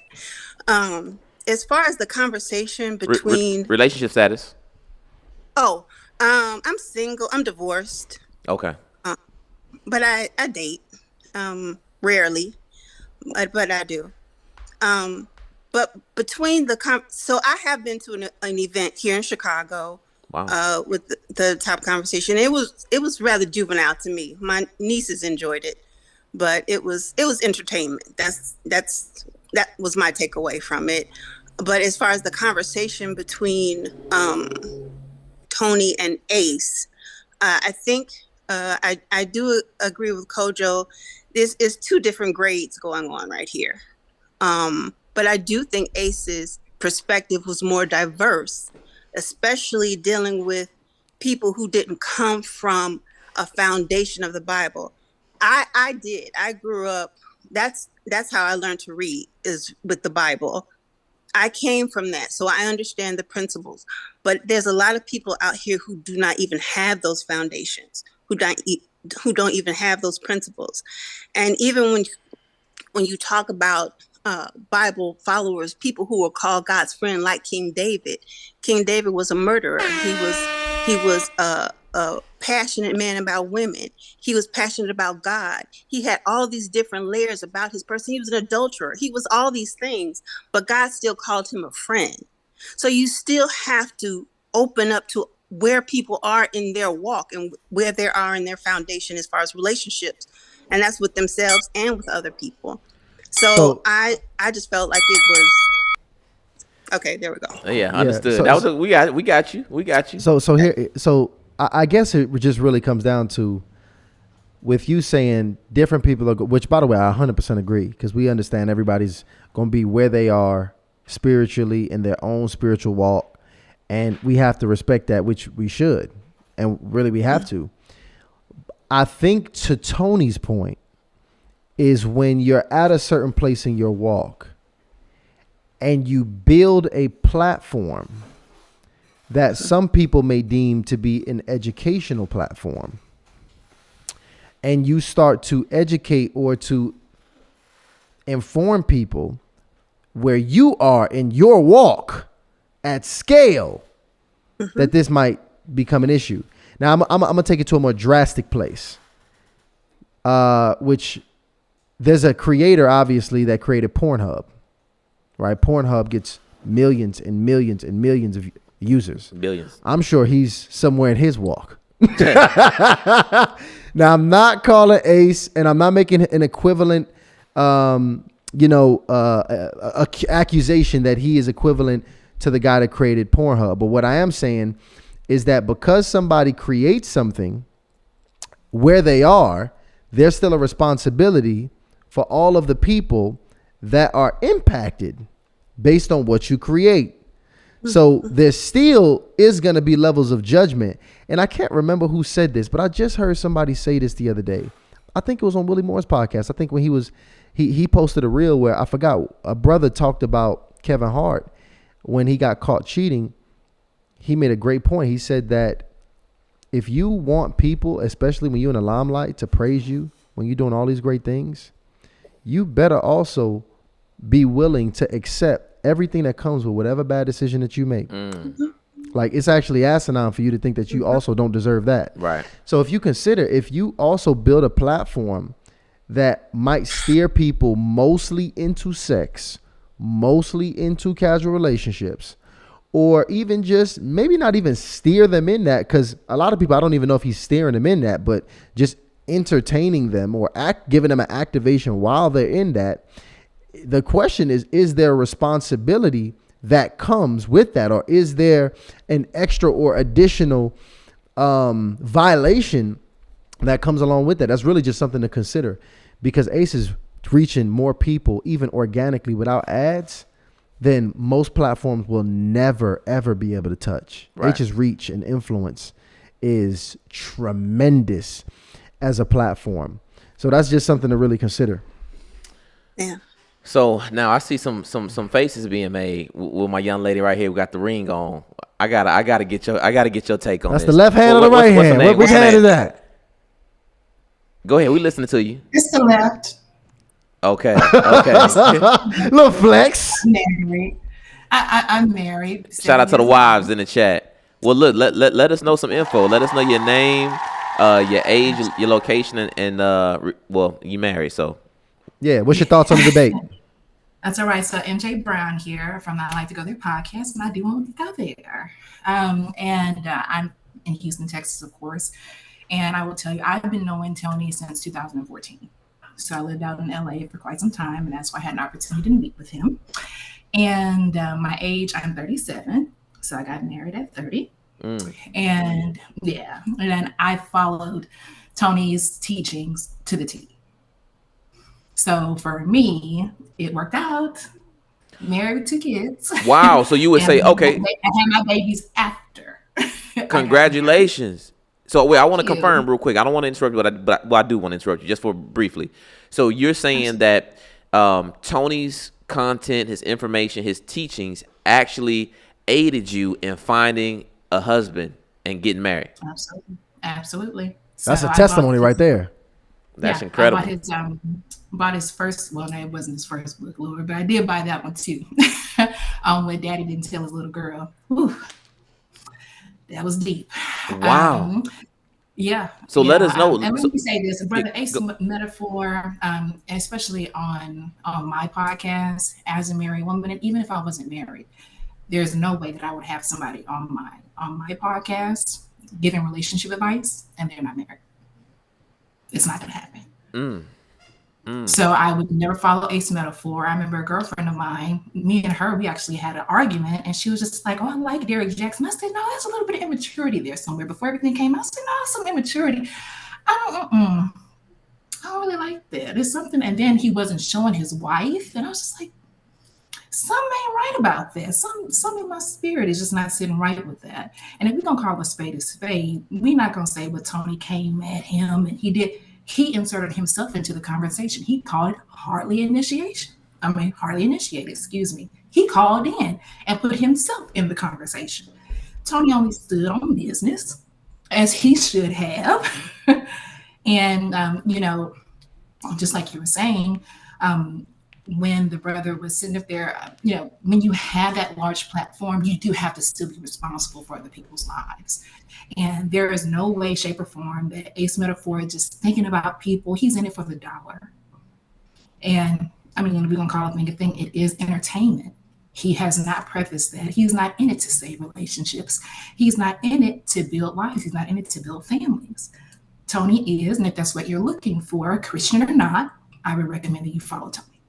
As far as the conversation between Relationship status. I'm single. I'm divorced. Okay. But I date. Rarely, but I do. But between so I have been to an event here in Chicago. Wow. With the top conversation. It was rather juvenile to me. My nieces enjoyed it, but it was entertainment. That was my takeaway from it. But as far as the conversation between Tony and Ace, I think I do agree with Kojo. This is two different grades going on right here. But I do think Ace's perspective was more diverse, especially dealing with people who didn't come from a foundation of the Bible. I did. I grew up. That's how I learned to read, is with the Bible. I came from that, so I understand the principles. But there's a lot of people out here who do not even have those foundations, who don't even have those principles. And even when you talk about Bible followers, people who were called God's friend, like King David. King David was a murderer. He was a passionate man about women. He was passionate about God. He had all these different layers about his person. He was an adulterer. He was all these things, but God still called him a friend. So you still have to open up to where people are in their walk and where they are in their foundation as far as relationships. And that's with themselves and with other people. So I just felt like it was okay. There we go. Yeah, understood. So, we got you. So I guess it just really comes down to, with you saying different people are, which by the way I 100% agree, because we understand everybody's gonna be where they are spiritually in their own spiritual walk, and we have to respect that, which we should, and really we have to. I think to Tony's point is when you're at a certain place in your walk and you build a platform that some people may deem to be an educational platform, and you start to educate or to inform people where you are in your walk at scale, that this might become an issue. Now, I'm going to take it to a more drastic place, which there's a creator, obviously, that created Pornhub, right? Pornhub gets millions and millions and millions of users. Billions. I'm sure he's somewhere in his walk. Now, I'm not calling Ace, and I'm not making an equivalent, accusation that he is equivalent to the guy that created Pornhub. But what I am saying is that because somebody creates something where they are, there's still a responsibility for all of the people that are impacted based on what you create. So there still is going to be levels of judgment. And I can't remember who said this, but I just heard somebody say this the other day. I think it was on Willie Moore's podcast. I think when he posted a reel where I forgot, a brother talked about Kevin Hart when he got caught cheating. He made a great point. He said that if you want people, especially when you're in the limelight, to praise you when you're doing all these great things, you better also be willing to accept everything that comes with whatever bad decision that you make. Like, it's actually asinine for you to think that you also don't deserve that. Right. So if you also build a platform that might steer people mostly into sex, mostly into casual relationships, or even just maybe not even steer them in that, because a lot of people, I don't even know if he's steering them in that, but just entertaining them or giving them an activation while they're in that. The question is there a responsibility that comes with that, or is there an extra or additional violation that comes along with that? That's really just something to consider, because Ace is reaching more people, even organically without ads, than most platforms will never, ever be able to touch. Right. H's reach and influence is tremendous as a platform. So that's just something to really consider. Yeah. So now I see some faces being made with my young lady right here who got the ring on. I gotta get your take on That's this. the left hand or the right hand? Which hand is that? Go ahead, we listening to you. It's the left. Okay. Little flex. I'm married. I'm married. Shout out to the wives in the chat. Well, look, let us know some info. Let us know your name, your age, your location, and well, you married, so. Yeah, what's your thoughts on the debate? That's all right. So MJ Brown here from I Like to Go There podcast, and I do want to go there. I'm in Houston, Texas, of course. And I will tell you, I've been knowing Tony since 2014. So I lived out in LA for quite some time, and that's why I had an opportunity to meet with him. And my age, I'm 37. So I got married at 30. And yeah, and then I followed Tony's teachings to the T. So for me, it worked out. Married with 2 kids. Wow. So you would say, okay. I had my babies after. Congratulations. So wait, I want to confirm real quick. I don't want to interrupt you, but I do want to interrupt you just for briefly. So you're saying that Tony's content, his information, his teachings actually aided you in finding a husband and getting married. Absolutely. That's a testimony right there. That's incredible. I bought his first, well, no, it wasn't his first book, Lord, but I did buy that one too. When Daddy didn't tell his little girl. Whew, that was deep. Wow. Yeah. So let us know. And let me say this, Brother Ace Metaphor, especially on my podcast as a married woman, and even if I wasn't married, there's no way that I would have somebody on my podcast giving relationship advice and they're not married. It's not going to happen. So I would never follow Ace Metaphor. I remember a girlfriend of mine, me and her, we actually had an argument, and she was just like, "Oh, I like Derek Jackson." I said, "No, there's a little bit of immaturity there somewhere." Before everything came out, I said, "No, some immaturity. I don't really like that. There's something." And then he wasn't showing his wife, and I was just like, something ain't right about that. Something in my spirit is just not sitting right with that. And if we're gonna call a spade, we're not gonna say, "Well, Tony came at him and he did." He inserted himself into the conversation. He called it hardly initiated, excuse me. He called in and put himself in the conversation. Tony only stood on business, as he should have. And, just like you were saying, when the brother was sitting up there, when you have that large platform, you do have to still be responsible for other people's lives. And there is no way, shape, or form that Ace Metaphor is just thinking about people. He's in it for the dollar. And I mean, we're going to call it a thing. It is entertainment. He has not prefaced that. He's not in it to save relationships. He's not in it to build lives. He's not in it to build families. Tony is, and if that's what you're looking for, Christian or not, I would recommend that you follow Tony.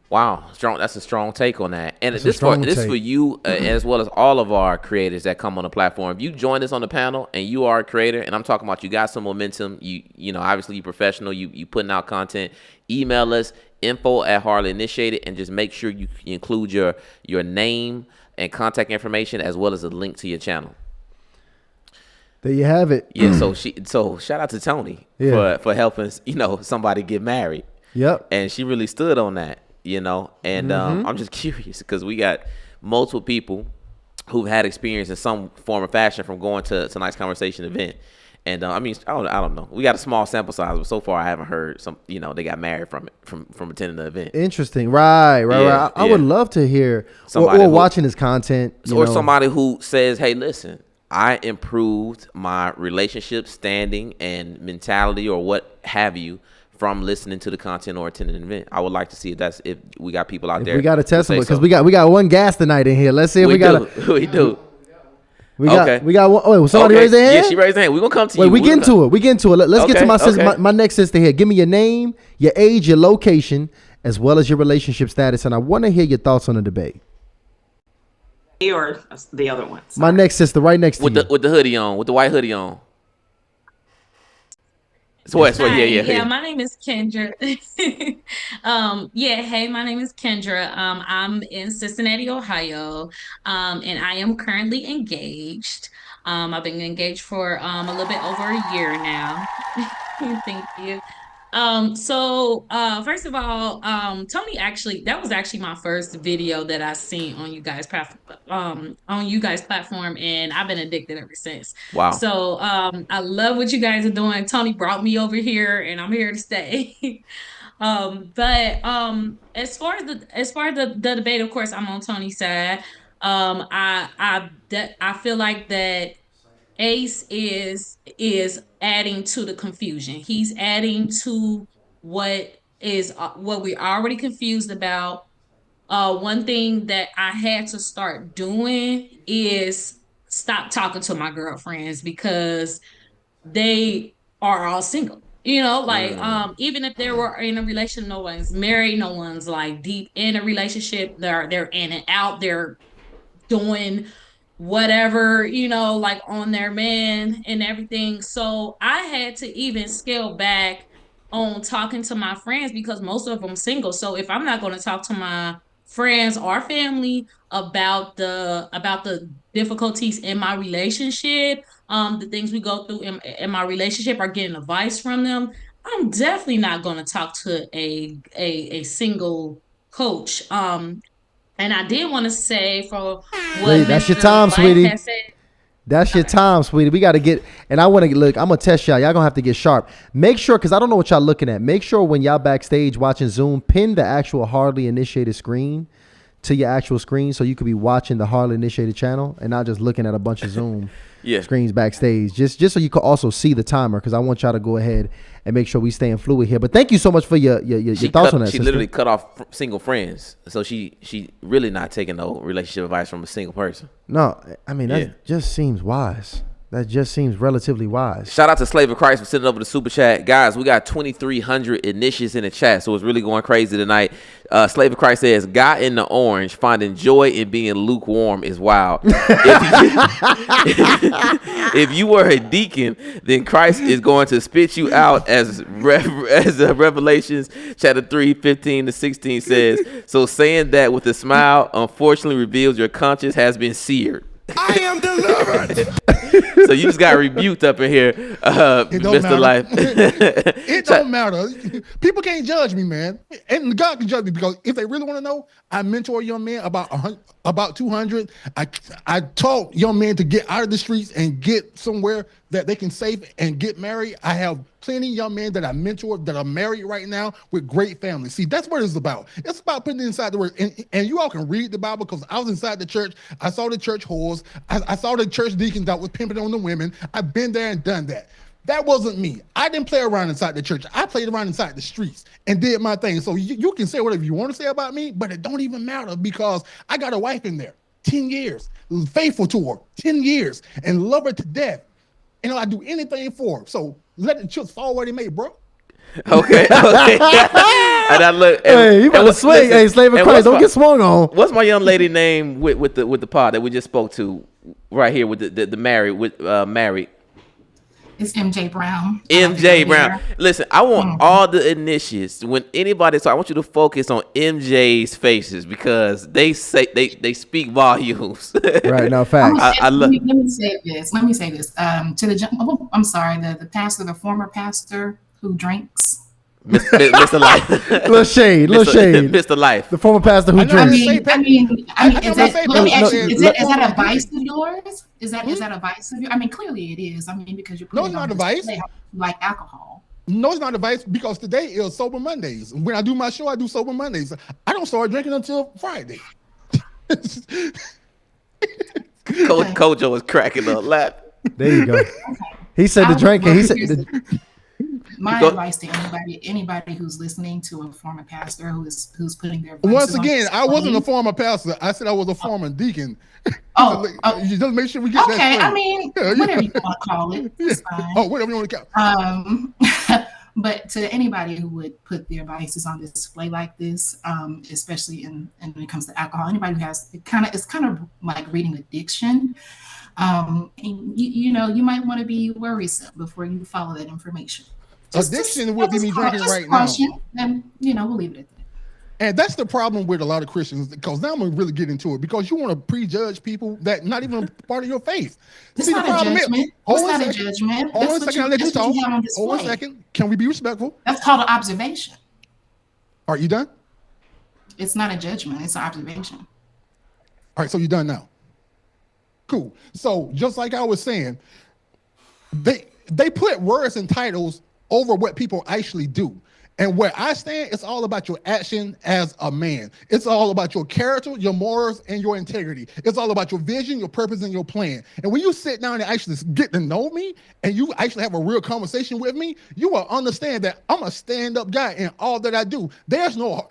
Wow, strong. That's a strong take on that. And That's a this strong for take. you as well as all of our creators that come on the platform. If you join us on the panel and you are a creator, and I'm talking about you got some momentum, you know, obviously you professional, you putting out content. Email us info@Harley Initiated, and just make sure you include your name and contact information as well as a link to your channel. There you have it. Yeah. So shout out to Tony Yeah. for helping somebody get married. Yep. And she really stood on that. And I'm just curious because we got multiple people who've had experience in some form or fashion from going to tonight's conversation event. And I don't know. We got a small sample size, but so far I haven't heard they got married from attending the event. Interesting. Right. I would love to hear or watching his content. Or somebody who says, hey, listen, I improved my relationship standing and mentality or what have you from listening to the content or attending an event. I would like to see if we got people out there. We got a testimony because we got one gas tonight in here. Let's see if we got we do. We got one. Oh, somebody raised their hand? Yeah, she raised her hand. We're gonna come to you. Wait, we get into it. Let's get to my sister, my next sister here. Give me your name, your age, your location, as well as your relationship status, and I want to hear your thoughts on the debate. Or the other one. My next sister, right next to you. With the hoodie on, with the white hoodie on. Yeah. My name is Kendra. Hey, my name is Kendra. I'm in Cincinnati, Ohio, and I am currently engaged. I've been engaged for a little bit over a year now. Thank you. First of all, Tony that was actually my first video that I seen on you guys platform, and I've been addicted ever since. Wow. So I love what you guys are doing. Tony brought me over here and I'm here to stay. As far as the debate, of course, I'm on Tony's side. I feel like that Ace is adding to the confusion. He's adding to what we're already confused about. One thing that I had to start doing is stop talking to my girlfriends because they are all single. Even if they were in a relationship, no one's married, no one's like deep in a relationship. They're in and out. They're doing whatever, like on their man and everything. So I had to even scale back on talking to my friends because most of them single. So if I'm not going to talk to my friends or family about the difficulties in my relationship, the things we go through in my relationship, or getting advice from them, I'm definitely not going to talk to a single coach. And I did want to say for what that's your time, sweetie. Said, that's your time, sweetie. We got to get, and I want to look. I'm gonna test y'all. Y'all gonna have to get sharp. Make sure, because I don't know what y'all looking at. Make sure when y'all backstage watching Zoom, pin the actual Hardly Initiated screen to your actual screen, so you could be watching the Hardly Initiated channel and not just looking at a bunch of Zoom screens backstage. Just so you could also see the timer, because I want y'all to go ahead and make sure we staying fluid here. But thank you so much for your thoughts on that. She literally cut off single friends, so she really not taking no relationship advice from a single person. No, I mean that just seems wise. That just seems relatively wise. Shout out to Slave of Christ for sending over the super chat. Guys, we got 2,300 initiates in the chat, so it's really going crazy tonight. Slave of Christ says, guy in the orange finding joy in being lukewarm is wild. If you were a deacon, then Christ is going to spit you out as Revelations chapter 3:15-16 says. So saying that with a smile unfortunately reveals your conscience has been seared. I am delivered. So you just got rebuked up in here, Mr. Life. It don't matter. People can't judge me, man. And God can judge me, because if they really want to know, I mentor young men about 200. I taught young men to get out of the streets and get somewhere that they can save and get married. I have plenty of young men that I mentor that are married right now with great families. See, that's what it's about. It's about putting it inside the word. And you all can read the Bible, because I was inside the church. I saw the church whores. I saw the church deacons that was pimping on the women. I've been there and done that. That wasn't me. I didn't play around inside the church. I played around inside the streets and did my thing. So you can say whatever you want to say about me, but it don't even matter, because I got a wife in there, 10 years, faithful to her, 10 years, and love her to death. I do anything for her. So let the chips fall where they may, bro. Okay. And I look. Hey, you better swing. Hey, slave of Christ, don't get swung on. What's my young lady name with the pod that we just spoke to right here with the married? It's MJ Brown. MJ Brown. Listen, I want all the initiates. When anybody talk, I want you to focus on MJ's faces because they say they speak volumes. Right now, facts. Let me say this. To the I'm sorry, the former pastor who drinks. Mr. Life. Little shade. Mr. Life. The former pastor who drinks. I mean, is that a vice of yours? Is that a vice of yours? I mean, clearly it is. I mean, because you're no, it's not a vice. Like alcohol. No, it's not a vice because today is Sober Mondays. When I do my show, I do Sober Mondays. I don't start drinking until Friday. Kojo was cracking up laughing. There you go. He said the drinking. He said. My advice to anybody who's listening to a former pastor who's putting their once again, I wasn't a former pastor. I said I was a former deacon. You just make sure we get that straight. I mean, whatever you want to call it, it's fine. Oh, whatever you want to call it. But to anybody who would put their vices on display like this, especially when it comes to alcohol, anybody who has it's kind of like reading addiction. You might want to be worrisome before you follow that information. Addiction would be me drinking right now. And we'll leave it at that. And that's the problem with a lot of Christians, because now I'm gonna really get into it, because you want to prejudge people that not even part of your faith. It's not a judgment. It's not a judgment. Hold on a second, I'll let you talk. Hold on a second. Can we be respectful? That's called an observation. Are you done? It's not a judgment. It's an observation. All right, so you're done now. Cool. So just like I was saying, they put words and titles over what people actually do. And where I stand, it's all about your action as a man. It's all about your character, your morals, and your integrity. It's all about your vision, your purpose, and your plan. And when you sit down and actually get to know me, and you actually have a real conversation with me, you will understand that I'm a stand-up guy in all that I do. There's no,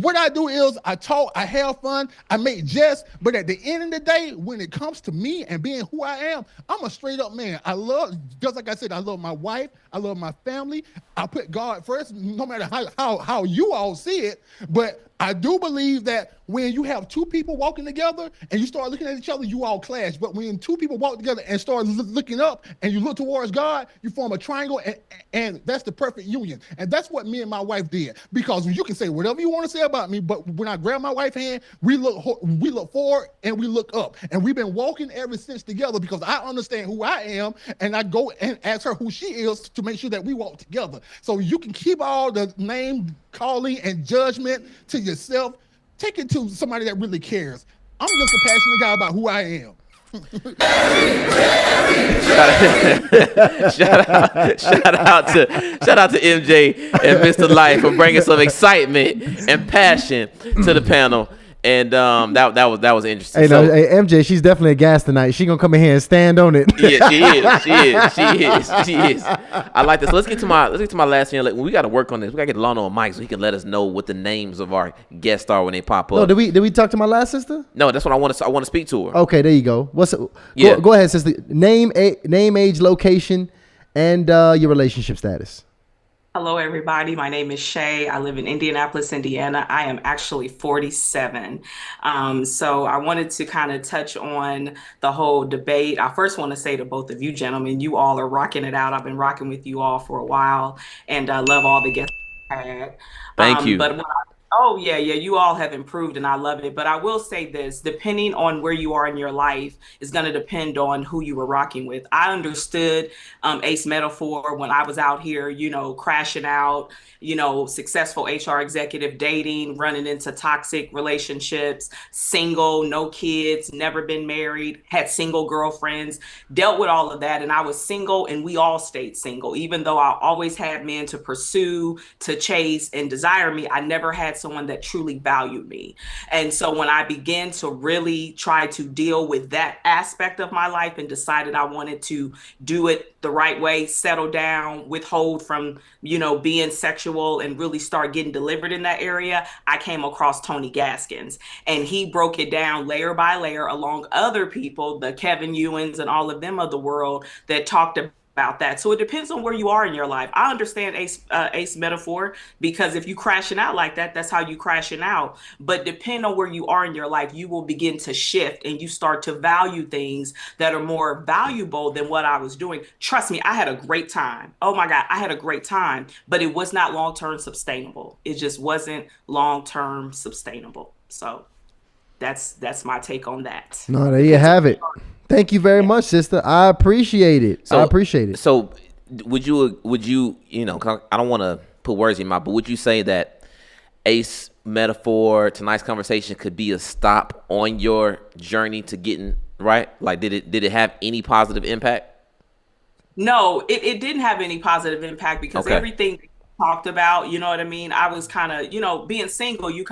what I do is I talk, I have fun, I make jest, but at the end of the day, when it comes to me and being who I am, I'm a straight-up man. I love, just like I said, I love my wife, I love my family, I put God first, no matter how you all see it. But I do believe that when you have two people walking together and you start looking at each other, you all clash. But when two people walk together and start looking up and you look towards God, you form a triangle, and that's the perfect union. And that's what me and my wife did. Because you can say whatever you want to say about me, but when I grab my wife's hand, we look forward and we look up. And we've been walking ever since together because I understand who I am, and I go and ask her who she is to make sure that we walk together. So you can keep all the name calling and judgment to yourself. Take it to somebody that really cares. I'm just a passionate guy about who I am. shout out to MJ and Mr. Life for bringing some excitement and passion to the panel. And that was interesting. Hey, MJ, she's definitely a gas tonight. She gonna come in here and stand on it. Yeah, she is. I like this. So let's get to my last thing. We got to work on this. We got to get Lano on mic so he can let us know what the names of our guests are when they pop up. No, did we talk to my last sister? No, that's what I want to speak to her. Okay, there you go. Go ahead, sister. Name, age, location, and your relationship status. Hello, everybody. My name is Shay. I live in Indianapolis, Indiana. I am actually 47. So I wanted to kind of touch on the whole debate. I first want to say to both of you gentlemen, you all are rocking it out. I've been rocking with you all for a while, and I love all the guests I had. Thank you. Oh, yeah, you all have improved, and I love it. But I will say this, depending on where you are in your life is going to depend on who you were rocking with. I understood Ace Metaphor when I was out here, crashing out, successful HR executive, dating, running into toxic relationships, single, no kids, never been married, had single girlfriends, dealt with all of that. And I was single, and we all stayed single. Even though I always had men to pursue, to chase, and desire me, I never had someone that truly valued me. And so when I began to really try to deal with that aspect of my life and decided I wanted to do it the right way, settle down, withhold from, being sexual, and really start getting delivered in that area, I came across Tony Gaskins, and he broke it down layer by layer along other people, the Kevin Ewans and all of them of the world, that talked about that. So it depends on where you are in your life. I understand Ace metaphor, because if you crashing out like that, that's how you crashing out. But depending on where you are in your life, you will begin to shift and you start to value things that are more valuable than what I was doing. Trust me, I had a great time. Oh my God, I had a great time, but it was not long-term sustainable. It just wasn't long-term sustainable. So that's my take on that. No, there you have it. Thank you very much, sister. I appreciate it. I appreciate it. So would you, you know, I don't want to put words in your mouth, but would you say that Ace metaphor, tonight's conversation could be a stop on your journey to getting right? Like, did it have any positive impact? No, it didn't have any positive impact, because everything talked about, you know what I mean? I was kind of, you know, being single, you're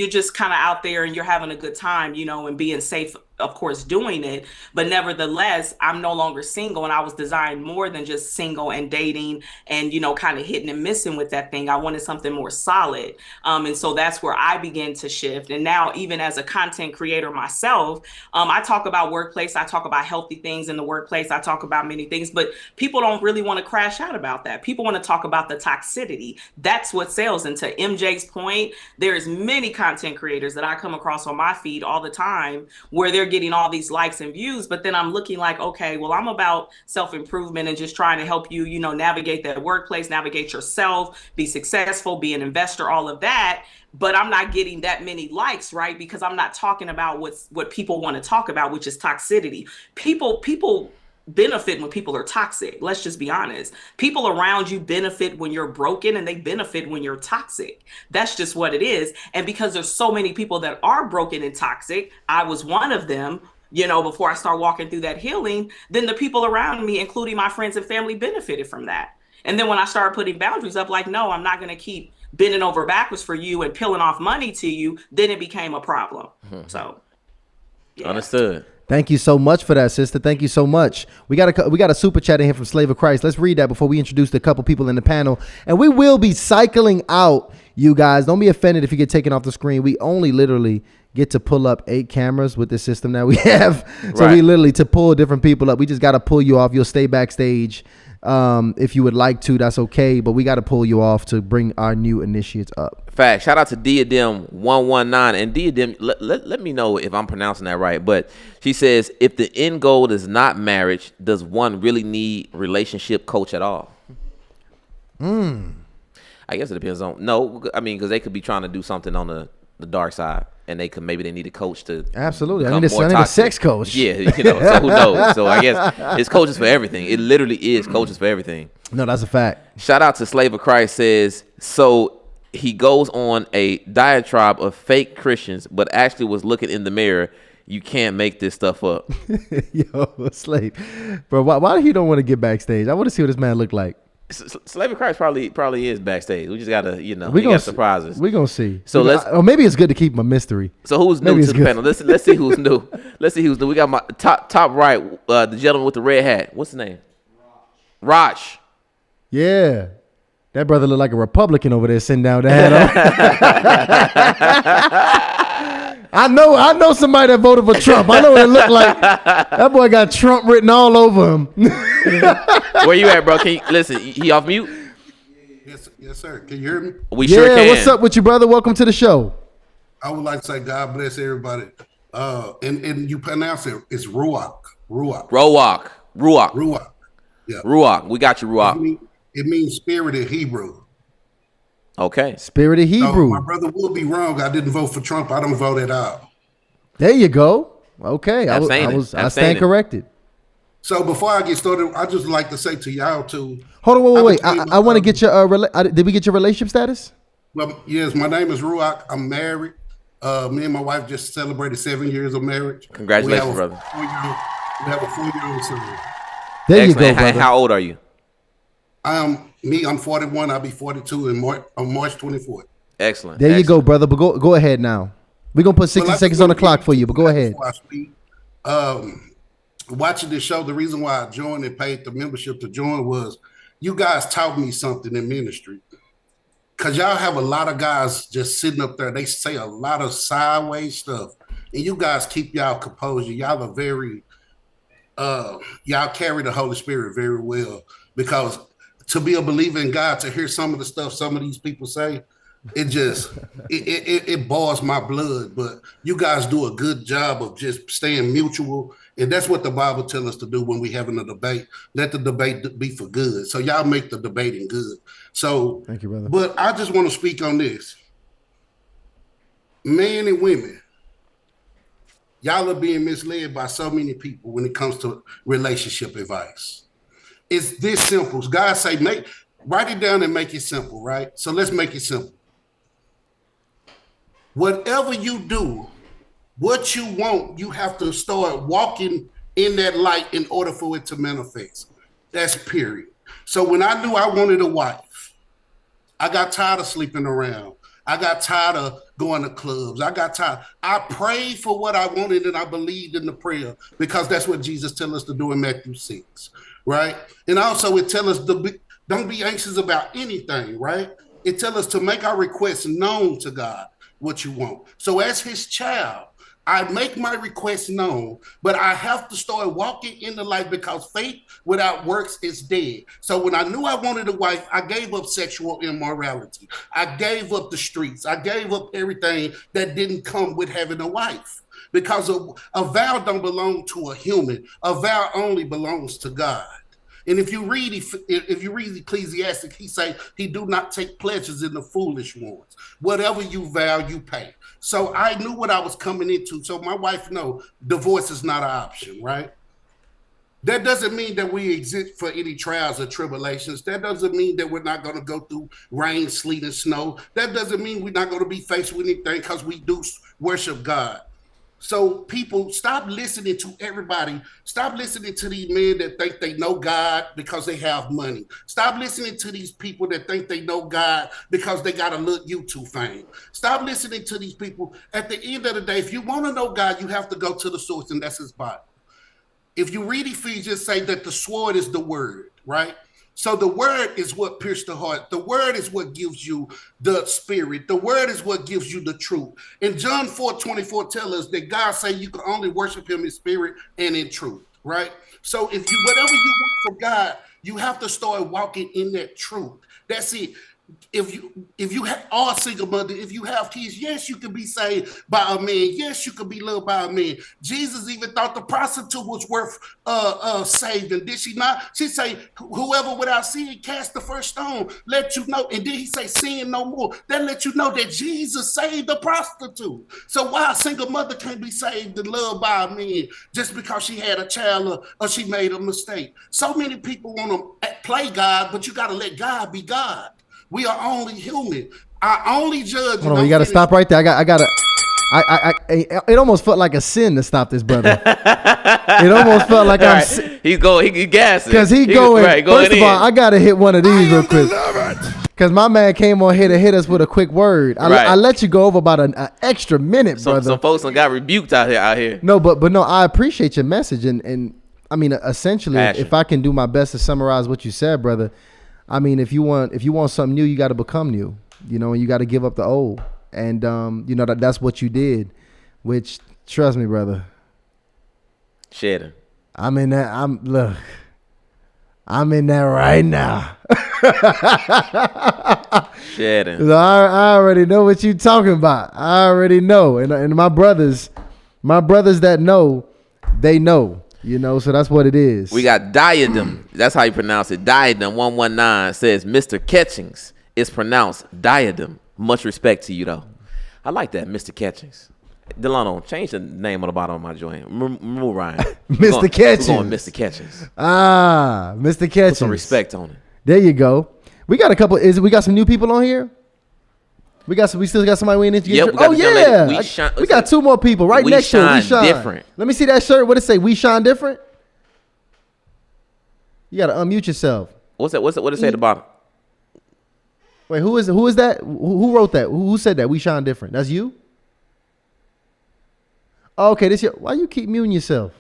just kind of out there and you're having a good time, you know, and being safe, of course, doing it. But nevertheless, I'm no longer single, and I was designed more than just single and dating and, you know, kind of hitting and missing with that thing. I wanted something more solid. And so that's where I began to shift. And now, even as a content creator myself, I talk about workplace. I talk about healthy things in the workplace. I talk about many things, but people don't really want to crash out about that. People want to talk about the toxicity. That's what sells. And to MJ's point, there's many content creators that I come across on my feed all the time where they're getting all these likes and views, but then I'm looking like, okay, well, I'm about self-improvement and just trying to help you, you know, navigate that workplace, navigate yourself, be successful, be an investor, all of that. But I'm not getting that many likes, right? Because I'm not talking about what people want to talk about, which is toxicity. People benefit when people are toxic. Let's just be honest. People around you benefit when you're broken, and they benefit when you're toxic. That's just what it is. And because there's so many people that are broken and toxic, I was one of them, you know, before I start walking through that healing, then the people around me, including my friends and family, benefited from that. And then when I started putting boundaries up, like, no, I'm not going to keep bending over backwards for you and peeling off money to you, then it became a problem. So, yeah. Understood. Thank you so much for that, sister. Thank you so much. We got a super chat in here from Slave of Christ. Let's read that before we introduce a couple people in the panel. And we will be cycling out, you guys. Don't be offended if you get taken off the screen. We only literally get to pull up 8 cameras with the system that we have. So we literally, to pull different people up, we just got to pull you off. You'll stay backstage. If you would like to, that's okay. But we got to pull you off to bring our new initiates up. Fact. Shout out to Diadem 119, and Diadem. Let me know if I'm pronouncing that right. But she says, if the end goal is not marriage, does one really need relationship coach at all? I guess it depends on. No, I mean, because they could be trying to do something on the dark side, and they need a coach to absolutely. I need a sex coach. Yeah, you know. So who knows? So I guess it's coaches for everything. It literally is coaches for everything. No, that's a fact. Shout out to Slave of Christ says, so he goes on a diatribe of fake Christians, but actually was looking in the mirror. You can't make this stuff up. Yo, Slave, bro. Why he don't want to get backstage? I want to see what this man look like. Slave of Christ probably is backstage. We just gotta, you know, we got surprises. We gonna see. So or maybe it's good to keep him a mystery. So who's new to the panel? Let's see who's new. Let's see who's new. We got my top right, the gentleman with the red hat. What's his name? Raj. Yeah, that brother look like a Republican over there sitting down there. I know somebody that voted for Trump. I know what it looked like. That boy got Trump written all over him. Where you at, bro? Can you listen? He off mute? Yes, sir. Can you hear me? We sure can. What's up with you, brother? Welcome to the show. I would like to say God bless everybody. And you pronounce it. It's Ruach. Ruach. Yeah. Ruach. We got you, Ruach. It means spirit in Hebrew. Okay. Spirit of Hebrew. So my brother will be wrong. I didn't vote for Trump. I don't vote at all. There you go. Okay. I stand corrected. So before I get started, I just like to say to y'all too. Hold on, wait. I want to get your did we get your relationship status? Well, yes, my name is Ruach. I'm married. Me and my wife just celebrated 7 years of marriage. Congratulations, brother. We have a 4-year-old son. There you go, brother. How old are you? I'm 41. I'll be 42 on March 24th. Excellent. There you go, brother. But go ahead now. We're gonna put 60 seconds on the clock for you, but go ahead. Watching this show, the reason why I joined and paid the membership to join was you guys taught me something in ministry. Because y'all have a lot of guys just sitting up there. They say a lot of sideways stuff. And you guys keep y'all composure. Y'all are very y'all carry the Holy Spirit very well, because to be a believer in God, to hear some of the stuff some of these people say, it just it boils my blood. But you guys do a good job of just staying mutual, and that's what the Bible tells us to do when we having a debate. Let the debate be for good. So y'all make the debating good. So thank you, brother. But I just want to speak on this. Men and women, y'all are being misled by so many people when it comes to relationship advice. It's this simple. God say, write it down and make it simple, right? So let's make it simple. Whatever you do, what you want, you have to start walking in that light in order for it to manifest. That's period. So when I knew I wanted a wife, I got tired of sleeping around. I got tired of going to clubs. I got tired. I prayed for what I wanted, and I believed in the prayer, because that's what Jesus tells us to do in Matthew 6, right? And also it tells us don't be anxious about anything, right? It tells us to make our requests known to God, what you want. So as his child, I make my requests known, but I have to start walking in the light, because faith without works is dead. So when I knew I wanted a wife, I gave up sexual immorality. I gave up the streets. I gave up everything that didn't come with having a wife, because a vow don't belong to a human. A vow only belongs to God. And if you read Ecclesiastic, he say he do not take pleasures in the foolish ones. Whatever you vow, you pay. So I knew what I was coming into. So my wife know divorce is not an option, right? That doesn't mean that we exist for any trials or tribulations. That doesn't mean that we're not going to go through rain, sleet, and snow. That doesn't mean we're not going to be faced with anything, because we do worship God. So people, stop listening to everybody. Stop listening to these men that think they know God because they have money. Stop listening to these people that think they know God because they got a little YouTube fame. Stop listening to these people. At the end of the day, if you want to know God, you have to go to the source, and that's his Bible. If you read Ephesians, say that the sword is the word, right? So the word is what pierces the heart. The word is what gives you the spirit. The word is what gives you the truth. And John 4:24 tells us that God say you can only worship him in spirit and in truth, right? So if you, whatever you want from God, you have to start walking in that truth. That's it. If you have all single mother, if you have kids, yes, you can be saved by a man. Yes, you can be loved by a man. Jesus even thought the prostitute was worth saving. Did she not? She say, whoever without sin cast the first stone. Let you know. And then he say, sin no more. That let you know that Jesus saved the prostitute. So why a single mother can't be saved and loved by a man just because she had a child or she made a mistake? So many people want to play God, but you got to let God be God. We are only human. I only judge. Hold on, you got to stop right there. It almost felt like a sin to stop this brother. It almost felt like He's going. He gassing because he going. Right, first of all, I gotta hit one of these real quick. Because my man came on here to hit us with a quick word. I let you go over about an extra minute, brother. Some folks got rebuked out here. No, but no, I appreciate your message, and I mean, essentially, if I can do my best to summarize what you said, brother. I mean, if you want something new, you got to become new, and you got to give up the old. And, that's what you did, which, trust me, brother. Shader. I'm in that right now. Shader. I already know what you're talking about. I already know. And my brothers that know, they know. So that's what it is. We got Diadem. That's how you pronounce it. Diadem 119 says Mr. Catchings is pronounced Diadem. Much respect to you, though. I like that, Mr. Catchings. Delano, change the name on the bottom of my joint. Remove Ryan. Mr. Catchings. We're going Mr. Catchings. Mr. Catchings. Put some respect on it. There you go. We got a couple. We got some new people on here. We still got somebody we didn't introduce. Yep, we got two more people right next to it. We shine different. Let me see that shirt. What it say? We shine different. You gotta unmute yourself. What's that? What it say at the bottom? Wait, who is that? Who wrote that? Who said that? We shine different. That's you. Oh, okay, this year. Why you keep muting yourself?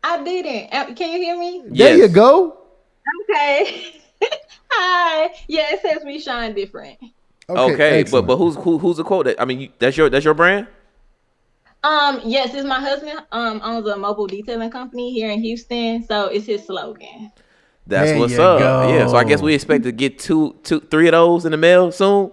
I didn't. Can you hear me? Yes. There you go. Okay. Hi. Yeah, it says we shine different. Okay, but who's the quote? That's your brand? Yes, it's my husband. Owns a mobile detailing company here in Houston, so it's his slogan. That's There what's you up. Yeah. So I guess go. we expect to get three of those in the mail soon.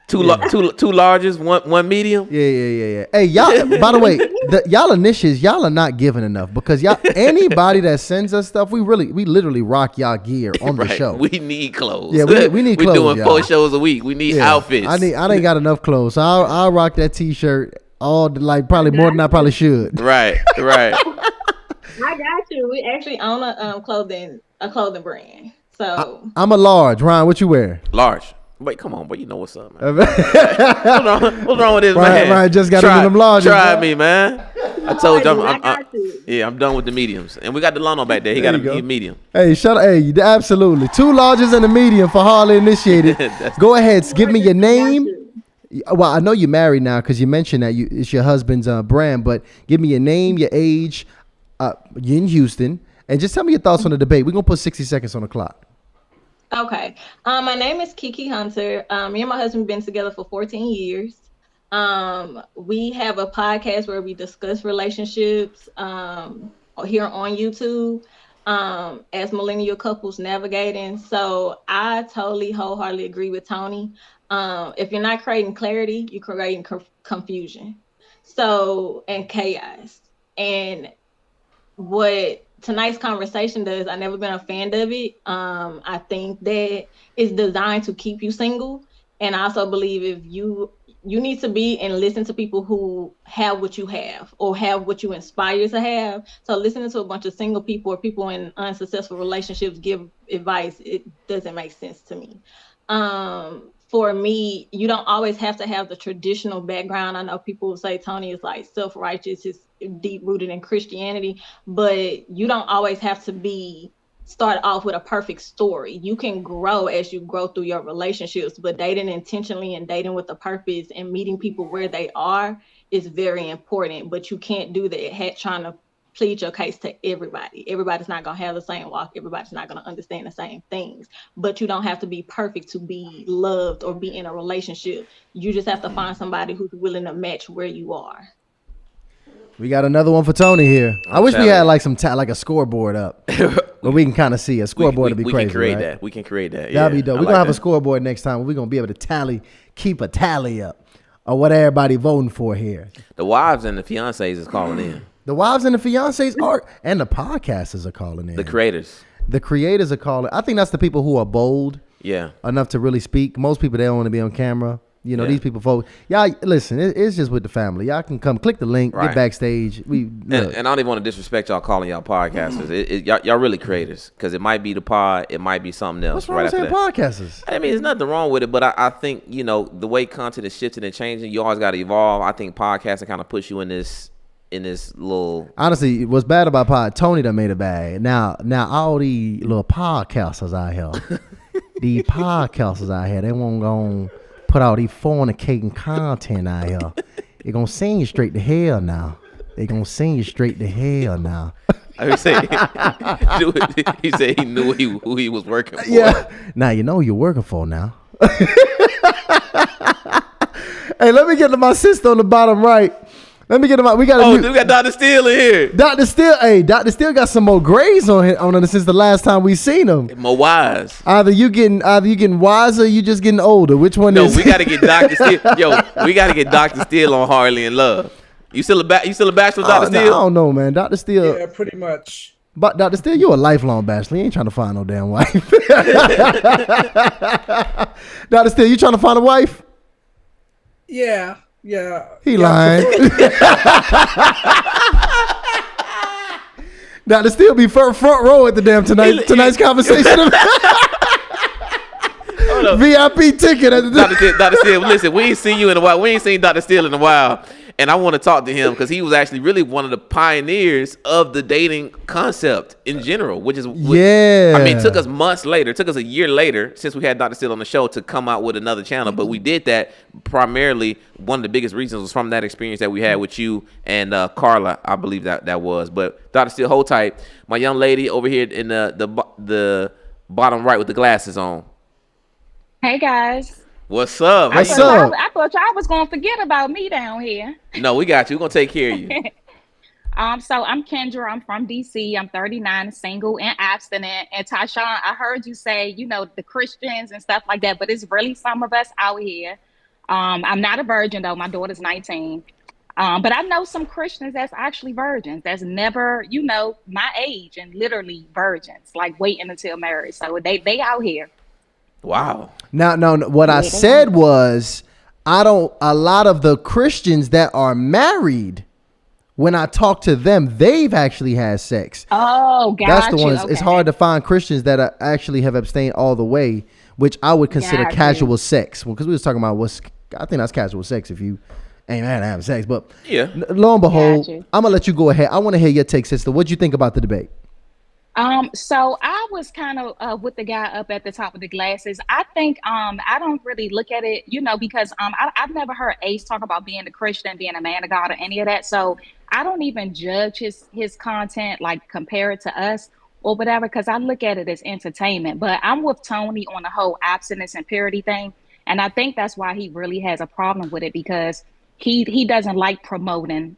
Two larges, one medium. Yeah. Hey, y'all. By the way, y'all initiates, y'all are not giving enough because y'all. Anybody that sends us stuff, we literally rock y'all gear on the Right. show. We need clothes. Yeah, we need We're clothes. doing y'all. 4 shows a week. We need outfits. I ain't got enough clothes, so I'll rock that T-shirt probably more than I probably should. Right. I got you. We actually own a clothing brand. So I'm a large. Ryan, what you wear? Large. Wait, come on, boy. You know what's up, man. What's wrong with this, man? Ryan just got into them larges. Try me, man. I told you, I'm done with the mediums. And we got the Lono back there. He got a medium. Hey, shut up. Hey, absolutely. 2 larges and a medium for Harley Initiated. Go ahead. Give me your name. Well, I know you're married now because you mentioned that it's your husband's brand, but give me your name, your age, you're in Houston, and just tell me your thoughts on the debate. We're going to put 60 seconds on the clock. Okay. My name is Kiki Hunter. Me and my husband have been together for 14 years. We have a podcast where we discuss relationships here on YouTube as millennial couples navigating. So I totally wholeheartedly agree with Tony. If you're not creating clarity, you're creating confusion. So, and chaos. And what tonight's conversation does, I've never been a fan of it. I think that it's designed to keep you single. And I also believe if you need to be and listen to people who have what you have or have what you inspire to have. So listening to a bunch of single people or people in unsuccessful relationships give advice, it doesn't make sense to me. For me, you don't always have to have the traditional background. I know people will say Tony is like self-righteous, is deep rooted in Christianity, but you don't always have to start off with a perfect story. You can grow as you grow through your relationships, but dating intentionally and dating with a purpose and meeting people where they are is very important. But you can't do that trying to plead your case to everybody. Everybody's not going to have the same walk. Everybody's not going to understand the same things, but you don't have to be perfect to be loved or be in a relationship. You just have to find somebody who's willing to match where you are. We got another one for Tony here. I wish we had like a scoreboard up, but we can kind of see a scoreboard to be crazy. We can create right? that. We can create that. That'd be dope. We're gonna have a scoreboard next time. We're gonna be able to keep a tally up of what everybody voting for here. The wives and the fiancés is calling in. The wives and the fiancés are, and the podcasters are calling in. The creators are calling. I think that's the people who are bold. Yeah. Enough to really speak. Most people, they don't want to be on camera. You know, these people, folks. Y'all, listen, it's just with the family. Y'all can come, click the link, get backstage. And I don't even want to disrespect y'all calling y'all podcasters. Y'all really creators, because it might be the pod, it might be something else. What's wrong with saying podcasters? I mean, there's nothing wrong with it, but I think, the way content is shifting and changing, you always got to evolve. I think podcasting kind of push you in this little. Honestly, what's bad about Tony done made it bad. Now all these little podcasters out here, they won't go put out these fornicating content out here. They're gonna send you straight to hell now. He said he knew who he was working for. Yeah. Now you know who you're working for now. Hey, let me get to my sister on the bottom right. We got Dr. Steele in here. Dr. Steele got some more grays on him since the last time we seen him. More wise. Either you getting wiser, or you just getting older. Which one is? No, we gotta get Dr. Steele. We gotta get Dr. Steele on Harley in Love. You still a bachelor, Dr. Steele? I don't know, man. Dr. Steele. Yeah, pretty much. But Dr. Steele, you a lifelong bachelor. You ain't trying to find no damn wife. Dr. Steele, you trying to find a wife? Yeah. He lying. Dr. Steele be front row at the damn tonight's conversation. VIP ticket at the Dr. Steele, listen, we ain't seen you in a while. We ain't seen Dr. Steele in a while. And I want to talk to him because he was actually really one of the pioneers of the dating concept in general, which is, I mean, it took us months later, it took us a year later since we had Dr. Steele on the show to come out with another channel. But we did that primarily. One of the biggest reasons was from that experience that we had with you and Carla, I believe that was. But Dr. Steele, hold tight. My young lady over here in the bottom right with the glasses on. Hey guys. What's up? What's How you up? doing? I thought y'all was gonna forget about me down here. No, we got you. We're gonna take care of you. So I'm Kendra. I'm from DC. I'm 39, single and abstinent. And Tyshawn, I heard you say, the Christians and stuff like that, but it's really some of us out here. I'm not a virgin though. My daughter's 19. But I know some Christians that's actually virgins, that's never, my age and literally virgins, like waiting until marriage. So they out here. Wow. Now, what I said was, a lot of the Christians that are married, when I talk to them, they've actually had sex. Oh, gotcha. That's the ones. Okay. It's hard to find Christians that actually have abstained all the way, which I would consider Gotcha. casual sex. Well, because we was talking about I think that's casual sex if you ain't had to have sex. But yeah, lo and behold, Gotcha. I'm gonna let you go ahead. I want to hear your take, sister. What'd you think about the debate? So I was kind of with the guy up at the top with the glasses. I think I don't really look at it, because I've never heard Ace talk about being a Christian, being a man of God, or any of that. So I don't even judge his content, like compare it to us or whatever, because I look at it as entertainment. But I'm with Tony on the whole abstinence and purity thing, and I think that's why he really has a problem with it, because he doesn't like promoting,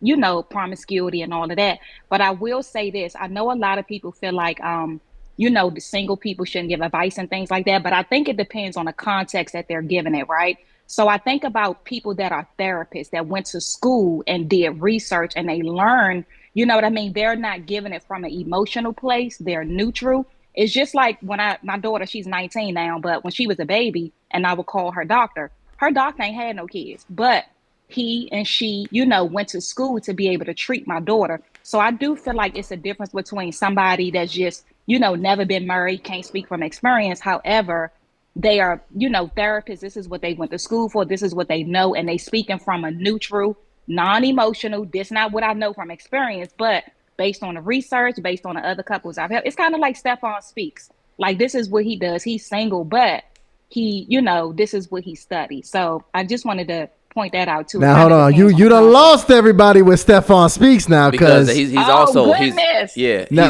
promiscuity and all of that. But I will say this. I know a lot of people feel like, the single people shouldn't give advice and things like that. But I think it depends on the context that they're giving it, right? So I think about people that are therapists that went to school and did research and they learn, you know what I mean? They're not giving it from an emotional place. They're neutral. It's just like when my daughter, she's 19 now, but when she was a baby and I would call her doctor ain't had no kids, but he and she, went to school to be able to treat my daughter. So I do feel like it's a difference between somebody that's just, never been married, can't speak from experience. However, they are, therapists. This is what they went to school for. This is what they know. And they speaking from a neutral, non-emotional. This not what I know from experience, but based on the research, based on the other couples I've helped. It's kind of like Stefan speaks. Like, this is what he does. He's single, but he, this is what he studies. So I just wanted to point that out too. Now hold on, you done lost everybody with Stefan Speaks now, because he's also he's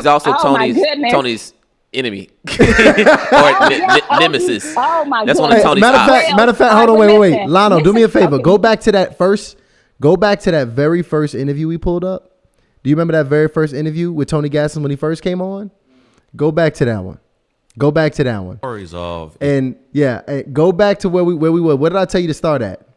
also Tony's enemy or nemesis. Oh my That's goodness. one of Tony's matter of fact, hold on, wait. Lano, do me a favor. Go back to that very first interview we pulled up. Do you remember that very first interview with Tony Gaskin when he first came on? Go back to that one. Stories of go back to where we were. What did I tell you to start at?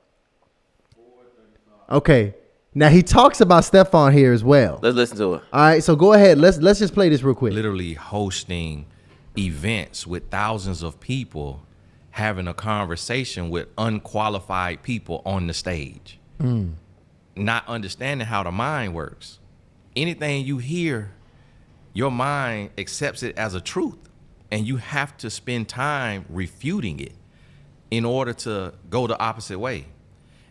Okay. Now he talks about Stefan here as well. Let's listen to it. All right, so go ahead. Let's just play this real quick. Literally hosting events with thousands of people, having a conversation with unqualified people on the stage, not understanding how the mind works. Anything you hear, your mind accepts it as a truth, and you have to spend time refuting it in order to go the opposite way.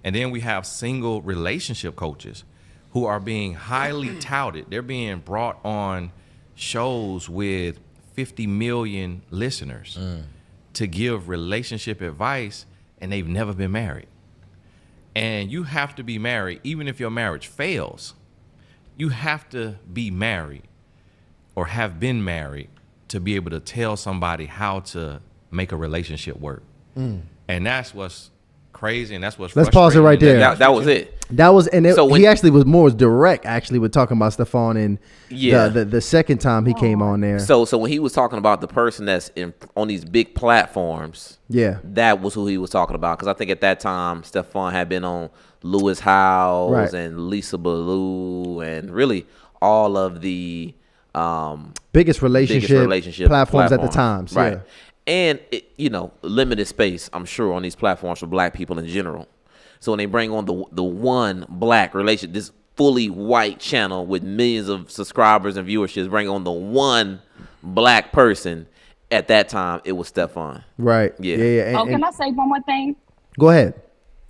And then we have single relationship coaches who are being highly touted. They're being brought on shows with 50 million listeners to give relationship advice, and they've never been married. And you have to be married, even if your marriage fails. You have to be married or have been married to be able to tell somebody how to make a relationship work. And that's what's crazy, and that's what's Let's pause it right there. That was it. That was, and So when- he actually was more direct. Actually, with talking about Stefan and Yeah. the second time he came on there. So when he was talking about the person that's on these big platforms, Yeah. that was who he was talking about. Because I think at that time, Stefan had been on Lewis Howes Right. and Lisa Ballou and really all of the biggest relationship platforms at the time. So, right? yeah. And limited space, I'm sure, on these platforms for black people in general. So when they bring on the one black relation, this fully white channel with millions of subscribers and viewerships, bring on the one black person. At that time, it was Stefan. Right. Yeah. Can I say one more thing? Go ahead.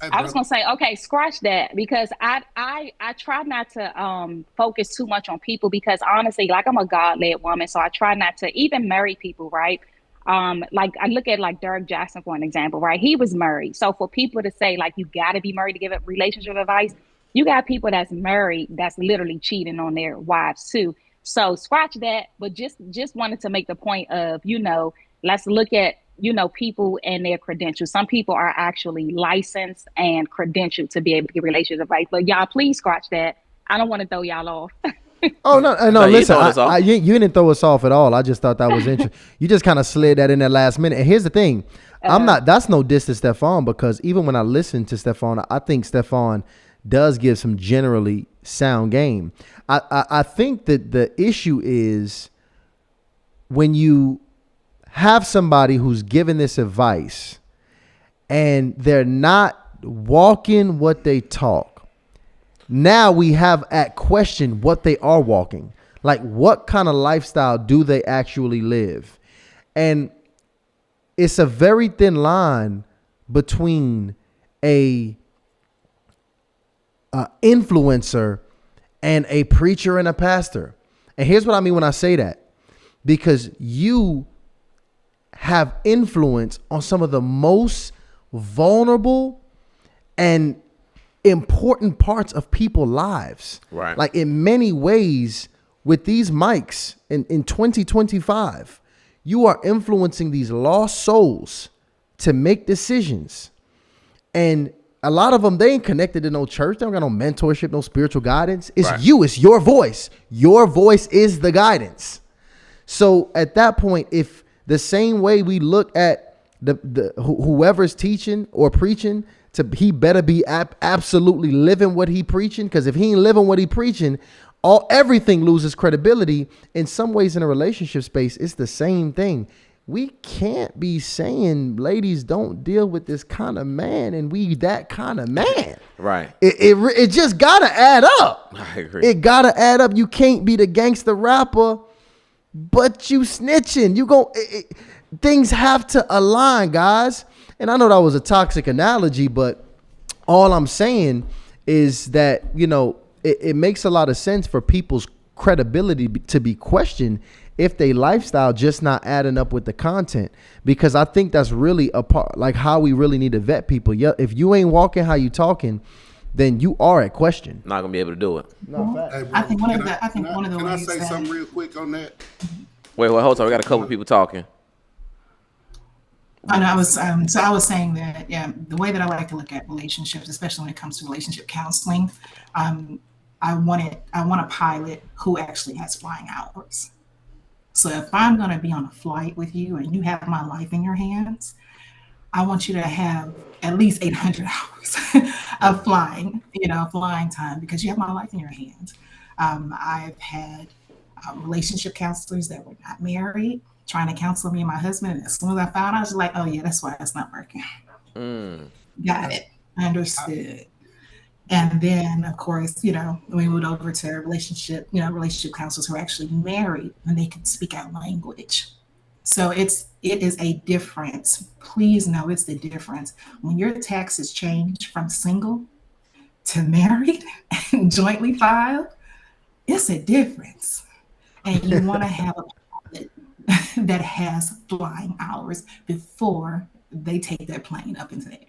I was gonna say, okay, scratch that, because I try not to focus too much on people, because honestly, like, I'm a God-led woman, so I try not to even marry people, right? Like, I look at like Derek Jackson for an example, right? He was married. So for people to say like you gotta be married to give a relationship advice, you got people that's married that's literally cheating on their wives too. So scratch that, but just wanted to make the point of, let's look at people and their credentials. Some people are actually licensed and credentialed to be able to get relationship advice. But y'all, please scratch that. I don't want to throw y'all off. Oh no, no! No, you Listen, throwing us off. you didn't throw us off at all. I just thought that was interesting. You just kind of slid that in there last minute. And here's the thing, I'm not. That's no diss to Stefan, because even when I listen to Stefan, I think Stefan does give some generally sound game. I think that the issue is when you have somebody who's giving this advice and they're not walking what they talk. Now we have at question what they are walking. Like, what kind of lifestyle do they actually live? And it's a very thin line between a influencer and a preacher and a pastor. And here's what I mean when I say that. Because you have influence on some of the most vulnerable and important parts of people's lives. Right. Like, in many ways, with these mics in 2025, you are influencing these lost souls to make decisions. And a lot of them, they ain't connected to no church. They don't got no mentorship, no spiritual guidance. It's you. It's your voice. Your voice is the guidance. So at that point, if the same way we look at whoever's teaching or preaching, he better be absolutely living what he preaching, because if he ain't living what he preaching, everything loses credibility. In some ways, in a relationship space, it's the same thing. We can't be saying, ladies, don't deal with this kind of man, and we that kind of man. Right. It just gotta add up. I agree. It gotta add up. You can't be the gangster rapper, but you snitching. Things have to align, guys. And I know that was a toxic analogy, but all I'm saying is that, it makes a lot of sense for people's credibility to be questioned if they lifestyle just not adding up with the content, because I think that's really a part, like how we really need to vet people. Yeah, if you ain't walking how you talking, then you are at question. Not gonna be able to do it. I think one of the Can I ways say that something real quick on that? Wait, hold on. We got a couple people talking. And I was saying that, the way that I like to look at relationships, especially when it comes to relationship counseling, I want a pilot who actually has flying hours. So if I'm going to be on a flight with you and you have my life in your hands, I want you to have at least 800 hours of flying time, because you have my life in your hands. I've had relationship counselors that were not married trying to counsel me and my husband. And as soon as I found out, I was like, oh yeah, that's why it's not working. Got it. Understood. And then, of course, we moved over to relationship counselors who are actually married and they can speak our language. So it is a difference. Please know it's the difference. When your taxes change from single to married and jointly filed, it's a difference. And you want to have a pilot that has flying hours before they take their plane up into the air.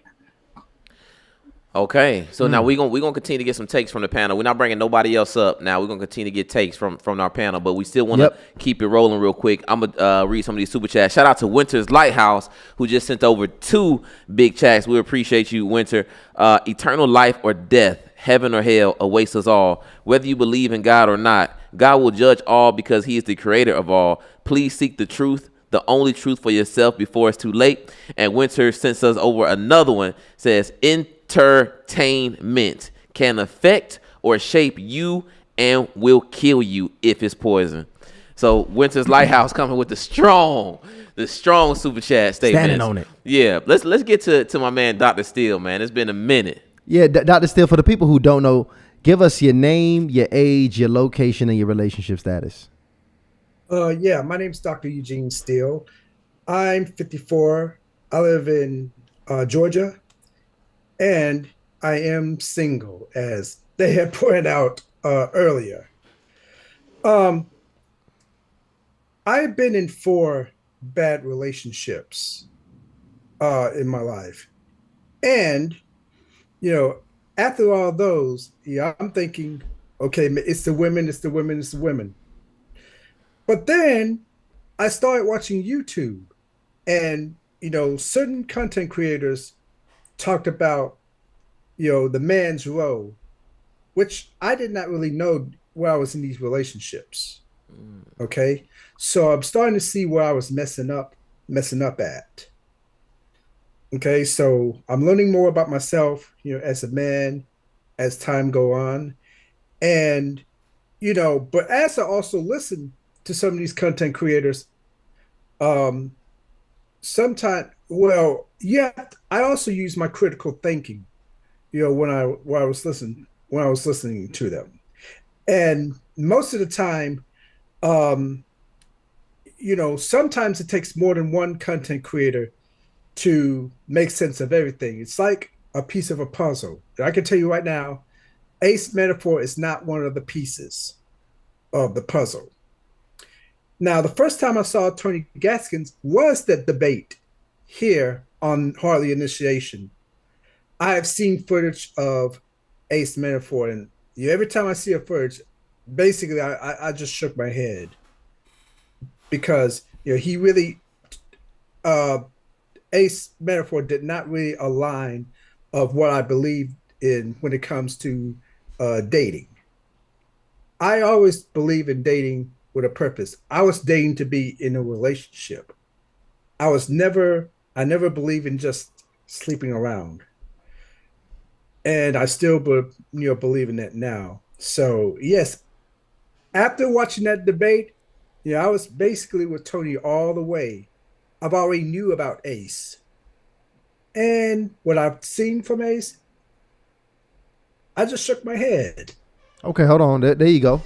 Okay, so now we're gonna continue to get some takes from the panel. We're not bringing nobody else up now. We're gonna continue to get takes from our panel, but we still want to keep it rolling real quick. I'm gonna read some of these super chats. Shout out to Winter's Lighthouse, who just sent over 2 big chats. We appreciate you, Winter. Eternal life or death, heaven or hell awaits us all. Whether you believe in God or not, God will judge all because He is the creator of all. Please seek the truth, the only truth for yourself before it's too late. And Winter sends us over another one. Says, entertainment can affect or shape you and will kill you if it's poison. So Winter's Lighthouse coming with the strong super chat statement. Standing on it. Yeah, let's get to my man Dr. Steele, man. It's been a minute. Yeah, Dr. Steele, for the people who don't know, give us your name, your age, your location, and your relationship status. My name's Dr. Eugene Steele. I'm 54. I live in Georgia, and I am single, as they had pointed out earlier. I've been in 4 bad relationships in my life. And, after all those, I'm thinking, okay, it's the women. But then I started watching YouTube, and, certain content creators talked about, the man's role, which I did not really know where I was in these relationships. Okay. So I'm starting to see where I was messing up at. Okay. So I'm learning more about myself, as a man, as time go on. And, but as I also listen to some of these content creators, um, sometimes, well, yeah, I also use my critical thinking, when I was listening to them. And most of the time, um, sometimes it takes more than one content creator to make sense of everything. It's like a piece of a puzzle. I can tell you right now, Ace Metaphor is not one of the pieces of the puzzle. Now, the first time I saw Tony Gaskins was that debate here on Hardly Initiation. I have seen footage of Ace Metaphor, and every time I see a footage, basically I just shook my head because he really Ace Metaphor did not really align of what I believe in when it comes to dating. I always believe in dating with a purpose. I was dating to be in a relationship. I never believe in just sleeping around. And I still believe in that now. So yes, after watching that debate, I was basically with Tony all the way. I've already knew about Ace. And what I've seen from Ace, I just shook my head. Okay, hold on. There you go.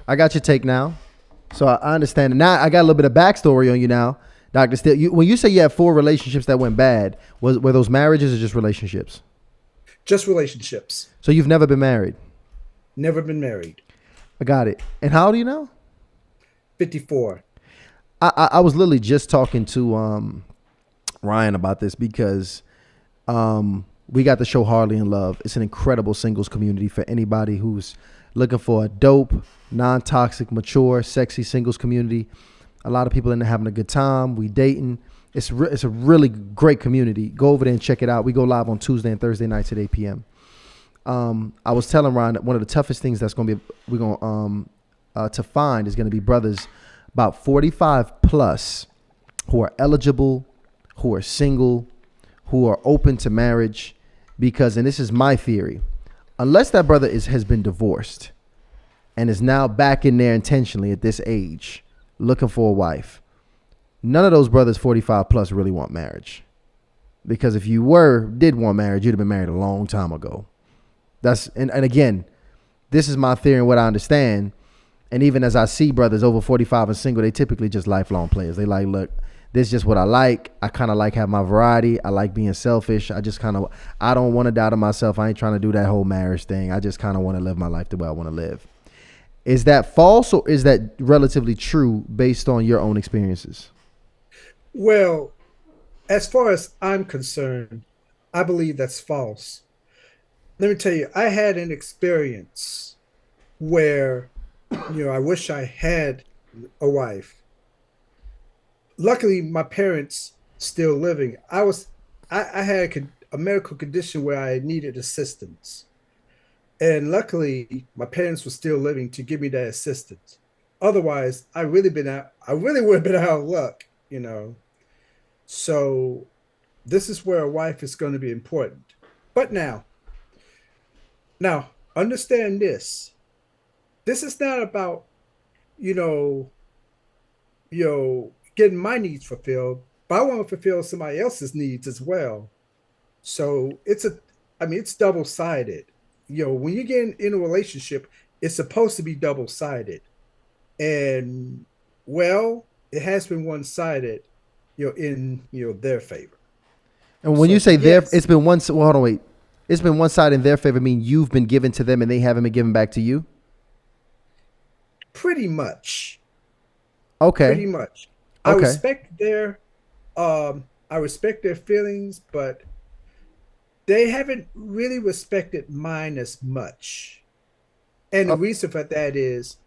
I got your take now. So I understand it. Now I got a little bit of backstory on you now, Dr. Steele. When you say you have 4 relationships that went bad, were those marriages or just relationships? Just relationships. So you've never been married? Never been married. I got it. And how old are you now? 54. I was literally just talking to Ryan about this because we got the show Hardly in Love. It's an incredible singles community for anybody who's looking for a dope, non-toxic, mature, sexy singles community. A lot of people in there having a good time. We dating. It's a really great community. Go over there and check it out. We go live on Tuesday and Thursday nights at 8 p.m. I was telling Ryan that one of the toughest things that's going to be to find is going to be brothers about 45 plus who are eligible, who are single, who are open to marriage, because, and this is my theory, unless that brother has been divorced and is now back in there intentionally at this age looking for a wife, none of those brothers 45 plus really want marriage. Because if you did want marriage, you'd have been married a long time ago. And again, this is my theory and what I understand. And even as I see brothers over 45 and single, they typically just lifelong players. They like, look, this is just what I like. I kind of like having my variety. I like being selfish. I don't want to doubt in myself. I ain't trying to do that whole marriage thing. I just kind of want to live my life the way I want to live. Is that false or is that relatively true based on your own experiences? Well, as far as I'm concerned, I believe that's false. Let me tell you, I had an experience where, I wish I had a wife. Luckily, my parents still living. I had a medical condition where I needed assistance. And luckily, my parents were still living to give me that assistance. Otherwise, I really would have been out of luck, So this is where a wife is going to be important. But now understand this. This is not about, getting my needs fulfilled, but I want to fulfill somebody else's needs as well. So it's double-sided. When you get in a relationship, it's supposed to be double-sided. And it has been one-sided, in their favor. And when you say it's been one, well, hold on, wait. It's been one side in their favor, mean you've been given to them and they haven't been given back to you? Pretty much. Okay. Pretty much. Okay. I respect their feelings, but they haven't really respected mine as much. And the reason for that is,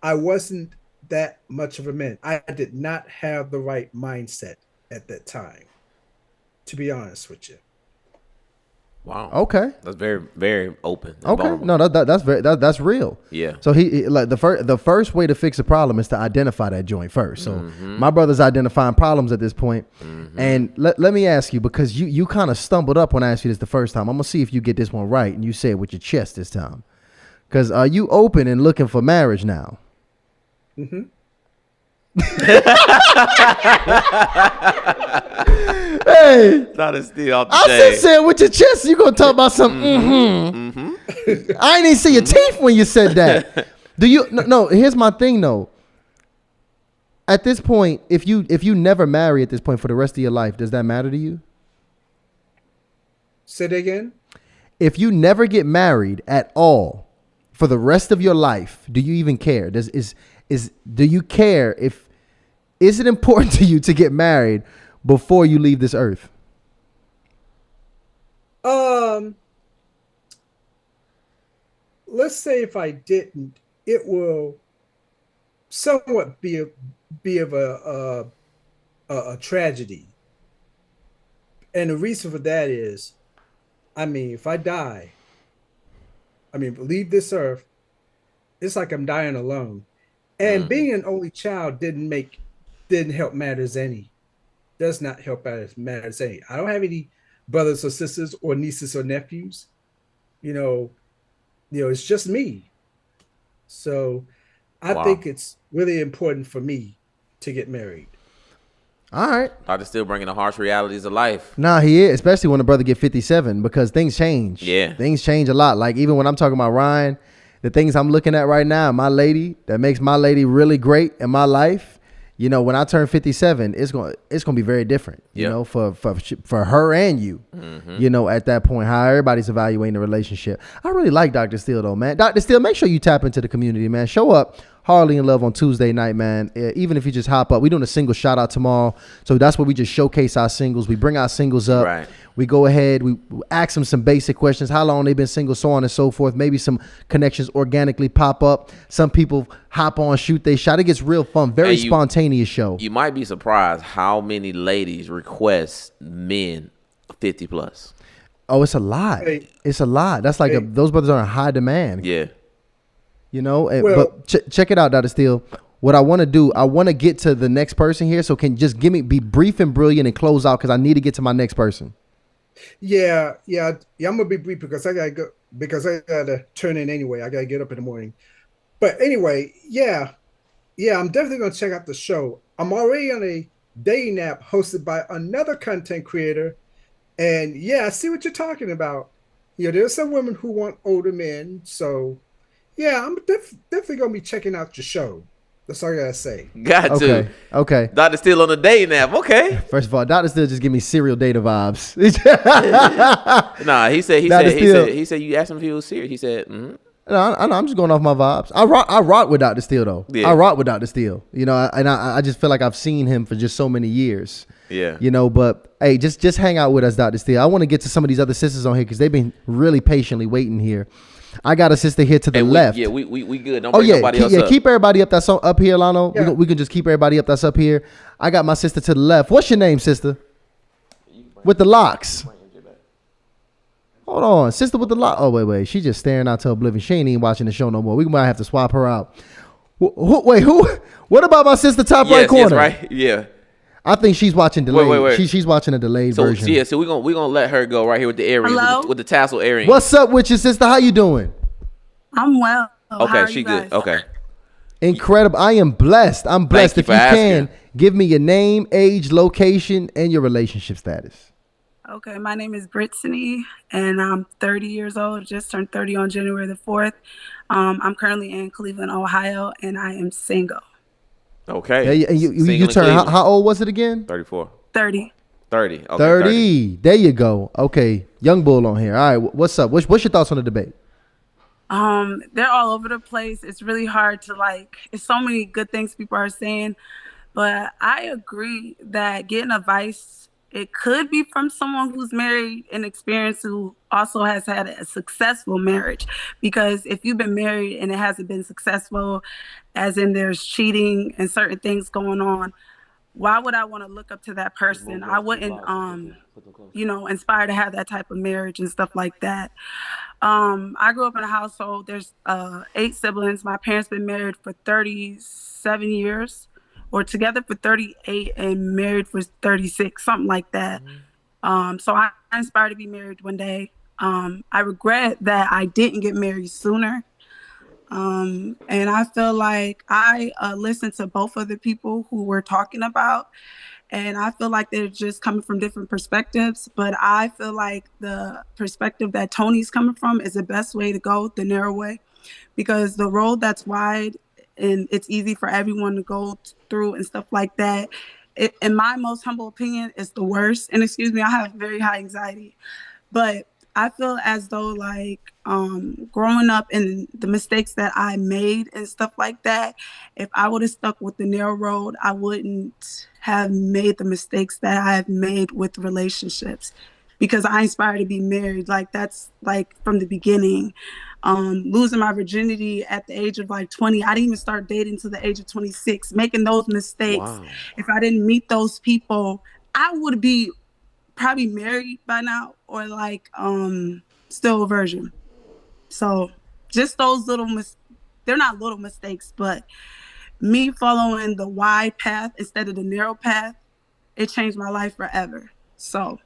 I wasn't that much of a man. I did not have the right mindset. at that time. To be honest with you. Wow. Okay. That's very, very open. and Okay, vulnerable. no, that's real. Yeah. So he like the first way to fix a problem is to identify that joint first. So my brother's identifying problems at this point. And let me ask you, because you kind of stumbled up when I asked you this the first time. I'm gonna see if you get this one right, and you say it with your chest this time. Because are you open and looking for marriage now? Mm-hmm. Hey, Dr. Steele off the I chain. said say it with your chest. You gonna talk about something? I ain't even see your teeth when you said that. Do you? No. Here's my thing though. At this point, if you never marry at this point for the rest of your life, does that matter to you? Say that again. If you never get married at all for the rest of your life, do you even care? Do you care if is it important to you to get married before you leave this earth? Let's say if I didn't, it will somewhat be of a tragedy. And the reason for that is, I mean, if I die, leave this earth, it's like I'm dying alone. And being an only child didn't help matters any. Does not help matters any. I don't have any brothers or sisters or nieces or nephews. It's just me. So I think it's really important for me to get married. All right. Dr. Steele bringing the harsh realities of life. Nah, he is, especially when the brother get 57, because things change. Yeah. Things change a lot. Like even when I'm talking about Ryan, the things I'm looking at right now, my lady, that makes my lady really great in my life. When I turn 57, it's going to be very different, for her and you, at that point, how everybody's evaluating the relationship. I really like Dr. Steele though, man. Dr. Steele, make sure you tap into the community, man. Show up Harley in Love on Tuesday night, man. Even if you just hop up, we're doing a single shout out tomorrow. So that's where we just showcase our singles. We bring our singles up. Right. We go ahead, we ask them some basic questions, how long they've been single, so on and so forth. Maybe some connections organically pop up. Some people hop on, shoot they shot. It gets real fun, very spontaneous show. You might be surprised how many ladies request men 50 plus. Oh, it's a lot. It's a lot. That's like those brothers are in high demand. Yeah. But check it out, Dr. Steele. What I want to do, I want to get to the next person here. So can you just be brief and brilliant and close out, because I need to get to my next person. Yeah. I'm gonna be brief because I gotta turn in anyway. I gotta get up in the morning. But anyway, yeah, I'm definitely gonna check out the show. I'm already on a dating app hosted by another content creator, and I see what you're talking about. There's some women who want older men, so I'm definitely gonna be checking out your show. That's all I gotta say. Got to. Okay. Dr. Steele on the dating app. Okay. First of all, Dr. Steele just give me serial data vibes. Nah, he said you asked him if he was serious. He said, No, I'm just going off my vibes. I rock with Dr. Steele though. Yeah. I rock with Dr. Steele. I just feel like I've seen him for just so many years. Yeah. But hey, just hang out with us, Dr. Steele. I want to get to some of these other sisters on here because they've been really patiently waiting here. I got a sister here to the left. Yeah, we good. Don't bring nobody else up. Keep everybody up that's up here, Lano. Yeah. We can just keep everybody up that's up here. I got my sister to the left. What's your name, sister? With the locks. Hold on, sister with the lock. Oh, wait. She just staring out to oblivion. She ain't even watching the show no more. We might have to swap her out. Who? What about my sister top right corner? Yes, right. Yeah. I think she's watching delayed. Wait. She's watching a delayed version. Yeah, so we're gonna let her go right here with the earrings, with the tassel earrings. What's up with your sister? How you doing? I'm well. Okay, she good. Okay. Incredible. I am blessed. I'm blessed. If you can, give me your name, age, location, and your relationship status. Okay, my name is Brittany, and I'm 30 years old. Just turned 30 on January the 4th. I'm currently in Cleveland, Ohio, and I am single. Okay. Yeah, you turned, how old was it again? 34. 30. 30. Okay, 30. There you go. Okay. Young bull on here. All right. What's up? What's your thoughts on the debate? They're all over the place. It's really hard to it's so many good things people are saying, but I agree that getting advice, it could be from someone who's married and experienced, who also has had a successful marriage. Because if you've been married and it hasn't been successful, as in there's cheating and certain things going on, why would I want to look up to that person? I wouldn't, inspire to have that type of marriage and stuff like that. I grew up in a household. There's 8 siblings. My parents been married for 37 years, or together for 38 and married for 36, something like that. So I aspire to be married one day. I regret that I didn't get married sooner. And I feel like I listened to both of the people who were talking about, and I feel like they're just coming from different perspectives. But I feel like the perspective that Tony's coming from is the best way to go, the narrow way, because the road that's wide and it's easy for everyone to go through and stuff like that, in my most humble opinion, is the worst. And excuse me, I have very high anxiety, but I feel as though like growing up and the mistakes that I made and stuff like that, if I would have stuck with the narrow road, I wouldn't have made the mistakes that I have made with relationships, because I inspired to be married. Like that's like from the beginning. Losing my virginity at the age of like 20. I didn't even start dating till the age of 26. Making those mistakes. Wow. If I didn't meet those people, I would be probably married by now, or like still a virgin. So just those little they're not little mistakes, but me following the wide path instead of the narrow path, it changed my life forever. So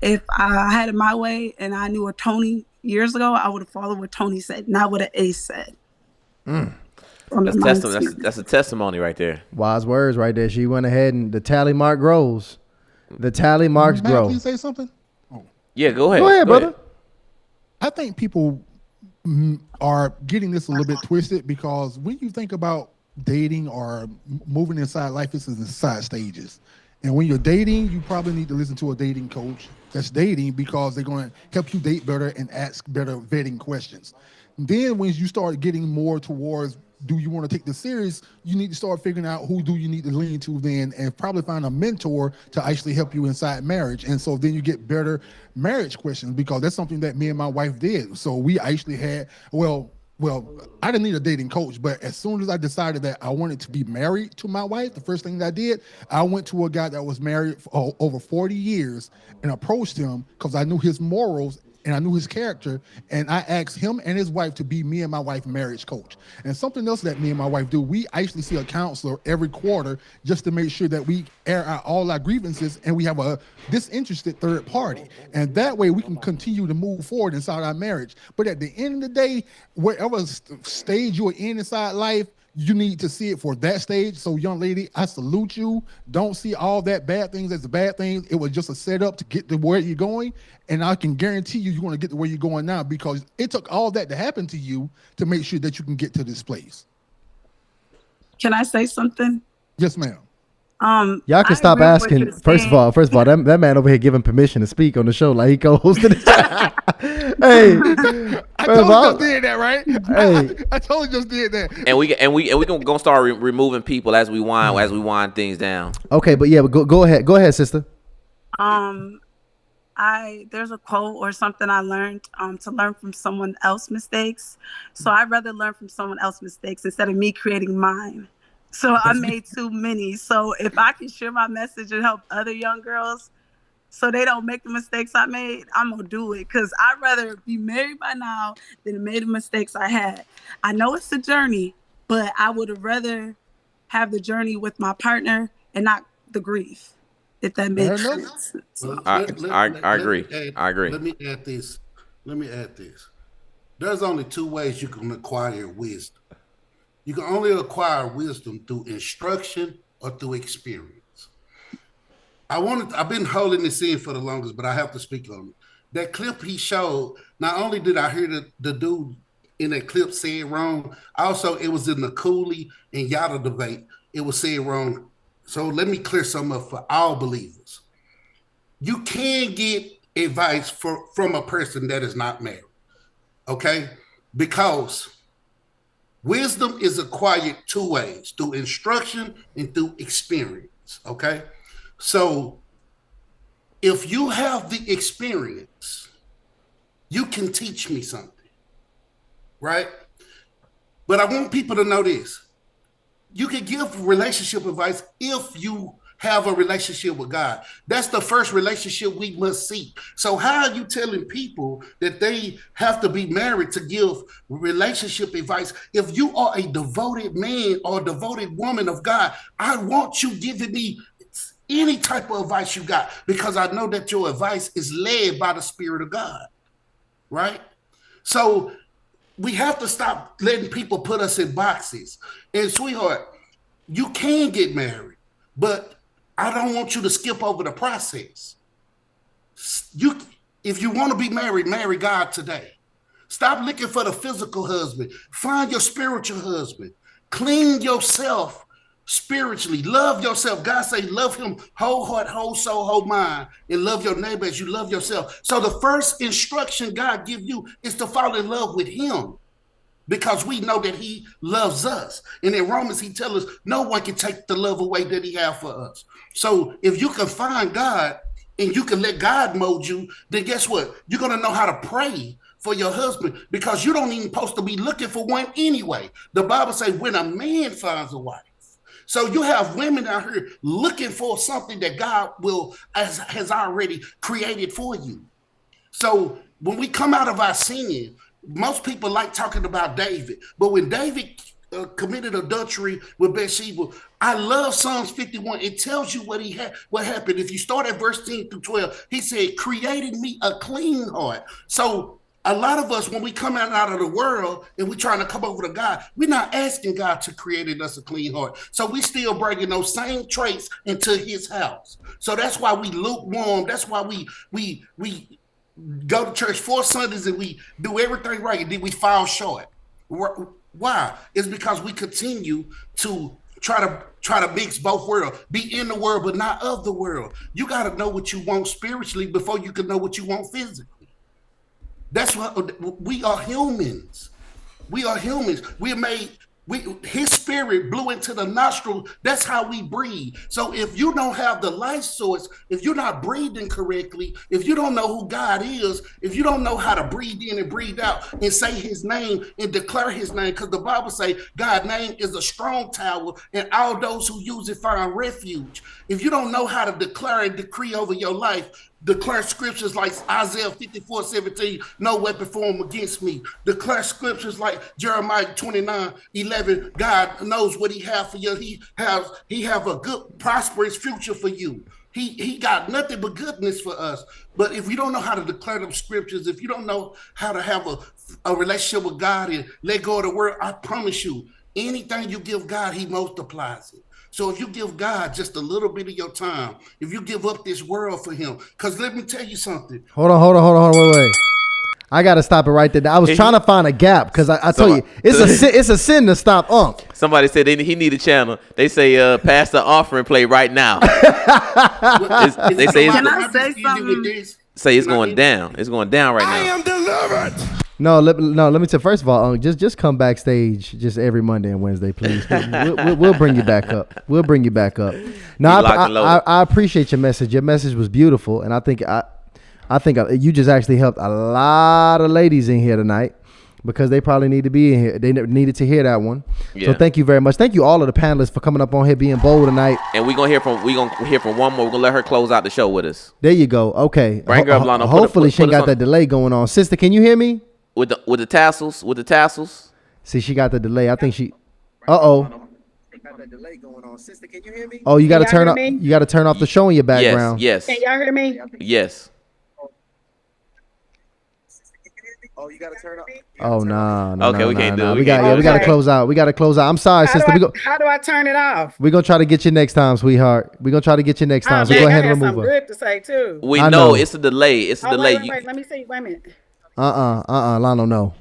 if I had it my way and I knew a Tony years ago, I would have followed what Tony said, not what an Ace said. That's a testimony right there. Wise words right there. She went ahead and the tally mark grows. The tally marks Matt, grow. please say something. Yeah, go ahead. Go ahead, brother. I think people are getting this a little bit twisted, because when you think about dating or moving inside life, this is inside stages. And when you're dating, you probably need to listen to a dating coach that's dating, because they're going to help you date better and ask better vetting questions. And then when you start getting more towards, do you want to take this serious, you need to start figuring out who do you need to lean to then, and probably find a mentor to actually help you inside marriage. And so then you get better marriage questions, because that's something that me and my wife did. So we actually had, well, I didn't need a dating coach, but as soon as I decided that I wanted to be married to my wife, the first thing that I did, I went to a guy that was married for over 40 years and approached him, because I knew his morals and I knew his character, and I asked him and his wife to be me and my wife marriage coach. And something else that me and my wife do, we actually see a counselor every quarter just to make sure that we air out all our grievances, and we have a disinterested third party. And that way we can continue to move forward inside our marriage. But at the end of the day, whatever stage you're in inside life, you need to see it for that stage. So young lady, I salute you. Don't see all that bad things as the bad things. It was just a setup to get to where you're going. And I can guarantee you're going to get to where you're going now, because it took all that to happen to you to make sure that you can get to this place. Can I say something? Yes, ma'am. Y'all can stop asking. First of all, that man over here giving permission to speak on the show like he co-hosted it. Hey, I totally just did that, right? Hey, I totally just did that. And we gonna start removing people as we wind things down. Okay, but yeah, but go ahead, sister. There's a quote or something I learned to learn from someone else's mistakes. So I'd rather learn from someone else's mistakes instead of me creating mine. So I made too many. So if I can share my message and help other young girls so they don't make the mistakes I made, I'm going to do it. Because I'd rather be married by now than make the mistakes I had. I know it's a journey, but I would have rather have the journey with my partner and not the grief, if that makes sense. Well, I agree. I agree. Let me add this. There's only 2 ways you can acquire wisdom. You can only acquire wisdom through instruction or through experience. I've been holding this in for the longest, but I have to speak on it. That clip he showed, not only did I hear the dude in that clip say it wrong, also it was in the Cooley and Yada debate. It was said wrong. So let me clear something up for all believers. You can get advice from a person that is not married, okay? Because wisdom is acquired 2 ways, through instruction and through experience, okay? So if you have the experience, you can teach me something, right? But I want people to know this. You can give relationship advice if you have a relationship with God. That's the first relationship we must seek. So how are you telling people that they have to be married to give relationship advice? If you are a devoted man or a devoted woman of God, I want you giving me any type of advice you got, because I know that your advice is led by the Spirit of God, right? So we have to stop letting people put us in boxes. And sweetheart, you can get married, but I don't want you to skip over the process. If you want to be married, marry God today. Stop looking for the physical husband. Find your spiritual husband. Clean yourself spiritually. Love yourself. God say love him whole heart, whole soul, whole mind, and love your neighbor as you love yourself. So the first instruction God give you is to fall in love with him, because we know that he loves us. And in Romans, he tells us no one can take the love away that he has for us. So if you can find God and you can let God mold you, then guess what? You're going to know how to pray for your husband, because you don't even supposed to be looking for one anyway. The Bible says when a man finds a wife. So you have women out here looking for something that God has already created for you. So when we come out of our sin, most people like talking about David, but when David committed adultery with Bathsheba, I love Psalms 51. It tells you what happened. If you start at verse 10 through 12, he said, created me a clean heart. So a lot of us, when we come out of the world and we're trying to come over to God, we're not asking God to create in us a clean heart. So we still bringing those same traits into his house. So that's why we lukewarm. That's why we go to church 4 Sundays and we do everything right, and then we fall short. Why? It's because we continue to try to mix both worlds. Be in the world, but not of the world. You got to know what you want spiritually before you can know what you want physically. That's what we are humans. We are humans. We're made. His spirit blew into the nostril. That's how we breathe. So if you don't have the life source, if you're not breathing correctly, if you don't know who God is, if you don't know how to breathe in and breathe out and say his name and declare his name, because the Bible says God's name is a strong tower and all those who use it find refuge. If you don't know how to declare and decree over your life, declare scriptures like Isaiah 54:17, no weapon formed against me. Declare scriptures like Jeremiah 29:11, God knows what he has for you. He have a good, prosperous future for you. He got nothing but goodness for us. But if you don't know how to declare them scriptures, if you don't know how to have a relationship with God and let go of the word, I promise you, anything you give God, he multiplies it. So if you give God just a little bit of your time, if you give up this world for him, because let me tell you something. Hold on, wait. I got to stop it right there. I was trying to find a gap because I told you, it's a sin to stop Unc. Somebody said he need a channel. They say pass the offering play right now. They say Can I say something? Say it's going down. It's going down right now. I am delivered. No, let me tell. First of all, just come backstage just every Monday and Wednesday, please. We'll bring you back up. We'll bring you back up. No, I appreciate your message. Your message was beautiful, and I think you just actually helped a lot of ladies in here tonight, because they probably need to be in here. They needed to hear that one. Yeah. So thank you very much. Thank you all of the panelists for coming up on here, being bold tonight. And we're gonna hear from one more. We're gonna let her close out the show with us. There you go. Okay. Bring her up, Lano. Hopefully she ain't got that delay going on. Sister, can you hear me? With the tassels. See, she got the delay. I think she. Oh, you got to turn off. You got to turn off the show in your background. Yes. Can y'all hear me? Yes. Oh, you got to turn off. Oh no. Okay, we can't do it. We got to close out. I'm sorry, sister. How do I turn it off? We're gonna try to get you next time, sweetheart. We're gonna try to get you next time. So go ahead and remove her. Good to say too. We know it's a delay. It's a delay. Wait, let me see. Wait a minute. Lano, no.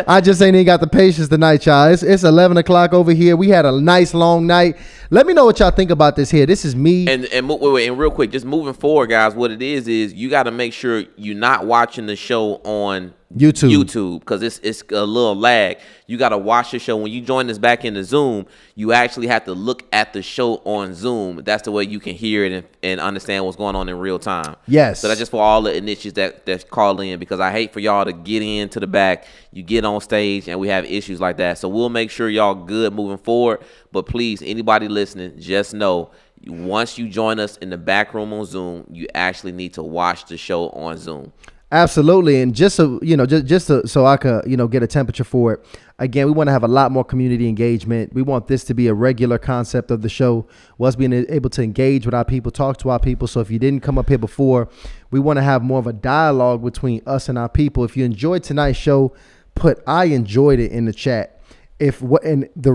I just ain't even got the patience tonight, y'all. It's 11 o'clock over here. We had a nice long night. Let me know what y'all think about this here. This is me. And wait, and real quick, just moving forward, guys, what it is you got to make sure you're not watching the show on YouTube, because it's a little lag. You got to watch the show. When you join us back into Zoom, you actually have to look at the show on Zoom. That's the way you can hear it and understand what's going on in real time. Yes. So that's just for all the initiatives that's called in, because I hate for y'all to get into the back. You get on stage and we have issues like that. So we'll make sure y'all good moving forward. But please, anybody listening, just know once you join us in the back room on Zoom, you actually need to watch the show on Zoom. Absolutely. And just so you know, so I could, get a temperature for it. Again, we want to have a lot more community engagement. We want this to be a regular concept of the show, was being able to engage with our people, talk to our people. So if you didn't come up here before, we want to have more of a dialogue between us and our people. If you enjoyed tonight's show, put "I enjoyed it" in the chat. If you on the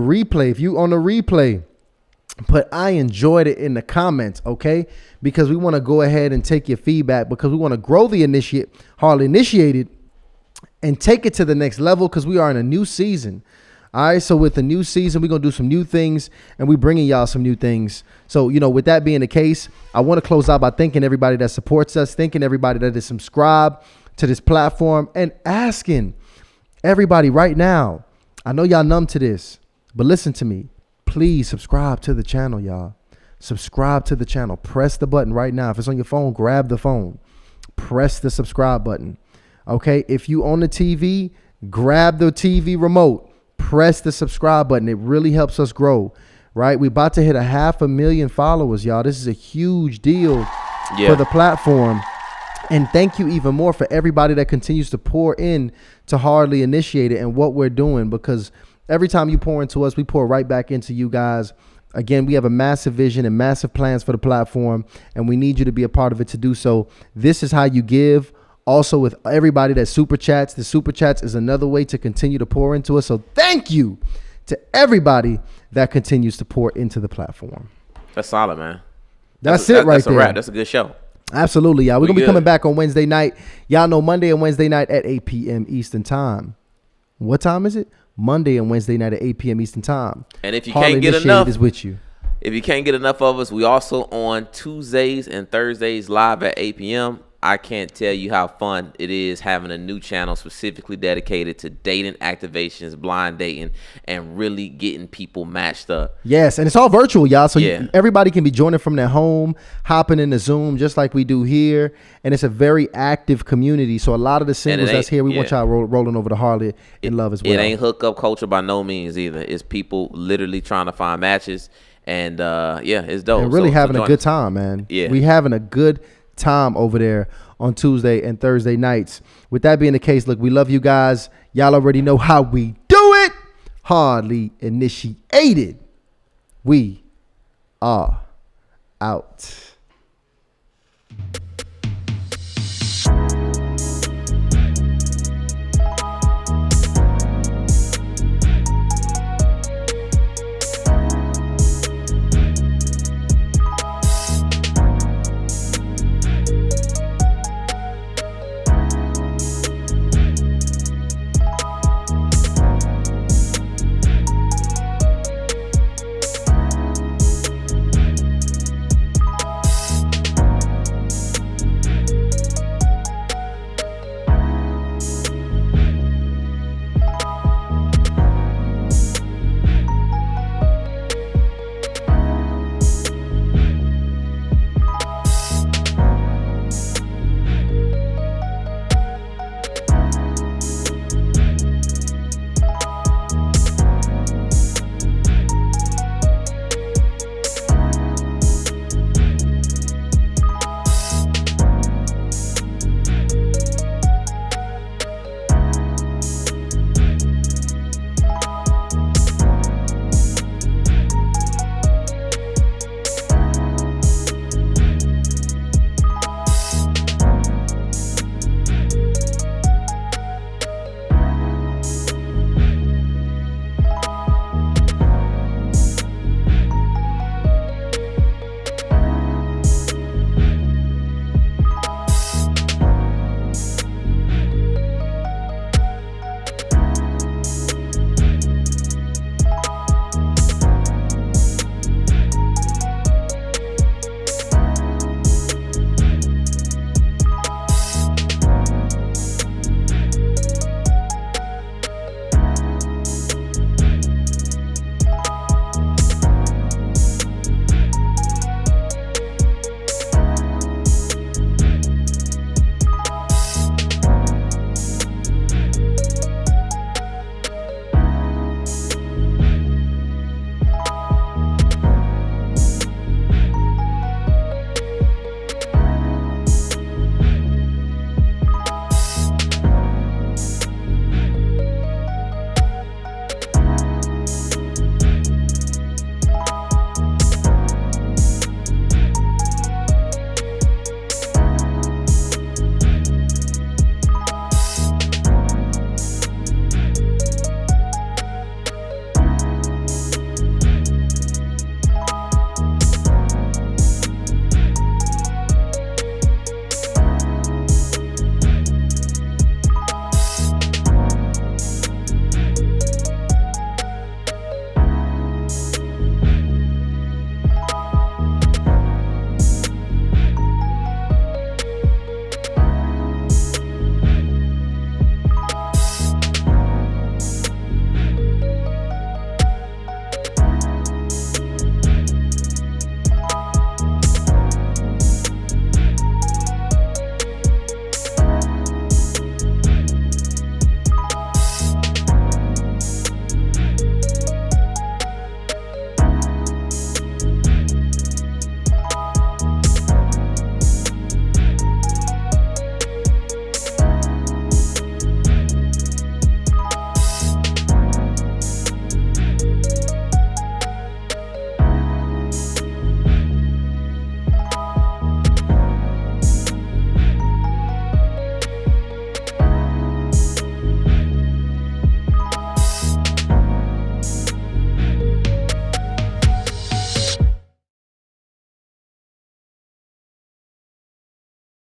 replay, put "I enjoyed it" in the comments, okay? Because we want to go ahead and take your feedback, because we want to grow the Hardly Initiated and take it to the next level, because we are in a new season. All right, so with the new season, we're going to do some new things, and we're bringing y'all some new things. So, with that being the case, I want to close out by thanking everybody that supports us, thanking everybody that is subscribed to this platform, and asking everybody right now, I know y'all numb to this, but listen to me. Please subscribe to the channel, y'all. Subscribe to the channel. Press the button right now. If it's on your phone, grab the phone. Press the subscribe button. Okay? If you on the TV, grab the TV remote. Press the subscribe button. It really helps us grow, right? We're about to hit 500,000 followers, y'all. This is a huge deal for the platform. And thank you even more for everybody that continues to pour in to Hardly Initiated and what we're doing, because every time you pour into us, we pour right back into you guys. Again, we have a massive vision and massive plans for the platform, and we need you to be a part of it to do so. This is how you give. Also, with everybody that super chats, the super chats is another way to continue to pour into us. So thank you to everybody that continues to pour into the platform. That's solid, man. That's a right there. wrap. That's a good show. Absolutely, y'all. We're going to be coming back on Wednesday night. Y'all know Monday and Wednesday night at 8 p.m. Eastern time. What time is it? Monday and Wednesday night at 8 p.m. Eastern time. And if you Hardly can't get Initiated enough, is with you. If you can't get enough of us, we also on Tuesdays and Thursdays live at 8 p.m. I can't tell you how fun it is having a new channel specifically dedicated to dating activations, blind dating, and really getting people matched up. Yes, and it's all virtual, y'all. So everybody can be joining from their home, hopping into Zoom just like we do here. And it's a very active community. So a lot of the singles that's here, we want y'all rolling over to Hardly in Love as well. It ain't hookup culture by no means either. It's people literally trying to find matches. And it's dope. And really having a good time, man. Yeah. We having a good time over there on Tuesday and Thursday nights. With that being the case, look, we love you guys. Y'all already know how we do it. Hardly Initiated. We are out.